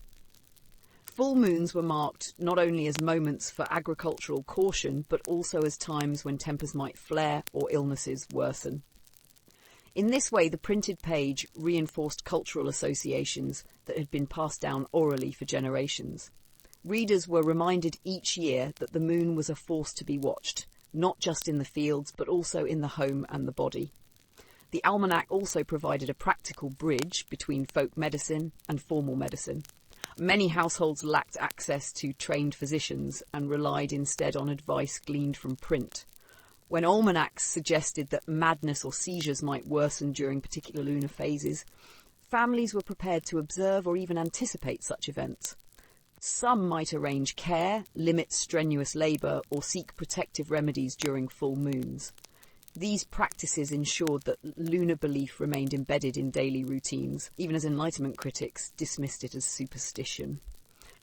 Full moons were marked not only as moments for agricultural caution, but also as times when tempers might flare or illnesses worsen. In this way, the printed page reinforced cultural associations that had been passed down orally for generations. Readers were reminded each year that the moon was a force to be watched, not just in the fields, but also in the home and the body. The almanac also provided a practical bridge between folk medicine and formal medicine. Many households lacked access to trained physicians and relied instead on advice gleaned from print. When almanacs suggested that madness or seizures might worsen during particular lunar phases, families were prepared to observe or even anticipate such events. Some might arrange care, limit strenuous labour, or seek protective remedies during full moons. These practices ensured that lunar belief remained embedded in daily routines, even as Enlightenment critics dismissed it as superstition.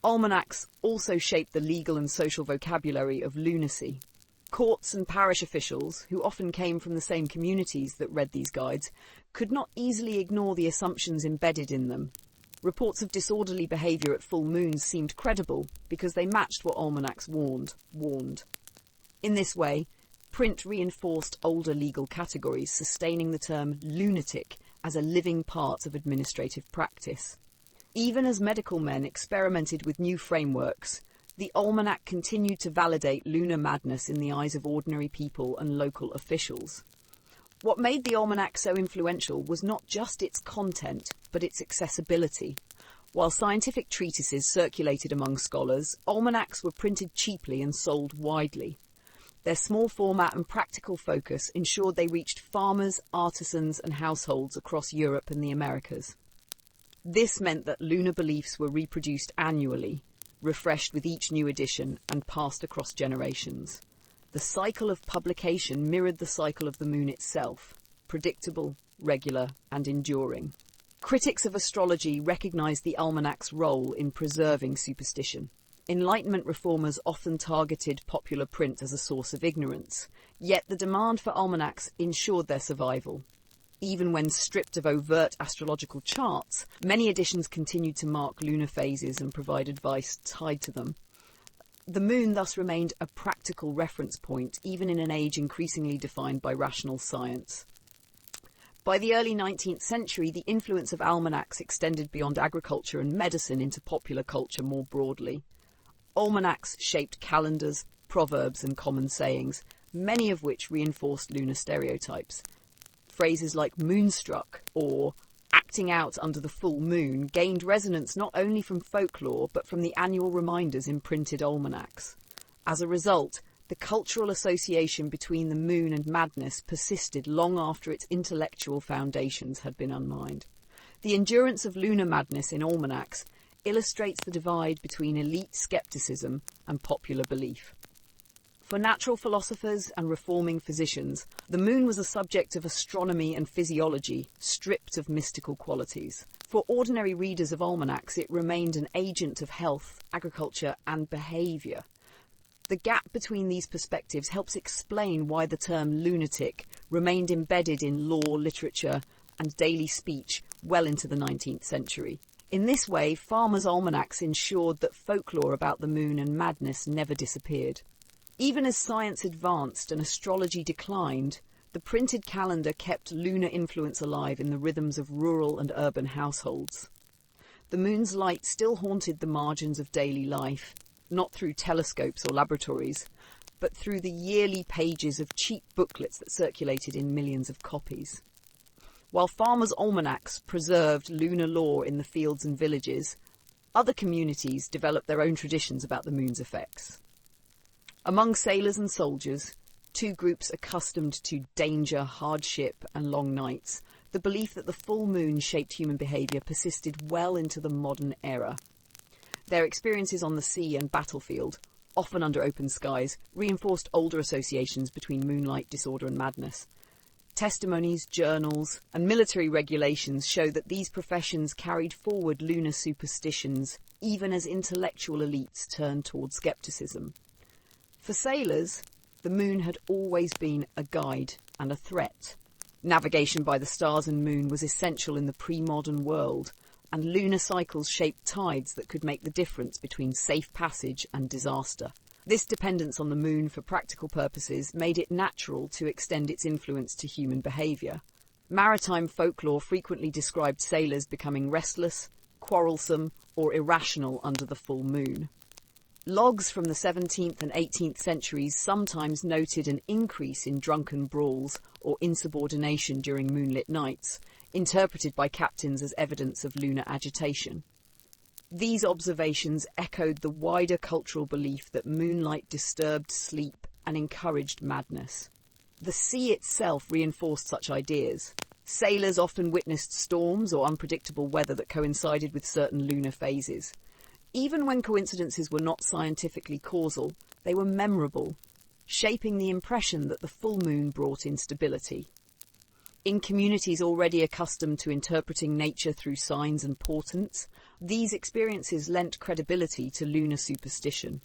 Almanacs also shaped the legal and social vocabulary of lunacy. Courts and parish officials, who often came from the same communities that read these guides, could not easily ignore the assumptions embedded in them. Reports of disorderly behaviour at full moons seemed credible because they matched what almanacs warned. In this way, print reinforced older legal categories, sustaining the term lunatic as a living part of administrative practice. Even as medical men experimented with new frameworks, the almanac continued to validate lunar madness in the eyes of ordinary people and local officials. What made the almanac so influential was not just its content, but its accessibility. While scientific treatises circulated among scholars, almanacs were printed cheaply and sold widely. Their small format and practical focus ensured they reached farmers, artisans, and households across Europe and the Americas. This meant that lunar beliefs were reproduced annually, refreshed with each new edition, and passed across generations. The cycle of publication mirrored the cycle of the moon itself, predictable, regular, and enduring. Critics of astrology recognized the almanac's role in preserving superstition. Enlightenment reformers often targeted popular print as a source of ignorance, yet the demand for almanacs ensured their survival. Even when stripped of overt astrological charts, many editions continued to mark lunar phases and provide advice tied to them. The moon thus remained a practical reference point, even in an age increasingly defined by rational science. By the early 19th century, the influence of almanacs extended beyond agriculture and medicine into popular culture more broadly. Almanacs shaped calendars, proverbs, and common sayings, many of which reinforced lunar stereotypes. Phrases like moonstruck or acting out under the full moon gained resonance not only from folklore but from the annual reminders in printed almanacs. As a result, the cultural association between the moon and madness persisted long after its intellectual foundations had been undermined. The endurance of lunar madness in almanacs illustrates the divide between elite skepticism and popular belief. For natural philosophers and reforming physicians, the moon was a subject of astronomy and physiology, stripped of mystical qualities. For ordinary readers of almanacs, it remained an agent of health, agriculture, and behaviour. The gap between these perspectives helps explain why the term lunatic remained embedded in law, literature, and daily speech well into the 19th century. In this way, farmers' almanacs ensured that folklore about the moon and madness never disappeared. Even as science advanced and astrology declined, the printed calendar kept lunar influence alive in the rhythms of rural and urban households. The moon's light still haunted the margins of daily life, not through telescopes or laboratories, but through the yearly pages of cheap booklets that circulated in millions of copies. While farmers' almanacs preserved lunar lore in the fields and villages, other communities developed their own traditions about the moon's effects. Among sailors and soldiers, two groups accustomed to danger, hardship, and long nights, the belief that the full moon shaped human behaviour persisted well into the modern era. Their experiences on the sea and battlefield, often under open skies, reinforced older associations between moonlight, disorder and madness. Testimonies, journals, and military regulations show that these professions carried forward lunar superstitions, even as intellectual elites turned toward skepticism. For sailors, the moon had always been a guide and a threat. Navigation by the stars and moon was essential in the pre-modern world, and lunar cycles shaped tides that could make the difference between safe passage and disaster. This dependence on the moon for practical purposes made it natural to extend its influence to human behaviour. Maritime folklore frequently described sailors becoming restless, quarrelsome, or irrational under the full moon. Logs from the 17th and 18th centuries sometimes noted an increase in drunken brawls or insubordination during moonlit nights, interpreted by captains as evidence of lunar agitation. These observations echoed the wider cultural belief that moonlight disturbed sleep and encouraged madness. The sea itself reinforced such ideas. Sailors often witnessed storms or unpredictable weather that coincided with certain lunar phases. Even when coincidences were not scientifically causal, they were memorable, shaping the impression that the full moon brought instability. In communities already accustomed to interpreting nature through signs and portents, these experiences lent credibility to lunar superstition.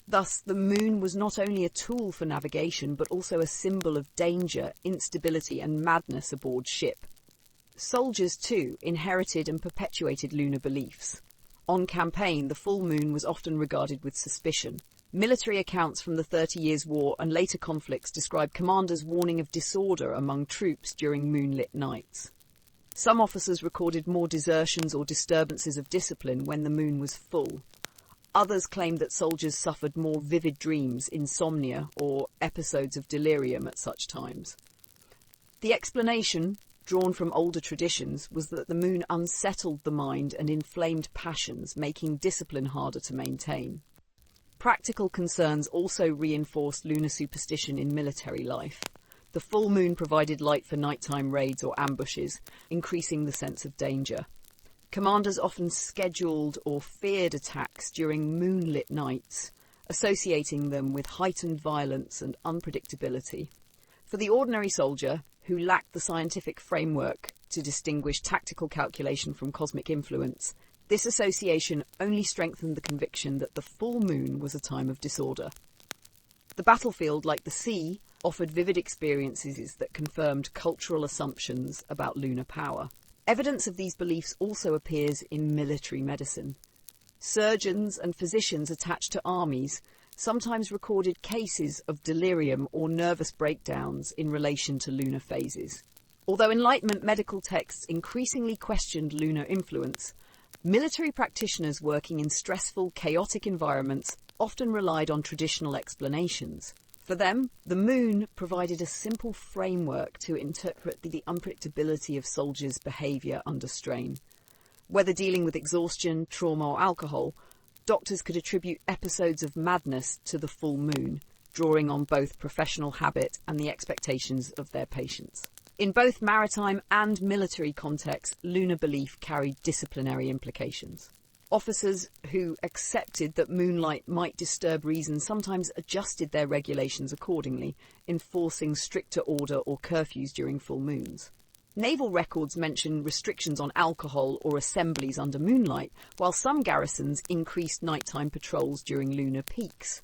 Thus, the moon was not only a tool for navigation, but also a symbol of danger, instability, and madness aboard ship. Soldiers, too, inherited and perpetuated lunar beliefs. On campaign, the full moon was often regarded with suspicion. Military accounts from the 30 Years' War and later conflicts describe commanders warning of disorder among troops during moonlit nights. Some officers recorded more desertions or disturbances of discipline when the moon was full. Others claimed that soldiers suffered more vivid dreams, insomnia, or episodes of delirium at such times. The explanation, drawn from older traditions, was that the moon unsettled the mind and inflamed passions, making discipline harder to maintain. Practical concerns also reinforced lunar superstition in military life. The full moon provided light for nighttime raids or ambushes, increasing the sense of danger. Commanders often scheduled or feared attacks during moonlit nights, associating them with heightened violence and unpredictability. For the ordinary soldier, who lacked the scientific framework to distinguish tactical calculation from cosmic influence, this association only strengthened the conviction that the full moon was a time of disorder. The battlefield, like the sea, offered vivid experiences that confirmed cultural assumptions about lunar power. Evidence of these beliefs also appears in military medicine. Surgeons and physicians attached to armies sometimes recorded cases of delirium or nervous breakdowns in relation to lunar phases. Although Enlightenment medical texts increasingly questioned lunar influence, military practitioners working in stressful, chaotic environments often relied on traditional explanations. For them, the moon provided a simple framework to interpret the unpredictability of soldiers' behaviour under strain. Whether dealing with exhaustion, trauma or alcohol, doctors could attribute episodes of madness to the full moon, drawing on both professional habit and the expectations of their patients. In both maritime and military contexts, lunar belief carried disciplinary implications. Officers who accepted that moonlight might disturb reason sometimes adjusted their regulations accordingly, enforcing stricter order or curfews during full moons. Naval records mention restrictions on alcohol or assemblies under moonlight, while some garrisons increased nighttime patrols during lunar peaks.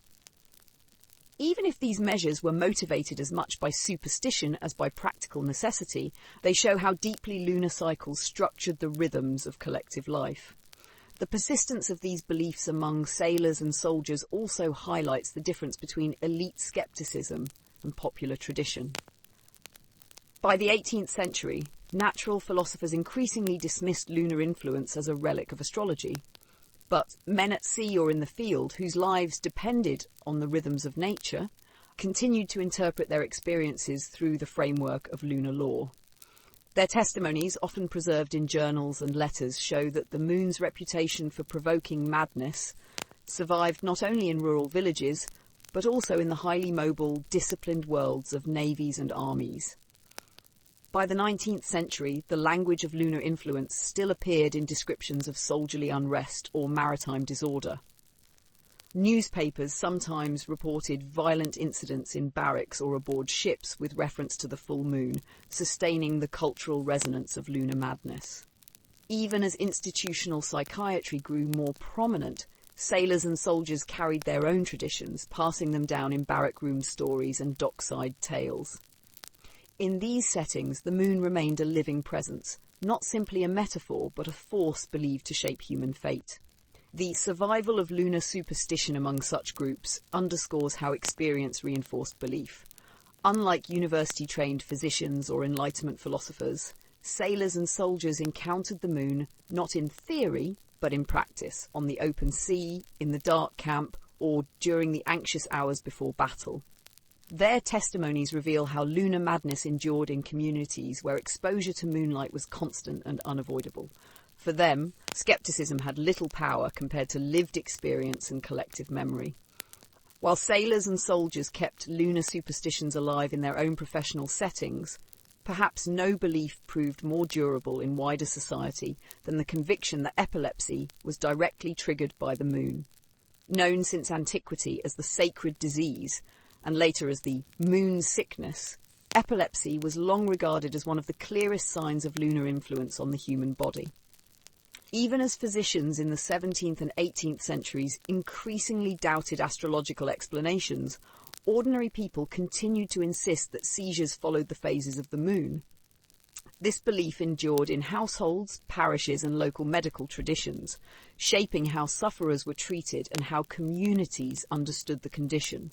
Even if these measures were motivated as much by superstition as by practical necessity, they show how deeply lunar cycles structured the rhythms of collective life. The persistence of these beliefs among sailors and soldiers also highlights the difference between elite skepticism and popular tradition. By the 18th century, natural philosophers increasingly dismissed lunar influence as a relic of astrology. But men at sea or in the field, whose lives depended on the rhythms of nature, continued to interpret their experiences through the framework of lunar law. Their testimonies, often preserved in journals and letters, show that the moon's reputation for provoking madness survived not only in rural villages, but also in the highly mobile, disciplined worlds of navies and armies. By the 19th century, the language of lunar influence still appeared in descriptions of soldierly unrest or maritime disorder. Newspapers sometimes reported violent incidents in barracks or aboard ships with reference to the full moon, sustaining the cultural resonance of lunar madness. Even as institutional psychiatry grew more prominent, sailors and soldiers carried their own traditions, passing them down in barrack room stories and dockside tales. In these settings, the moon remained a living presence, not simply a metaphor, but a force believed to shape human fate. The survival of lunar superstition among such groups underscores how experience reinforced belief. Unlike university-trained physicians or Enlightenment philosophers, sailors and soldiers encountered the moon not in theory, but in practice, on the open sea, in the dark camp, or during the anxious hours before battle. Their testimonies reveal how lunar madness endured in communities where exposure to moonlight was constant and unavoidable. For them, skepticism had little power compared to lived experience and collective memory. While sailors and soldiers kept lunar superstitions alive in their own professional settings, perhaps no belief proved more durable in wider society than the conviction that epilepsy was directly triggered by the moon. Known since antiquity as the sacred disease, and later as the moon sickness, epilepsy was long regarded as one of the clearest signs of lunar influence on the human body. Even as physicians in the 17th and 18th centuries increasingly doubted astrological explanations, ordinary people continued to insist that seizures followed the phases of the moon. This belief endured in households, parishes, and local medical traditions, shaping how sufferers were treated and how communities understood the condition.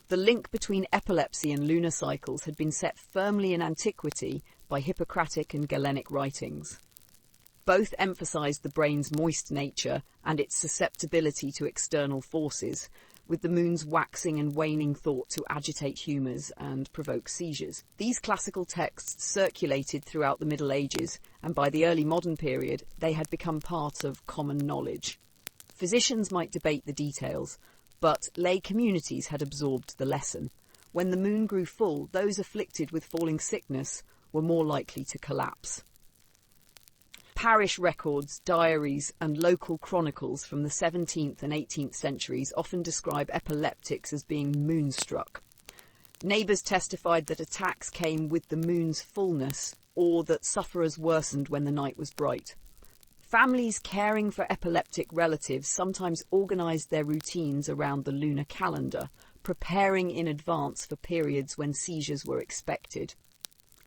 The link between epilepsy and lunar cycles had been set firmly in antiquity by Hippocratic and Galenic writings. Both emphasized the brain's moist nature and its susceptibility to external forces, with the moon's waxing and waning thought to agitate humours and provoke seizures. These classical texts circulated throughout the Middle Ages, and by the early modern period, they had become part of common knowledge. Physicians might debate the details, but lay communities had absorbed the lesson. When the moon grew full, those afflicted with falling sickness were more likely to collapse. Parish records, diaries, and local chronicles from the 17th and 18th centuries often describe epileptics as being moonstruck. Neighbours testified that attacks came with the moon's fullness, or that sufferers worsened when the night was bright. Families caring for epileptic relatives sometimes organised their routines around the lunar calendar, preparing in advance for periods when seizures were expected.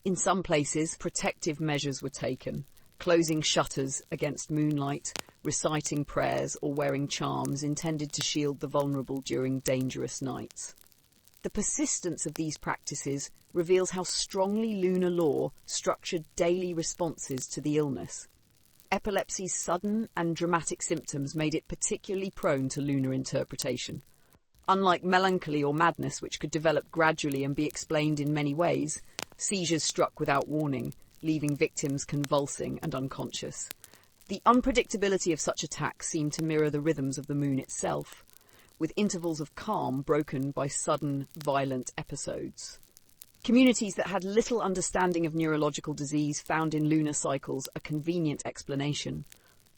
In some places, protective measures were taken, closing shutters against moonlight, reciting prayers, or wearing charms intended to shield the vulnerable during dangerous nights. The persistence of these practices reveals how strongly lunar law structured daily responses to the illness. Epilepsy's sudden and dramatic symptoms made it particularly prone to lunar interpretation. Unlike melancholy or madness, which could develop gradually and be explained in many ways, seizures struck without warning, leaving victims convulsing and unconscious. The unpredictability of such attacks seemed to mirror the rhythms of the moon itself, with intervals of calm broken by sudden, violent episodes. Communities that had little understanding of neurological disease found in lunar cycles a convenient explanation,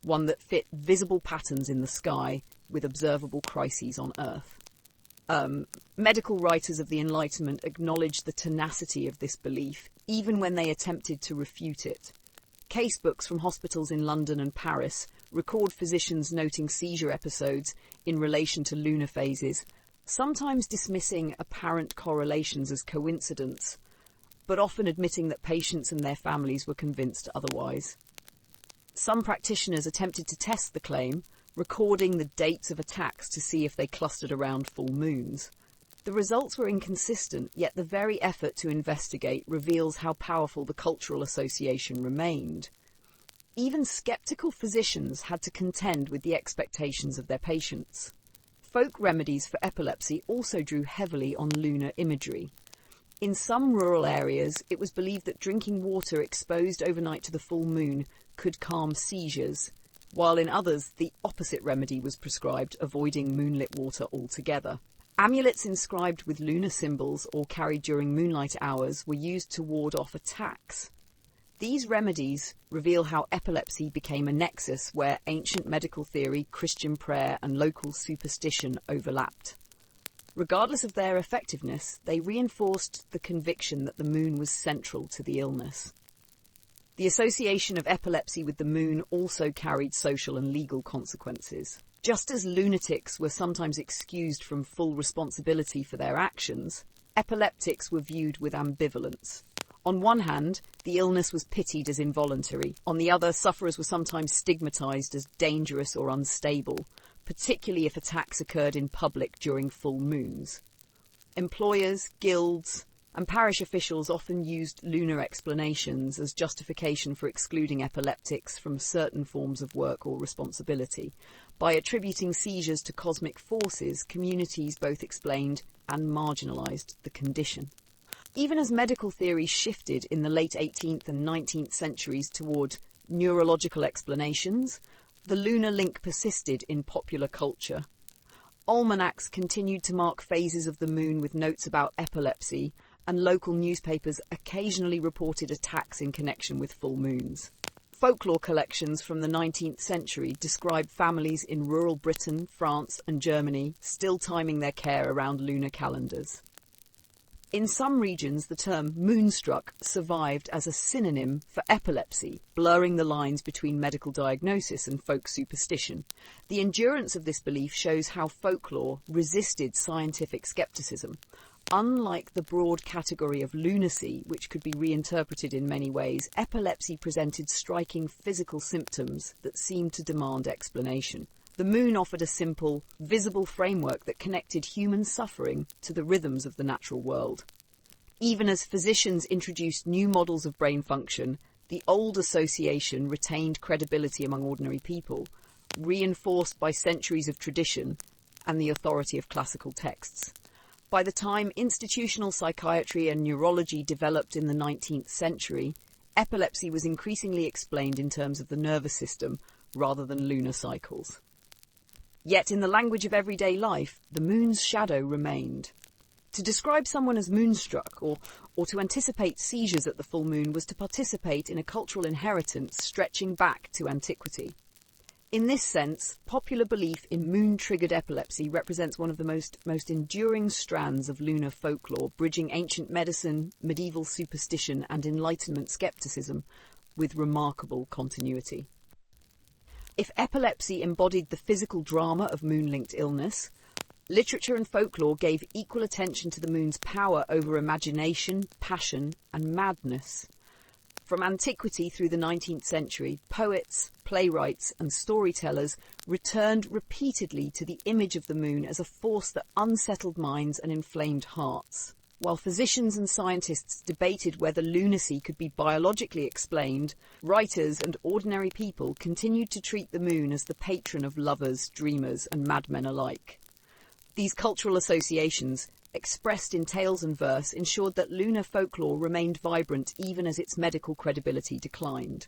one that fit visible patterns in the sky with observable crises on Earth. Medical writers of the Enlightenment acknowledged the tenacity of this belief, even when they attempted to refute it. Casebooks from hospitals in London and Paris record physicians noting seizure episodes in relation to lunar phases, sometimes dismissing apparent correlations as coincidence, but often admitting that patients and their families were convinced otherwise. Some practitioners attempted to test the claim, recording the dates of attacks to see if they clustered around full moons. The results were inconsistent, yet the very effort to investigate reveals how powerful the cultural association remained. Even skeptical physicians had to contend with the expectations of their patients. Folk remedies for epilepsy also drew heavily on lunar imagery. In some rural areas, it was believed that drinking water exposed overnight to the full moon could calm seizures, while in others, the opposite remedy was prescribed, avoiding moonlit water altogether. Amulets inscribed with lunar symbols or carried during moonlight hours were used to ward off attacks. These remedies reveal how epilepsy became a nexus where ancient medical theory, Christian prayer, and local superstition overlapped. Regardless of their effectiveness, they reinforced the conviction that the moon was central to the illness. The association of epilepsy with the moon also carried social and legal consequences. Just as lunatics were sometimes excused from full responsibility for their actions, epileptics were viewed with ambivalence. On one hand, the illness was pitied as involuntary. On the other, sufferers were sometimes stigmatized as dangerous or unstable, particularly if attacks occurred in public during full moons. Employers, guilds, and parish officials often used lunar explanations as justification for excluding epileptics from certain forms of work or responsibility. By attributing seizures to cosmic forces, communities both explained and marginalized the condition. Even as medical theory shifted in the late 18th and 19th centuries toward neurological explanations, the lunar link persisted in popular culture. Almanacs continued to mark phases of the moon with notes about epilepsy, and local newspapers occasionally reported attacks in connection with full moons. Folklore collections from the 19th century describe families in rural Britain, France, and Germany still timing their care around lunar calendars. In some regions, the term moonstruck survived as a synonym for epilepsy, blurring the lines between medical diagnosis and folk superstition. The endurance of this belief shows how folklore resisted scientific skepticism. Unlike the broad category of lunacy, which could be reinterpreted in many ways, epilepsy presented striking physical symptoms that seemed to demand explanation. The moon offered a simple, visible framework that connected human suffering to the rhythms of the natural world. Even as physicians introduced new models of brain function, the old association retained credibility among ordinary people, reinforced by centuries of tradition and the authority of classical texts. By the time institutional psychiatry and neurology developed in the 19th century, epilepsy was increasingly explained in terms of the nervous system rather than lunar cycles. Yet in the language of everyday life, the moon's shadow remained. To describe someone as moonstruck or to anticipate seizures at the full moon was to participate in a cultural inheritance stretching back to antiquity. In this sense, popular belief in moon-triggered epilepsy represents one of the most enduring strands of lunar folklore, bridging ancient medicine, medieval superstition, and Enlightenment skepticism with remarkable continuity. If epilepsy embodied the physical drama of moon-linked illness, literature and folklore gave equal attention to the moon's power over imagination, passion, and madness. From antiquity through the 19th century, poets, playwrights, and storytellers returned repeatedly to the image of the moon as a force that unsettled minds and inflamed hearts. While physicians and scientists debated whether lunacy could be biologically explained, writers and ordinary people continued to treat the moon as the patron of lovers, dreamers, and madmen alike. These cultural associations, expressed in tales and verse, ensured that lunar folklore remained vibrant even as its medical credibility declined.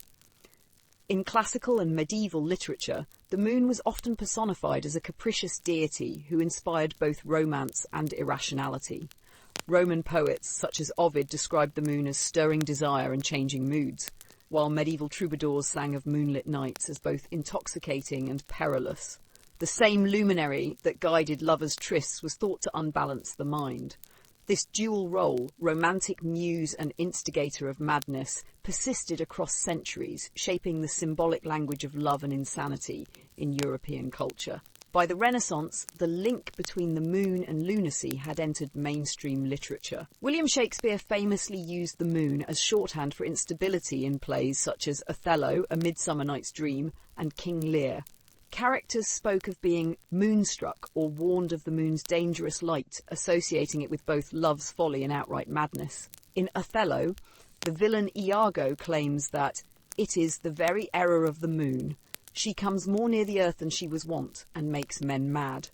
In classical and medieval literature, the moon was often personified as a capricious deity who inspired both romance and irrationality. Roman poets such as Ovid described the moon as stirring desire and changing moods, while medieval troubadours sang of moonlit nights as both intoxicating and perilous. The same luminary that guided lovers' trysts was thought to unbalance the mind. This dual role, romantic muse and instigator of madness, persisted across centuries, shaping the symbolic language of love and insanity in European culture. By the Renaissance, the link between the moon and lunacy had entered mainstream literature. William Shakespeare famously used the moon as shorthand for instability in plays such as Othello, A Midsummer Night's Dream, and King Lear. Characters spoke of being moonstruck or warned of the moon's dangerous light, associating it with both love's folly and outright madness. In Othello, the villain Iago claims that it is the very error of the moon. She comes more near the earth than she was wont, and makes men mad.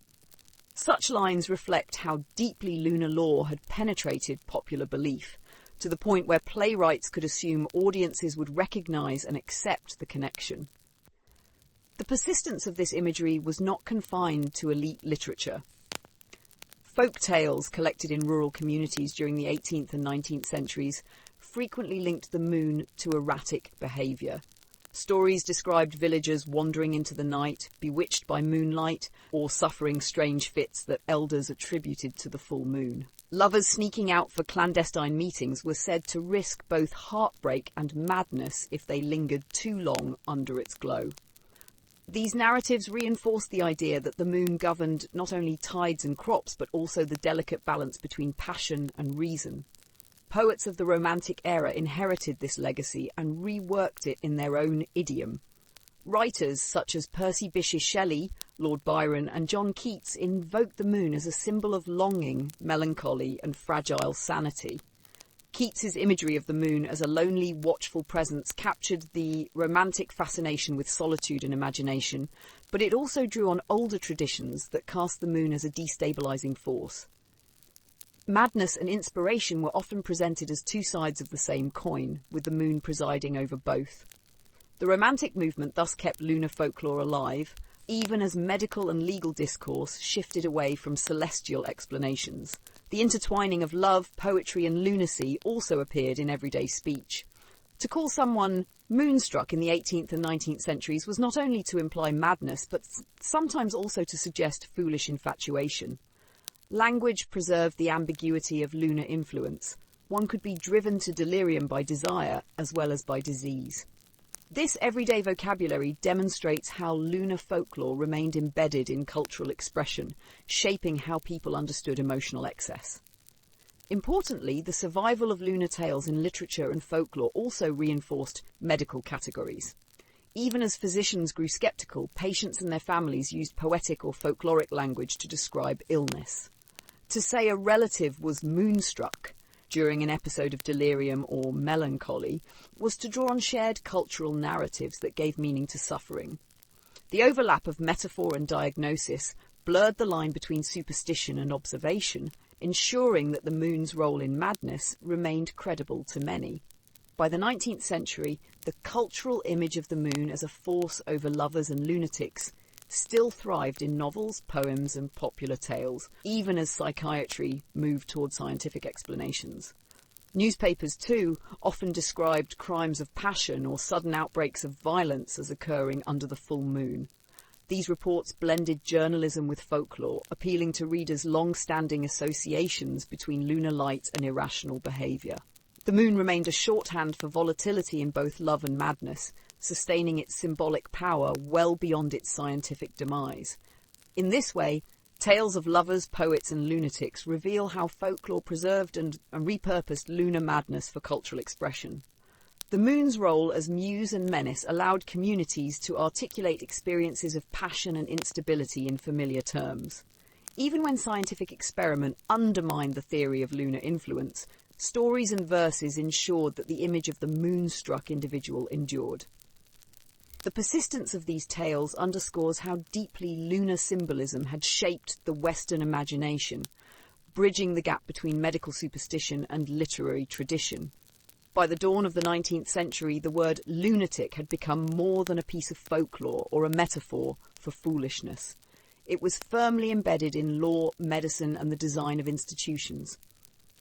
Such lines reflect how deeply lunar lore had penetrated popular belief, to the point where playwrights could assume audiences would recognise and accept the connection. The persistence of this imagery was not confined to elite literature. Folk tales collected in rural communities during the 18th and 19th centuries frequently linked the moon to erratic behaviour. Stories described villagers wandering into the night, bewitched by moonlight, or suffering strange fits that elders attributed to the full moon. Lovers sneaking out for clandestine meetings were said to risk both heartbreak and madness if they lingered too long under its glow. These narratives reinforced the idea that the moon governed not only tides and crops, but also the delicate balance between passion and reason. Poets of the Romantic era inherited this legacy and reworked it in their own idiom. Writers such as Percy Bysshe Shelley, Lord Byron, and John Keats invoked the moon as a symbol of longing, melancholy, and fragile sanity. Keats's imagery of the moon as a lonely, watchful presence captured the romantic fascination with solitude and imagination, but it also drew on older traditions that cast the moon as a destabilizing force. Madness and inspiration were often presented as two sides of the same coin, with the moon presiding over both. The Romantic movement thus kept lunar folklore alive, even as medical and legal discourse shifted away from celestial explanations. The intertwining of love, poetry, and lunacy also appeared in everyday speech. To call someone moonstruck in the 18th and 19th centuries was not only to imply madness, but sometimes also to suggest foolish infatuation. Language preserved the ambiguity of lunar influence. One could be driven to delirium by desire as well as by disease. This everyday vocabulary demonstrates how lunar folklore remained embedded in cultural expression, shaping how people understood emotional excess. Importantly, the survival of lunar tales in literature and folklore also reinforced medical categories. Even as physicians grew skeptical, patients and their families used poetic or folkloric language to describe illness. To say a relative was moonstruck during an episode of delirium or melancholy was to draw on shared cultural narratives that gave meaning to suffering. The overlap of metaphor and diagnosis blurred the line between superstition and observation, ensuring that the moon's role in madness remained credible to many. By the 19th century, the cultural image of the moon as a force over lovers and lunatics still thrived in novels, poems, and popular tales, even as psychiatry moved toward scientific explanations. Newspapers, too, often described crimes of passion or sudden outbreaks of violence as occurring under the full moon. These reports blended journalism with folklore, appealing to readers' long-standing associations between lunar light and irrational behaviour. The moon remained a shorthand for volatility in both love and madness, sustaining its symbolic power well beyond its scientific demise. In this way, tales of lovers, poets, and lunatics reveal how folklore preserved and repurposed lunar madness for cultural expression. The moon's role as muse and menace allowed communities to articulate experiences of passion and instability in familiar terms. Even when scientific experiment undermined the theory of lunar influence, stories and verses ensured that the image of the moonstruck individual endured. The persistence of these tales underscores how deeply lunar symbolism had shaped the Western imagination, bridging the gap between medical superstition and literary tradition. By the dawn of the 19th century, the word lunatic had become more than a piece of folklore or a metaphor for foolishness. It was firmly embedded in law, medicine, and the design of institutions.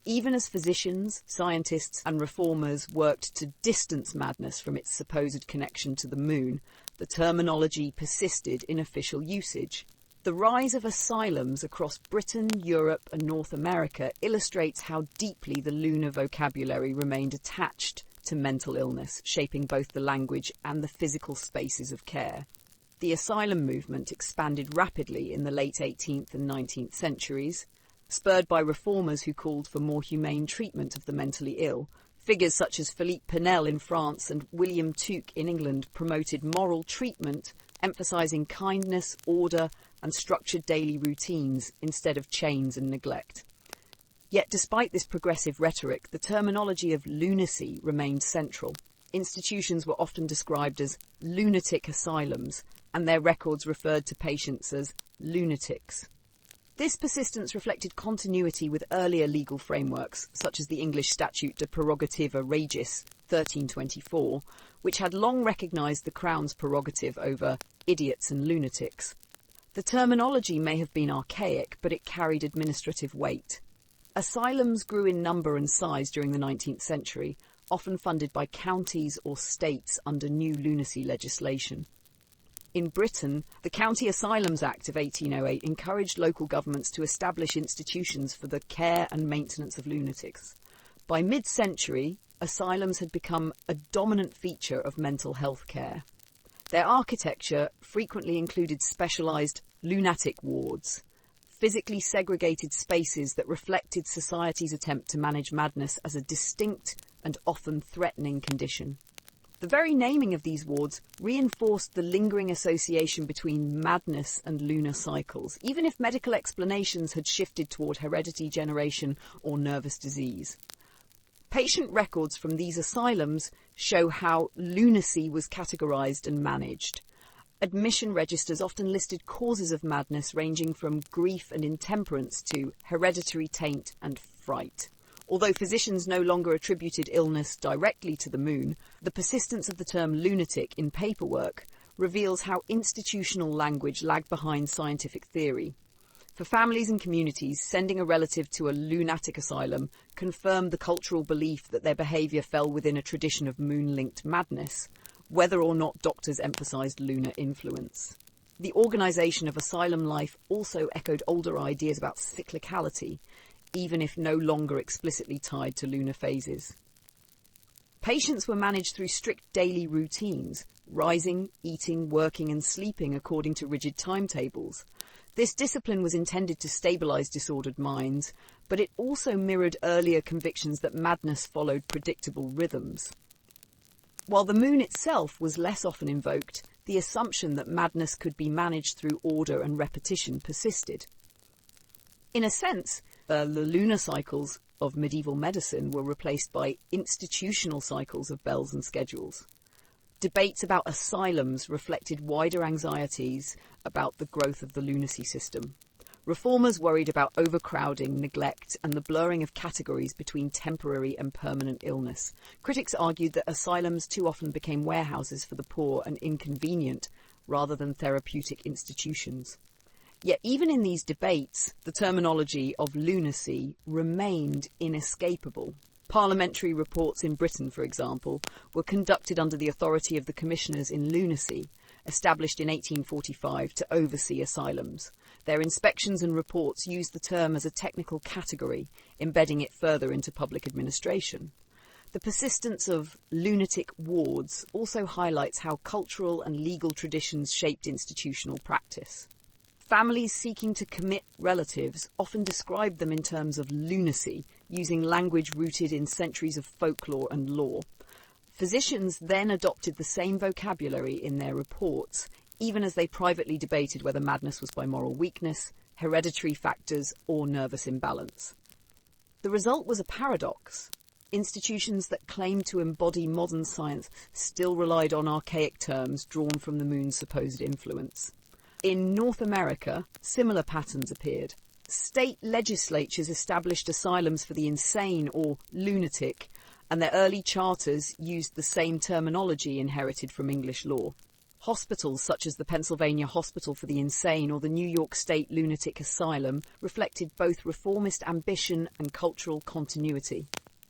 Even as physicians, scientists, and reformers worked to distance madness from its supposed connection to the moon, the terminology persisted in official usage. The rise of asylums across Britain, Europe, and North America illustrates how deeply the lunar vocabulary remained attached to mental illness, shaping both the language and the physical spaces of care. The asylum movement expanded rapidly in the late 18th and 19th centuries, spurred by reformers who called for more humane treatment of the mentally ill. Figures such as Philippe Pinel in France and William Tuke in England promoted moral treatment, emphasising kindness, order, and structured daily routines instead of chains and neglect. Yet despite this progressive rhetoric, the terminology of lunacy remained central. Institutions were often described as lunatic asylums, and their records referred to patients as lunatics. This persistence reflected continuity with earlier legal frameworks, such as the English Statute de Prerogativa Regis 1324, which had long recognised the Crown's prerogative over idiots and lunatics. The terminology may have been archaic, but it carried administrative weight. Asylums grew in number and size during the 19th century, often funded by counties or states under new lunacy legislation. In Britain, the County Asylums Act of 1808 encouraged local governments to establish institutions for the care and maintenance of lunatics. By mid-century, asylums had become a dominant feature of mental health care. Their architecture frequently included specialised lunatic wards, physically segregated spaces that reflected society's attempt to manage madness as a distinct and often threatening condition. The very naming of these wards reinforced the lingering association between madness and lunar cycles, even if medical explanations had shifted toward heredity, generation, or nervous disease. Patient records from these asylums show how lunacy was categorized and managed. Admission registers often listed causes of madness ranging from grief and intemperance to hereditary taint and fright. Although physicians no longer attributed illness directly to the moon, the persistence of the term lunatic in paperwork reveals how institutional language lagged behind scientific theory. For families and communities, sending a relative to a lunatic asylum confirmed the cultural belief that their behaviour fell within a tradition of moon-linked madness, whether or not doctors emphasised lunar influence. The organisation of asylum life also echoed older ideas about cyclicality, even if no longer explicitly tied to lunar phases. Patients were managed through strict daily routines, rising, eating, working and sleeping according to rigid timetables. This discipline was intended to stabilise disordered minds, but it also mirrored earlier convictions that madness followed predictable rhythms. While the moon itself was less often invoked, the assumption that madness could be managed through order and repetition persisted. In a sense, the lunar cycles of medieval medicine were replaced by institutional cycles of bells and schedules. Debates about asylums reflected wider anxieties about the growth of the lunacy system. Reformers worried about overcrowding, neglect, and the blurring of categories between temporary and permanent illness. Critics argued that asylums too often became warehouses for the poor and inconvenient, rather than therapeutic institutions. Yet even in these debates, the terminology of lunacy remained inescapable. Parliamentary reports in Britain, for example, were conducted under the authority of the Commissioners in Lunacy, established in 1845 to oversee asylums. Their inspections and reports used the term as a technical category, embedding it further into public administration. The persistence of lunatic wards also highlights how cultural and legal traditions shaped institutional practice. Families seeking to commit relatives often described them in terms of lunacy, using language rooted in centuries of folklore and law. Physicians then adopted the same vocabulary in their reports, even as they privately debated whether madness was by moral weakness, hereditary factors, or nervous imbalance. The result was a paradox. Institutions that claimed to embody modern science still relied on archaic terms drawn from the moon's supposed influence. In North America, similar patterns appeared. State legislatures established asylums for the insane or lunatic, and their early charters used the same terminology inherited from English law. Hospitals such as the Pennsylvania Hospital for the Insane or the New York State Lunatic Asylum reflected both reformist ambition and cultural continuity.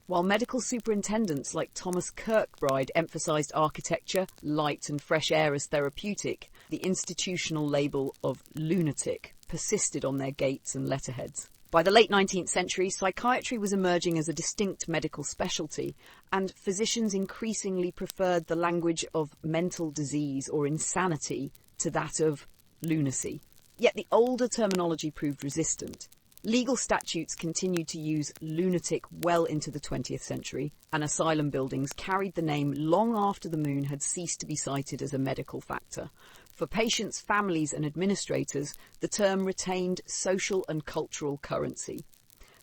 While medical superintendents like Thomas Kirkbride emphasised architecture, light and fresh air as therapeutic, the institutional label of lunatic persisted on their gates and letterheads. By the late 19th century, psychiatry was emerging as a distinct medical specialty, and physicians increasingly preferred the language of mental disease or insanity to that of lunacy. Yet the older terminology proved resistant. Legal statutes continued to use lunatic well into the 20th century, and asylum buildings carried the name long after the moon had ceased to be cited as a medical factor. For patients, families and administrators, the term retained social and cultural currency.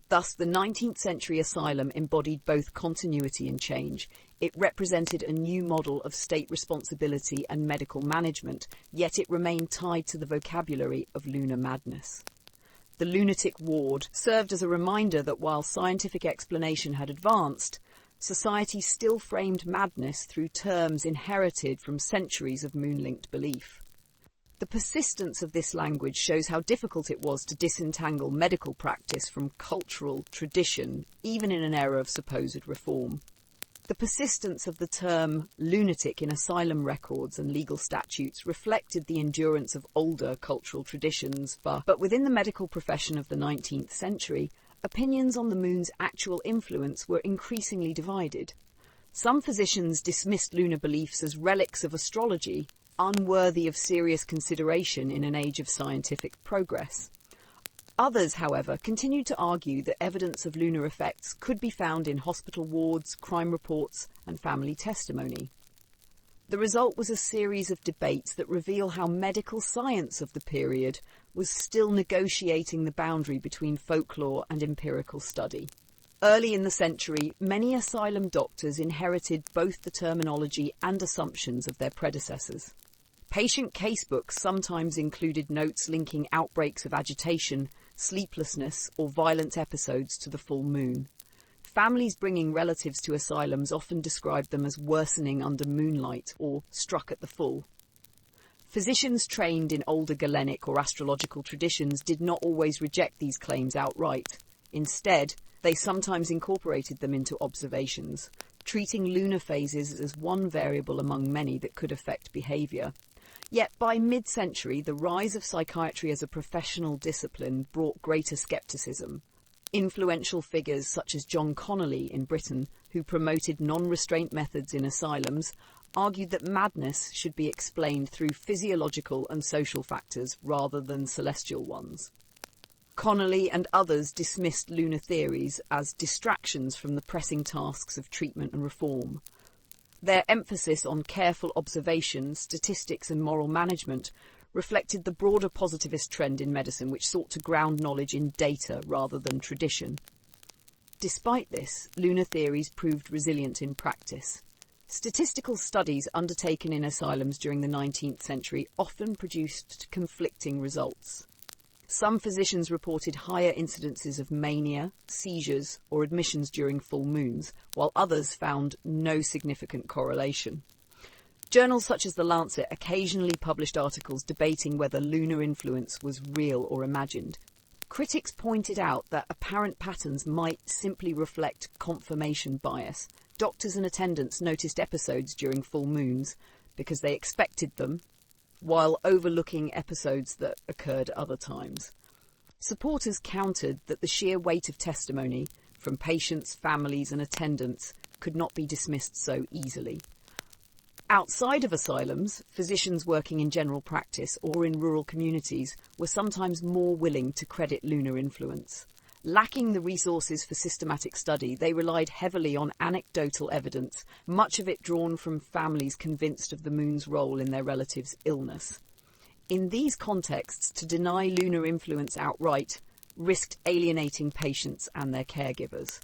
Thus, the 19th century asylum embodied both continuity and change. It represented a new model of state responsibility and medical management, yet it remained tied to the vocabulary of lunar madness. The lunatic ward served as a reminder that while scientific explanation had advanced, society still framed madness through terms inherited from centuries of moon-linked belief. The persistence of this language shows how difficult it was to disentangle medical practice from cultural tradition, even in an era of supposed reform. The persistence of the term lunatic in asylum records and legal statutes reflected the endurance of older cultural traditions, but within the medical profession of the 19th century, opinions on the moon's actual influence were increasingly divided. Some physicians dismissed lunar beliefs as relics of astrology, unworthy of serious consideration in an age of scientific progress. Others, however, continued to argue that evidence of lunar effects could be found in hospital wards, crime reports, and family testimony. The result was a series of debates that reveal how medical science of the period was still negotiating the boundary between folklore and empirical study. Early in the century, many asylum doctors inherited both the terminology and assumptions of their predecessors. Patient casebooks sometimes included notes linking outbreaks of agitation, sleeplessness, or violent episodes to the full moon. Families bringing relatives to asylums often described them as worsening under moonlight or struck at the full. Physicians trained in older Galenic or astrological traditions did not always reject these claims outright. Instead, they sometimes incorporated them into observations, treating lunar phases as one variable among many that could affect behaviour. Yet by mid-century, the rise of psychiatry as a professional discipline brought greater scepticism. Influential figures such as John Connolly in Britain, who promoted non-restraint methods in asylums, argued that madness should be explained through physiological and social factors rather than celestial ones. Connolly and others dismissed lunar theories as distractions from the pressing tasks of treatment and reform. Their emphasis on careful observation, statistics and moral management reflected the broader positivist trend in medicine which sought to ground knowledge in data rather than tradition. Despite this, lunar theories proved resilient in practice. Statistical studies undertaken in asylums during the 19th century often produced conflicting results. Some physicians reported higher incidences of mania, seizures, or admissions during full moons, while others found no significant correlation. Journals such as The Lancet occasionally published articles debating whether lunar influence was real or imagined. Critics pointed out that apparent patterns might simply reflect confirmation bias. Doctors and attendants noticed episodes during full moons because they expected them, while overlooking episodes that occurred other times. Supporters countered that the sheer weight of testimony from patients, families and attendants could not be dismissed so easily. Outside of asylums, physicians working in general practice or in rural communities were sometimes more willing to credit lunar influence. Lacking the resources for systematic study, they relied heavily on anecdotal evidence, much of it drawn from families convinced of the moon's role in their relatives' illness. In these contexts, to deny lunar influence outright risked alienating patients and their caregivers.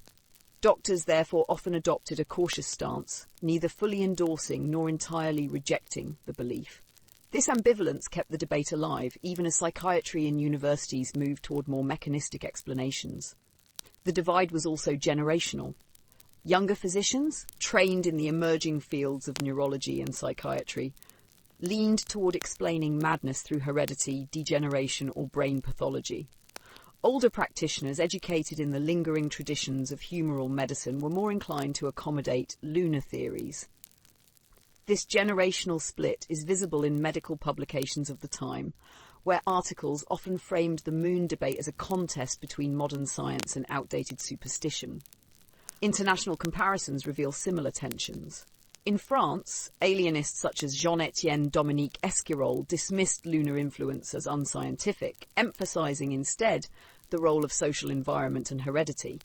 Doctors therefore often adopted a cautious stance, neither fully endorsing nor entirely rejecting the belief. This ambivalence kept the debate alive, even as psychiatry in universities moved toward more mechanistic explanations. The divide was also generational. Younger physicians, trained in the emerging fields of neurology and psychiatry, leaned toward explaining madness through heredity, degeneration, or brain pathology. Older practitioners, educated in the lingering traditions of humoral medicine, were more inclined to accommodate lunar theories. This generational split is visible in medical publications of the time, where articles often framed the moon debate as a contest between modern science and outdated superstition. International comparisons reveal similar tensions. In France, alienists such as Jean-Étienne Dominique Esquirol dismissed lunar influence as unscientific, emphasizing instead the role of social environment and heredity.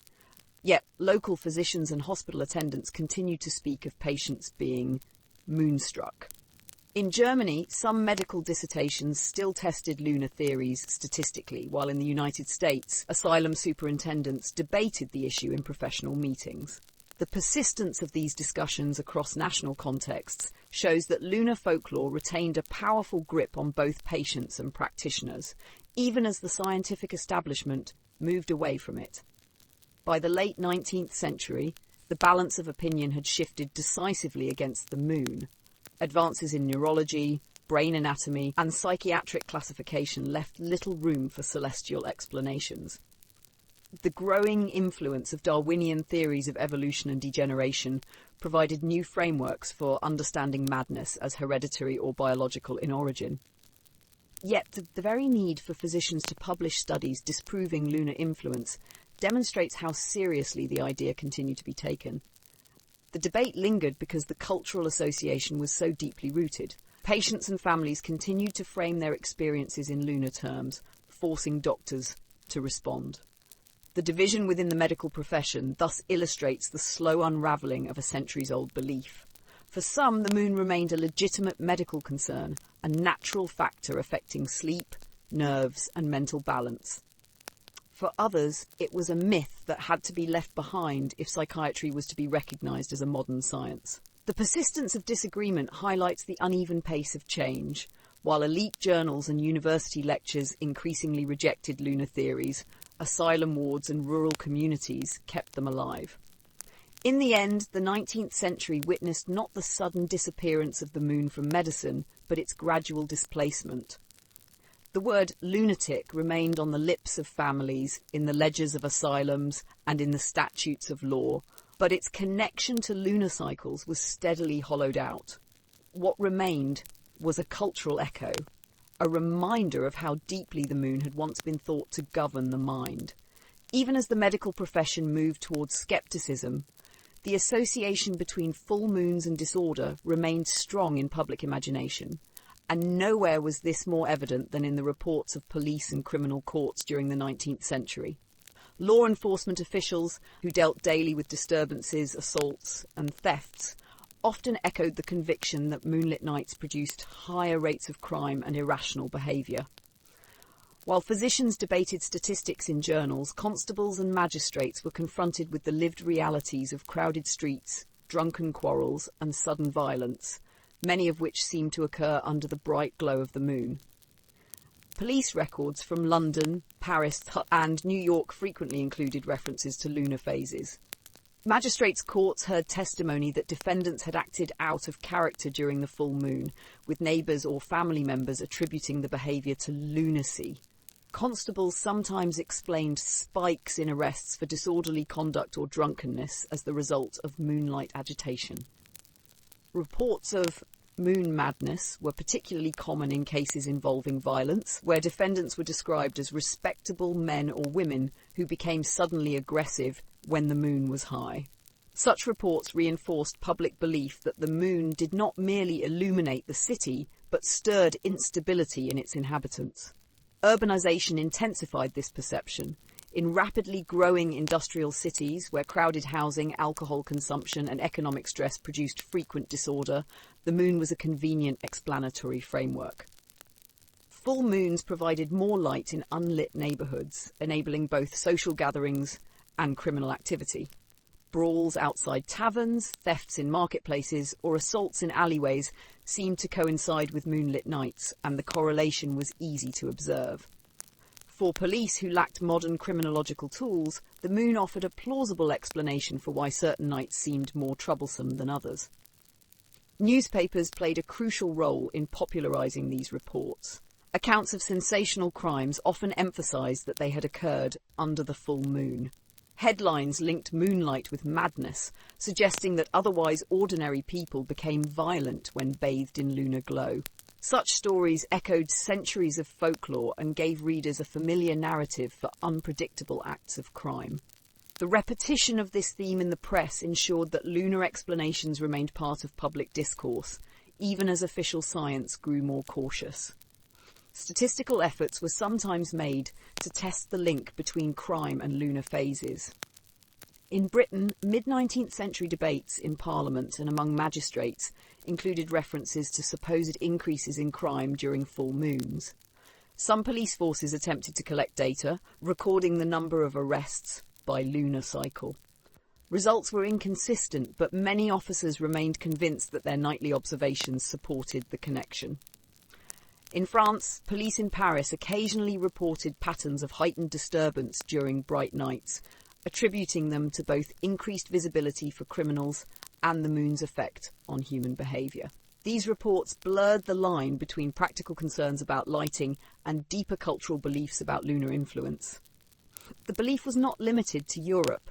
Yet local physicians and hospital attendants continued to speak of patients being moonstruck. In Germany, some medical dissertations still tested lunar theories statistically, while in the United States, asylum superintendents debated the issue in professional meetings. The persistence of these discussions across national contexts shows that lunar folklore retained a powerful grip on both patients and practitioners, even as the scientific establishment moved away from it. By the late 19th century, the balance of opinion had shifted decisively against the moon. Advances in neurology, brain anatomy, and psychiatric classification left little room for celestial explanations. The growing influence of Darwinian theories of evolution and degeneration provided new frameworks for understanding madness as hereditary or biological in origin. Yet the very need for physicians to publish studies disproving lunar influence demonstrates how seriously the idea continued to be taken. The debate lingered because the cultural association was so deeply rooted. Patients and families continued to frame their experiences in lunar terms, forcing doctors to respond. The division within the medical profession thus illustrates the slow unravelling of a centuries-old belief. For some, the moon remained a legitimate medical concern, a natural factor affecting sleep, nerves, and mental balance. For others, it was a myth that had to be left behind if psychiatry was to be recognised as a modern science. The persistence of disagreement highlights the uneven pace of change. While elite journals and university lectures increasingly rejected lunar theories, asylum wards and rural communities kept them alive. In the end, the 19th century witnessed not the sudden disappearance of the moon from medicine, but its gradual displacement. The word lunatic remained on the lips of families, in the ledgers of asylums, and in the statutes of law, but its connection to lunar cycles was steadily hollowed out. What remained was a cultural echo, a reminder of how deeply the moon had once been thought to govern the mind. Even as the medical profession moved towards skepticism, the association between full moons and disorder remained strong in public imagination, and nowhere was this more evident than in the reports of police and criminal courts during the 19th century. Law enforcement officials, who dealt daily with disturbances, assaults, and thefts, often echoed the conviction that moonlit nights produced higher rates of crime and irrational behaviour. While physicians debated statistics in journals, constables and magistrates were confronted with the lived realities of crowded streets, drunken quarrels, and sudden violence, many of which seemed to occur under the bright glow of the moon. Police records from London, Paris, and New York frequently included references to lunar phases. Magistrates' courts heard testimony that defendants had acted out of character during the full moon, with neighbours or family members attributing the behaviour to lunacy. Constables sometimes explained spikes in arrests for disorderly conduct or drunkenness as the result of moonlight agitation. Reports of moon madness were particularly common in cases involving violence, where defendants were described as respectable men or women who became suddenly aggressive when the moon was high. Such reports reinforced public belief that the moon did not merely illuminate the city, but stirred instability in its inhabitants. Urbanisation intensified this perception. In rapidly growing industrial cities, where crowded housing, alcohol consumption, and economic stress produced frequent disorder, the moon was a convenient explanatory framework. Full moons provided more light in unlit neighbourhoods, enabling both social gatherings and criminal activity. Brawls outside taverns, thefts in marketplaces, or assaults in alleyways seemed to coincide with moonlit nights, and the correlation was easy to observe. For police who lacked modern criminological tools, the moon offered a plausible explanation for why certain nights seemed more troublesome than others. Newspapers played a crucial role in popularising these reports. Accounts of sensational crimes often emphasised that they had occurred under the full moon. Headlines linked moonlight with madness, suggesting that otherwise ordinary people became violent when bathed in lunar glow. Such stories echoed centuries of folklore and gave readers a familiar narrative for unpredictable acts of crime. The repetition of this theme in the press ensured that lunar explanations remained part of public discourse, even as official science grew more cautious. Statistical efforts were sometimes made to test the link between crime and lunar phases. In Britain, mid-19th century debates in Parliament and among magistrates included references to supposed increases in crime during full moons. Some police forces attempted to collect data, recording the number of arrests by lunar cycle. Results were inconsistent, but many officers remained convinced that their nightly observations supported the connection. In France, police in Paris occasionally reported patterns of heightened disturbance during bright nights, attributing them to both increased visibility for criminals and the moon's effect on human behaviour. These reports blurred the line between practical concerns about lighting and deeper cultural beliefs about lunar influence. The belief was not limited to Europe.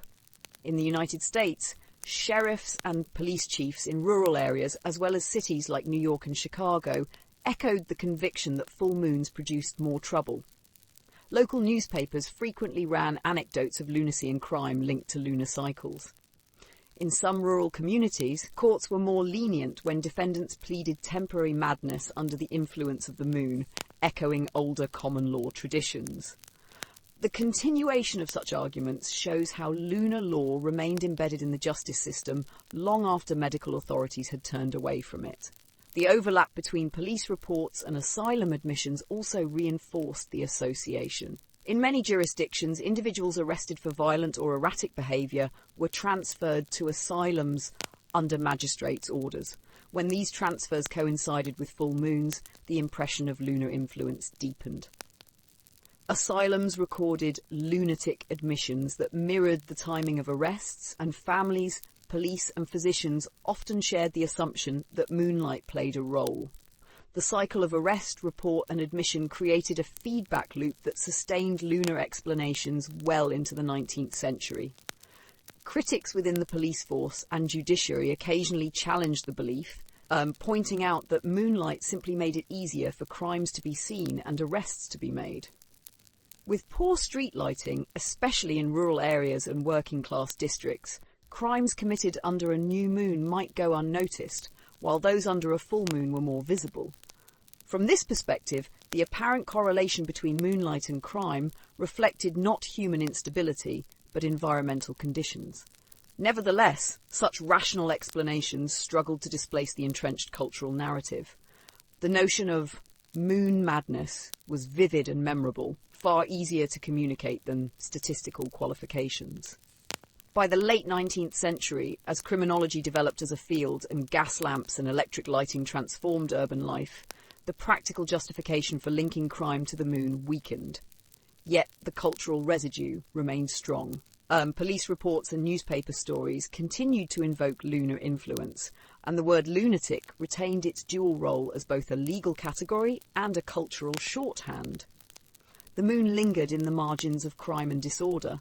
In the United States, sheriffs and police chiefs in rural areas, as well as cities like New York and Chicago, echoed the conviction that full moons produced more trouble. Local newspapers frequently ran anecdotes of lunacy and crime linked to lunar cycles. In some rural communities, courts were more lenient when defendants pleaded temporary madness under the influence of the moon, echoing older common law traditions. The continuation of such arguments shows how lunar law remained embedded in the justice system long after medical authorities had turned away from it. The overlap between police reports and asylum admissions also reinforced the association. In many jurisdictions, individuals arrested for violent or erratic behaviour were transferred to asylums under magistrates' orders. When these transfers coincided with full moons, the impression of lunar influence deepened. Asylums recorded lunatic admissions that mirrored the timing of arrests, and families, police and physicians often shared the assumption that moonlight played a role. The cycle of arrest, report and admission created a feedback loop that sustained lunar explanations well into the 19th century. Critics within the police force and judiciary occasionally challenged the belief, pointing out that moonlight simply made it easier for crimes to be seen and arrests to be made. With poor street lighting, especially in rural areas and working-class districts, crimes committed under a new moon might go unnoticed, while those under a full moon were more visible. From this perspective, the apparent correlation between moonlight and crime reflected not human instability, but environmental conditions. Nevertheless, such rational explanations struggled to displace the entrenched cultural narrative. The notion of moon madness was vivid and memorable, far easier to communicate than statistical qualifications. By the late 19th century, as criminology developed as a field and gas lamps and electric lighting transformed urban life, the practical justification for linking crime to the moon weakened. Yet the cultural residue remained strong. Police reports and newspaper stories continued to invoke lunar influence, and the word lunatic retained its dual role as both a legal category and a cultural shorthand. The moon lingered in the margins of crime and disorder,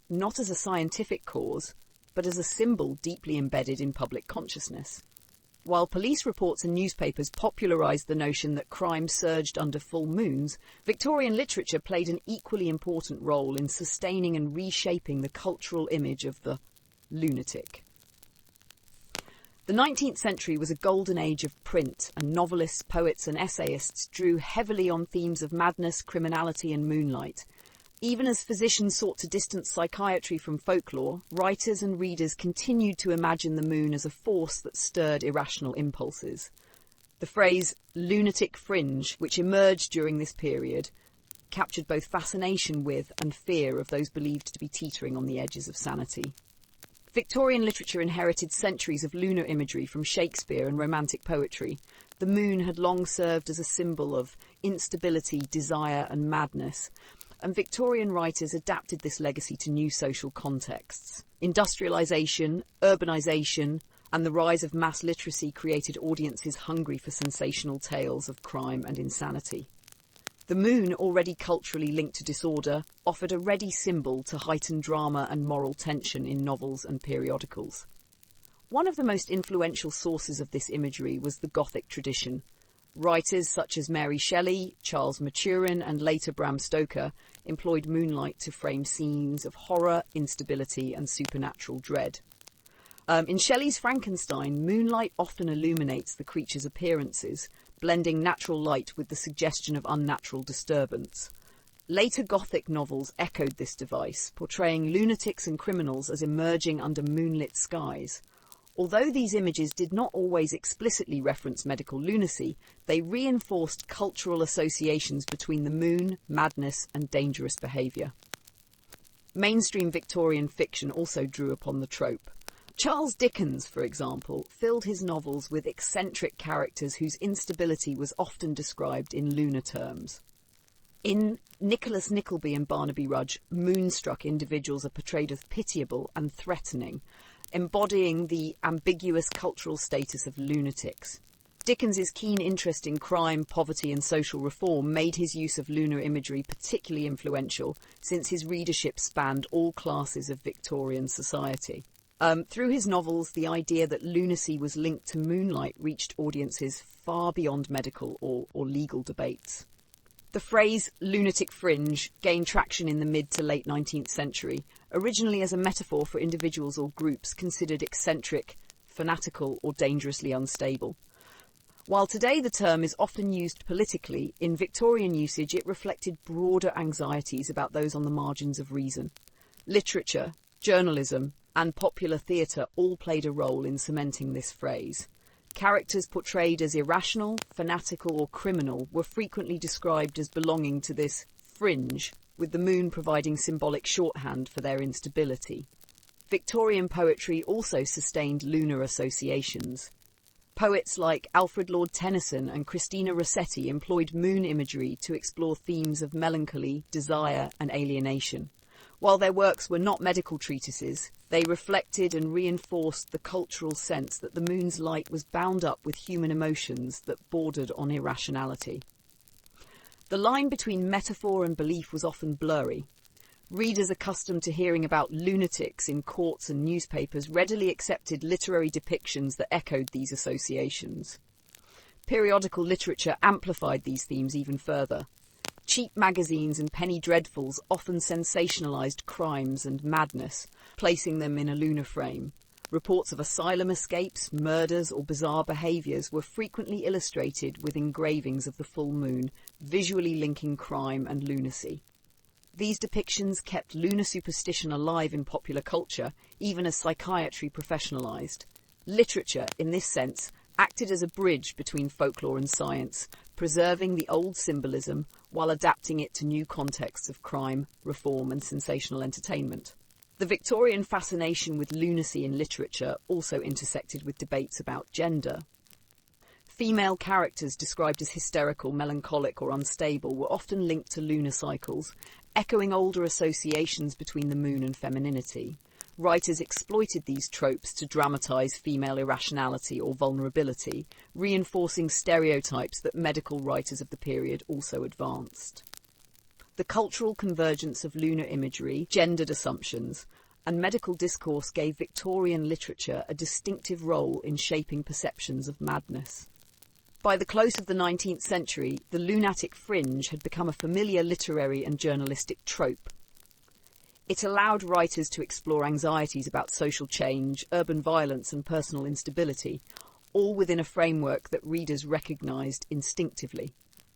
not as a scientific cause, but as a symbol deeply embedded in public consciousness. While police reports and newspapers popularised the notion that crime surged under full moons, Victorian literature played an equally important role in sustaining and reshaping the cultural image of the lunatic. The 19th century was a golden age of print, and novelists, poets and essayists drew heavily on themes of madness, criminality and moonlight. Even as physicians sought to distance psychiatry from folklore, writers and readers continued to imagine the moon as a force that stirred irrational impulses. The phrase lunatic fringe, which emerged during this period, captured both fascination with and fear of those believed to be teetering on the edges of sanity. Victorian literature inherited centuries of lunar imagery from Shakespeare and Romantic poetry. The moon had long served as a symbol of instability, desire and madness, and Victorian writers adapted this legacy to new social contexts. Industrialisation, urbanisation, and the rise of mass literacy created audiences hungry for sensational tales of crime and insanity. The moon, already culturally linked to disorder, offered a ready symbol to heighten drama and moral tension in novels and periodicals. One of the most influential sources of this imagery was the Gothic tradition. Writers such as Mary Shelley, Charles Maturin, and later Bram Stoker employed moonlight to frame scenes of horror, instability, and supernatural dread. In Shelley's Frankenstein, moonlight often illuminates the creature's appearances, blending natural light with the suggestion of unnatural disturbance. Later Gothic novels echoed this device, portraying lunatics and criminals as emerging under moonlit skies. Although these images did not always explicitly reference medical lunacy, they reinforced cultural associations between the moon, madness, and dangerous behaviour. Mainstream Victorian fiction also drew upon the trope. Charles Dickens, for example, filled his novels with eccentric characters whose instability was often described in lunar terms. In Nicholas Nickleby and Barnaby Rudge, moonstruck individuals are portrayed as pitiable and threatening, embodying the ambiguous cultural status of lunatics. Dickens's keen interest in crime, poverty and social reform made his use of lunar imagery particularly influential, since his readership spanned all classes of Victorian society. Through his novels, the idea that lunacy was linked to moonlight reached audiences far beyond medical or legal debates. The phrase lunatic fringe gained traction in the mid to late 19th century, originally as a metaphor for individuals or groups considered eccentric, fanatical or dangerously unstable. While today the term is often used politically, in Victorian usage it reflected broader anxieties about those on the margins of reason. Literature, journalism, and popular theatre all played a role in cementing this phrase. Characters portrayed as irrational, fanatical, or criminal were frequently described as belonging to this fringe, with the moon providing symbolic shorthand for their instability. Victorian poetry also sustained lunar associations. Poets like Alfred Lord Tennyson and Christina Rossetti employed moon imagery to explore themes of melancholy, desire, and alienation. While their works were not medical treatises, they reflected and reinforced the cultural sense that the moon's light was bound up with human emotions that bordered on irrationality. The line between metaphor and belief was often blurry. Readers accustomed to hearing about lunatics in courts and newspapers readily accepted literary depictions that echoed these associations. Periodical literature amplified these themes even further. Cheap magazines and penny dreadfuls often sensationalized crimes and madness, placing them in a lunar frame. Reports of asylum escapes, murders, or bizarre behaviours were frequently illustrated with engravings of the full moon, visually linking crime and lunacy. These depictions kept lunar superstition alive in popular culture, even as psychiatry professionalized. Literature, in this sense, acted as a bridge between folklore and science, preserving the old symbolism while adapting it to new contexts of crime, reform, and sensational entertainment. The Victorian fascination with lunacy in literature also intersected with debates about gender. Female characters described as hysterical, melancholic, or unstable were often linked to lunar cycles, echoing older associations between the moon and femininity. Writers exploited these tropes to dramatize female irrationality or vulnerability, reinforcing stereotypes that medical writers of the period also advanced. The cultural convergence of lunar imagery, gendered assumptions, and medical discourse gave Victorian literature a distinctive role in shaping perceptions of madness. By the close of the 19th century, the lunatic fringe had become a familiar literary and journalistic trope. It allowed writers to explore anxieties about social change, urban violence, and personal instability, all within a framework that readers recognised instinctively.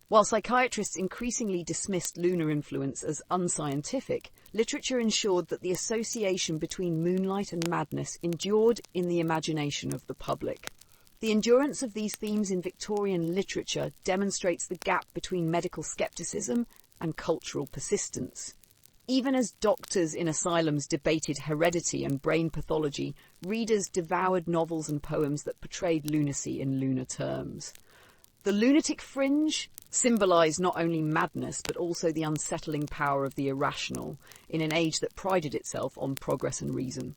While psychiatrists increasingly dismissed lunar influence as unscientific, literature ensured that the association between moonlight and madness endured in the imagination of the public. The endurance of these themes in Victorian literature demonstrates the gap between medical skepticism and cultural persistence. Even as doctors in asylums debated heredity and brain pathology, readers devoured novels and poems that portrayed lunacy in lunar terms. The lunatic fringe symbolised not only madness but also the unsettling power of the irrational in an age that prided itself on progress and reason.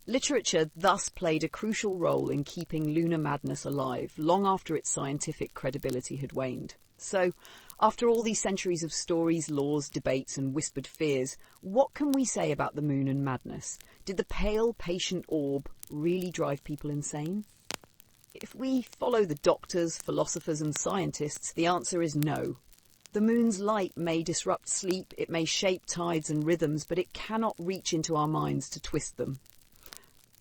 Literature thus played a crucial role in keeping lunar madness alive long after its scientific credibility had waned. So, after all these centuries of stories, laws, debates and whispered fears, what can we say about the moon and madness? Did the pale, patient orb really drive people insane? If we follow the doctors, philosophers and scientists, the answer is no. The moon's light may disrupt sleep, it may shape tides and rhythms, but it cannot reach into our minds to twist them.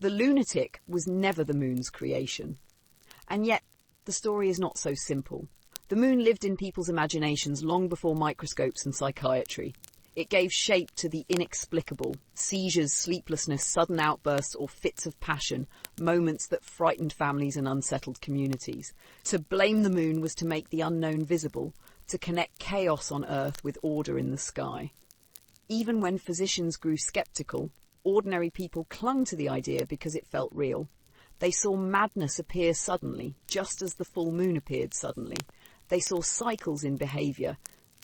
The lunatic was never the moon's creation. And yet, the story is not so simple. The moon lived in people's imaginations long before microscopes and psychiatry. It gave shape to the inexplicable, seizures, sleeplessness, sudden outbursts or fits of passion, moments that frightened families and unsettled communities. To blame the moon was to make the unknown visible, to connect chaos on Earth with order in the sky. Even when physicians grew skeptical, ordinary people clung to the idea because it felt real. They saw madness appear suddenly, just as the full moon appeared suddenly. They saw cycles in behaviour,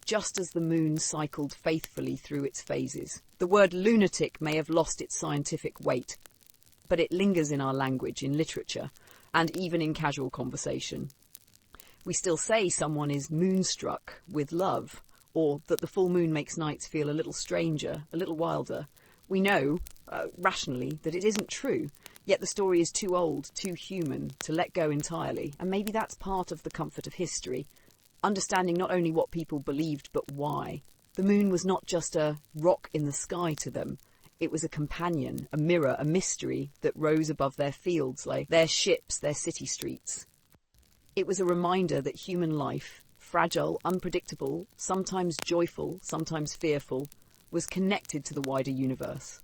just as the moon cycled faithfully through its phases. The word lunatic may have lost its scientific weight, but it lingers in our language, in literature, and even in casual conversation. We still say someone is moonstruck with love, or that the full moon makes nights feel a little stranger, a little wilder. We know, rationally, that it isn't true, yet the story is too old, too human, to let go entirely, and maybe that's part of the comfort of history, understanding not only what people believed, but why. The moon was not just a rock in the sky to them. It was a companion, a mirror, a mystery that rose above their fields, like their ships, their city streets. It was a reminder that human life, fragile, unpredictable, sometimes joyful, sometimes fearful, was connected to the wider universe.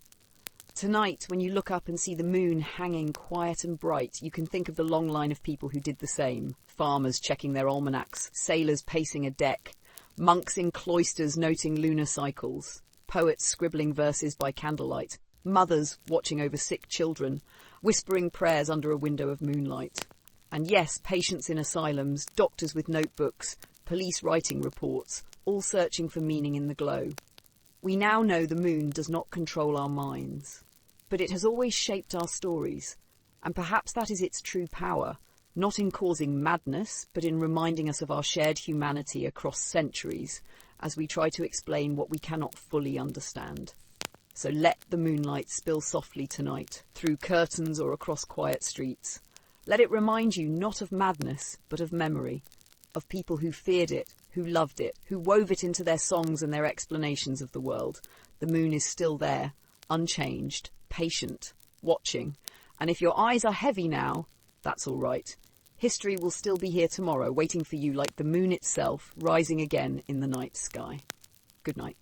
Tonight, when you look up and see the moon hanging quiet and bright, you can think of the long line of people who did the same. Farmers checking their almanacs, sailors pacing a deck, monks in cloisters noting lunar cycles, poets scribbling verses by candlelight, mothers watching over sick children, whispering prayers under a window of moonlight. And yes, patients in asylums, doctors with notebooks, police writing reports, all searching for meaning in the glow. We now know the moon does not control our minds, but it has always shaped our stories, and perhaps that is its true power, not in causing madness, but in reminding us of our shared humanity across centuries, as we try to explain what we cannot fully understand. So let the moonlight spill softly tonight, through curtains or across quiet streets. Let it remind you not of madness, but of memory, of people who feared it, who loved it, who wove it into their songs and their explanations of the world. The moon is still there, unchanged, patient, watching. And if your eyes are heavy now, that's all right. History will still be here tomorrow, waiting for you like the moon itself, rising again in the night sky. Good night.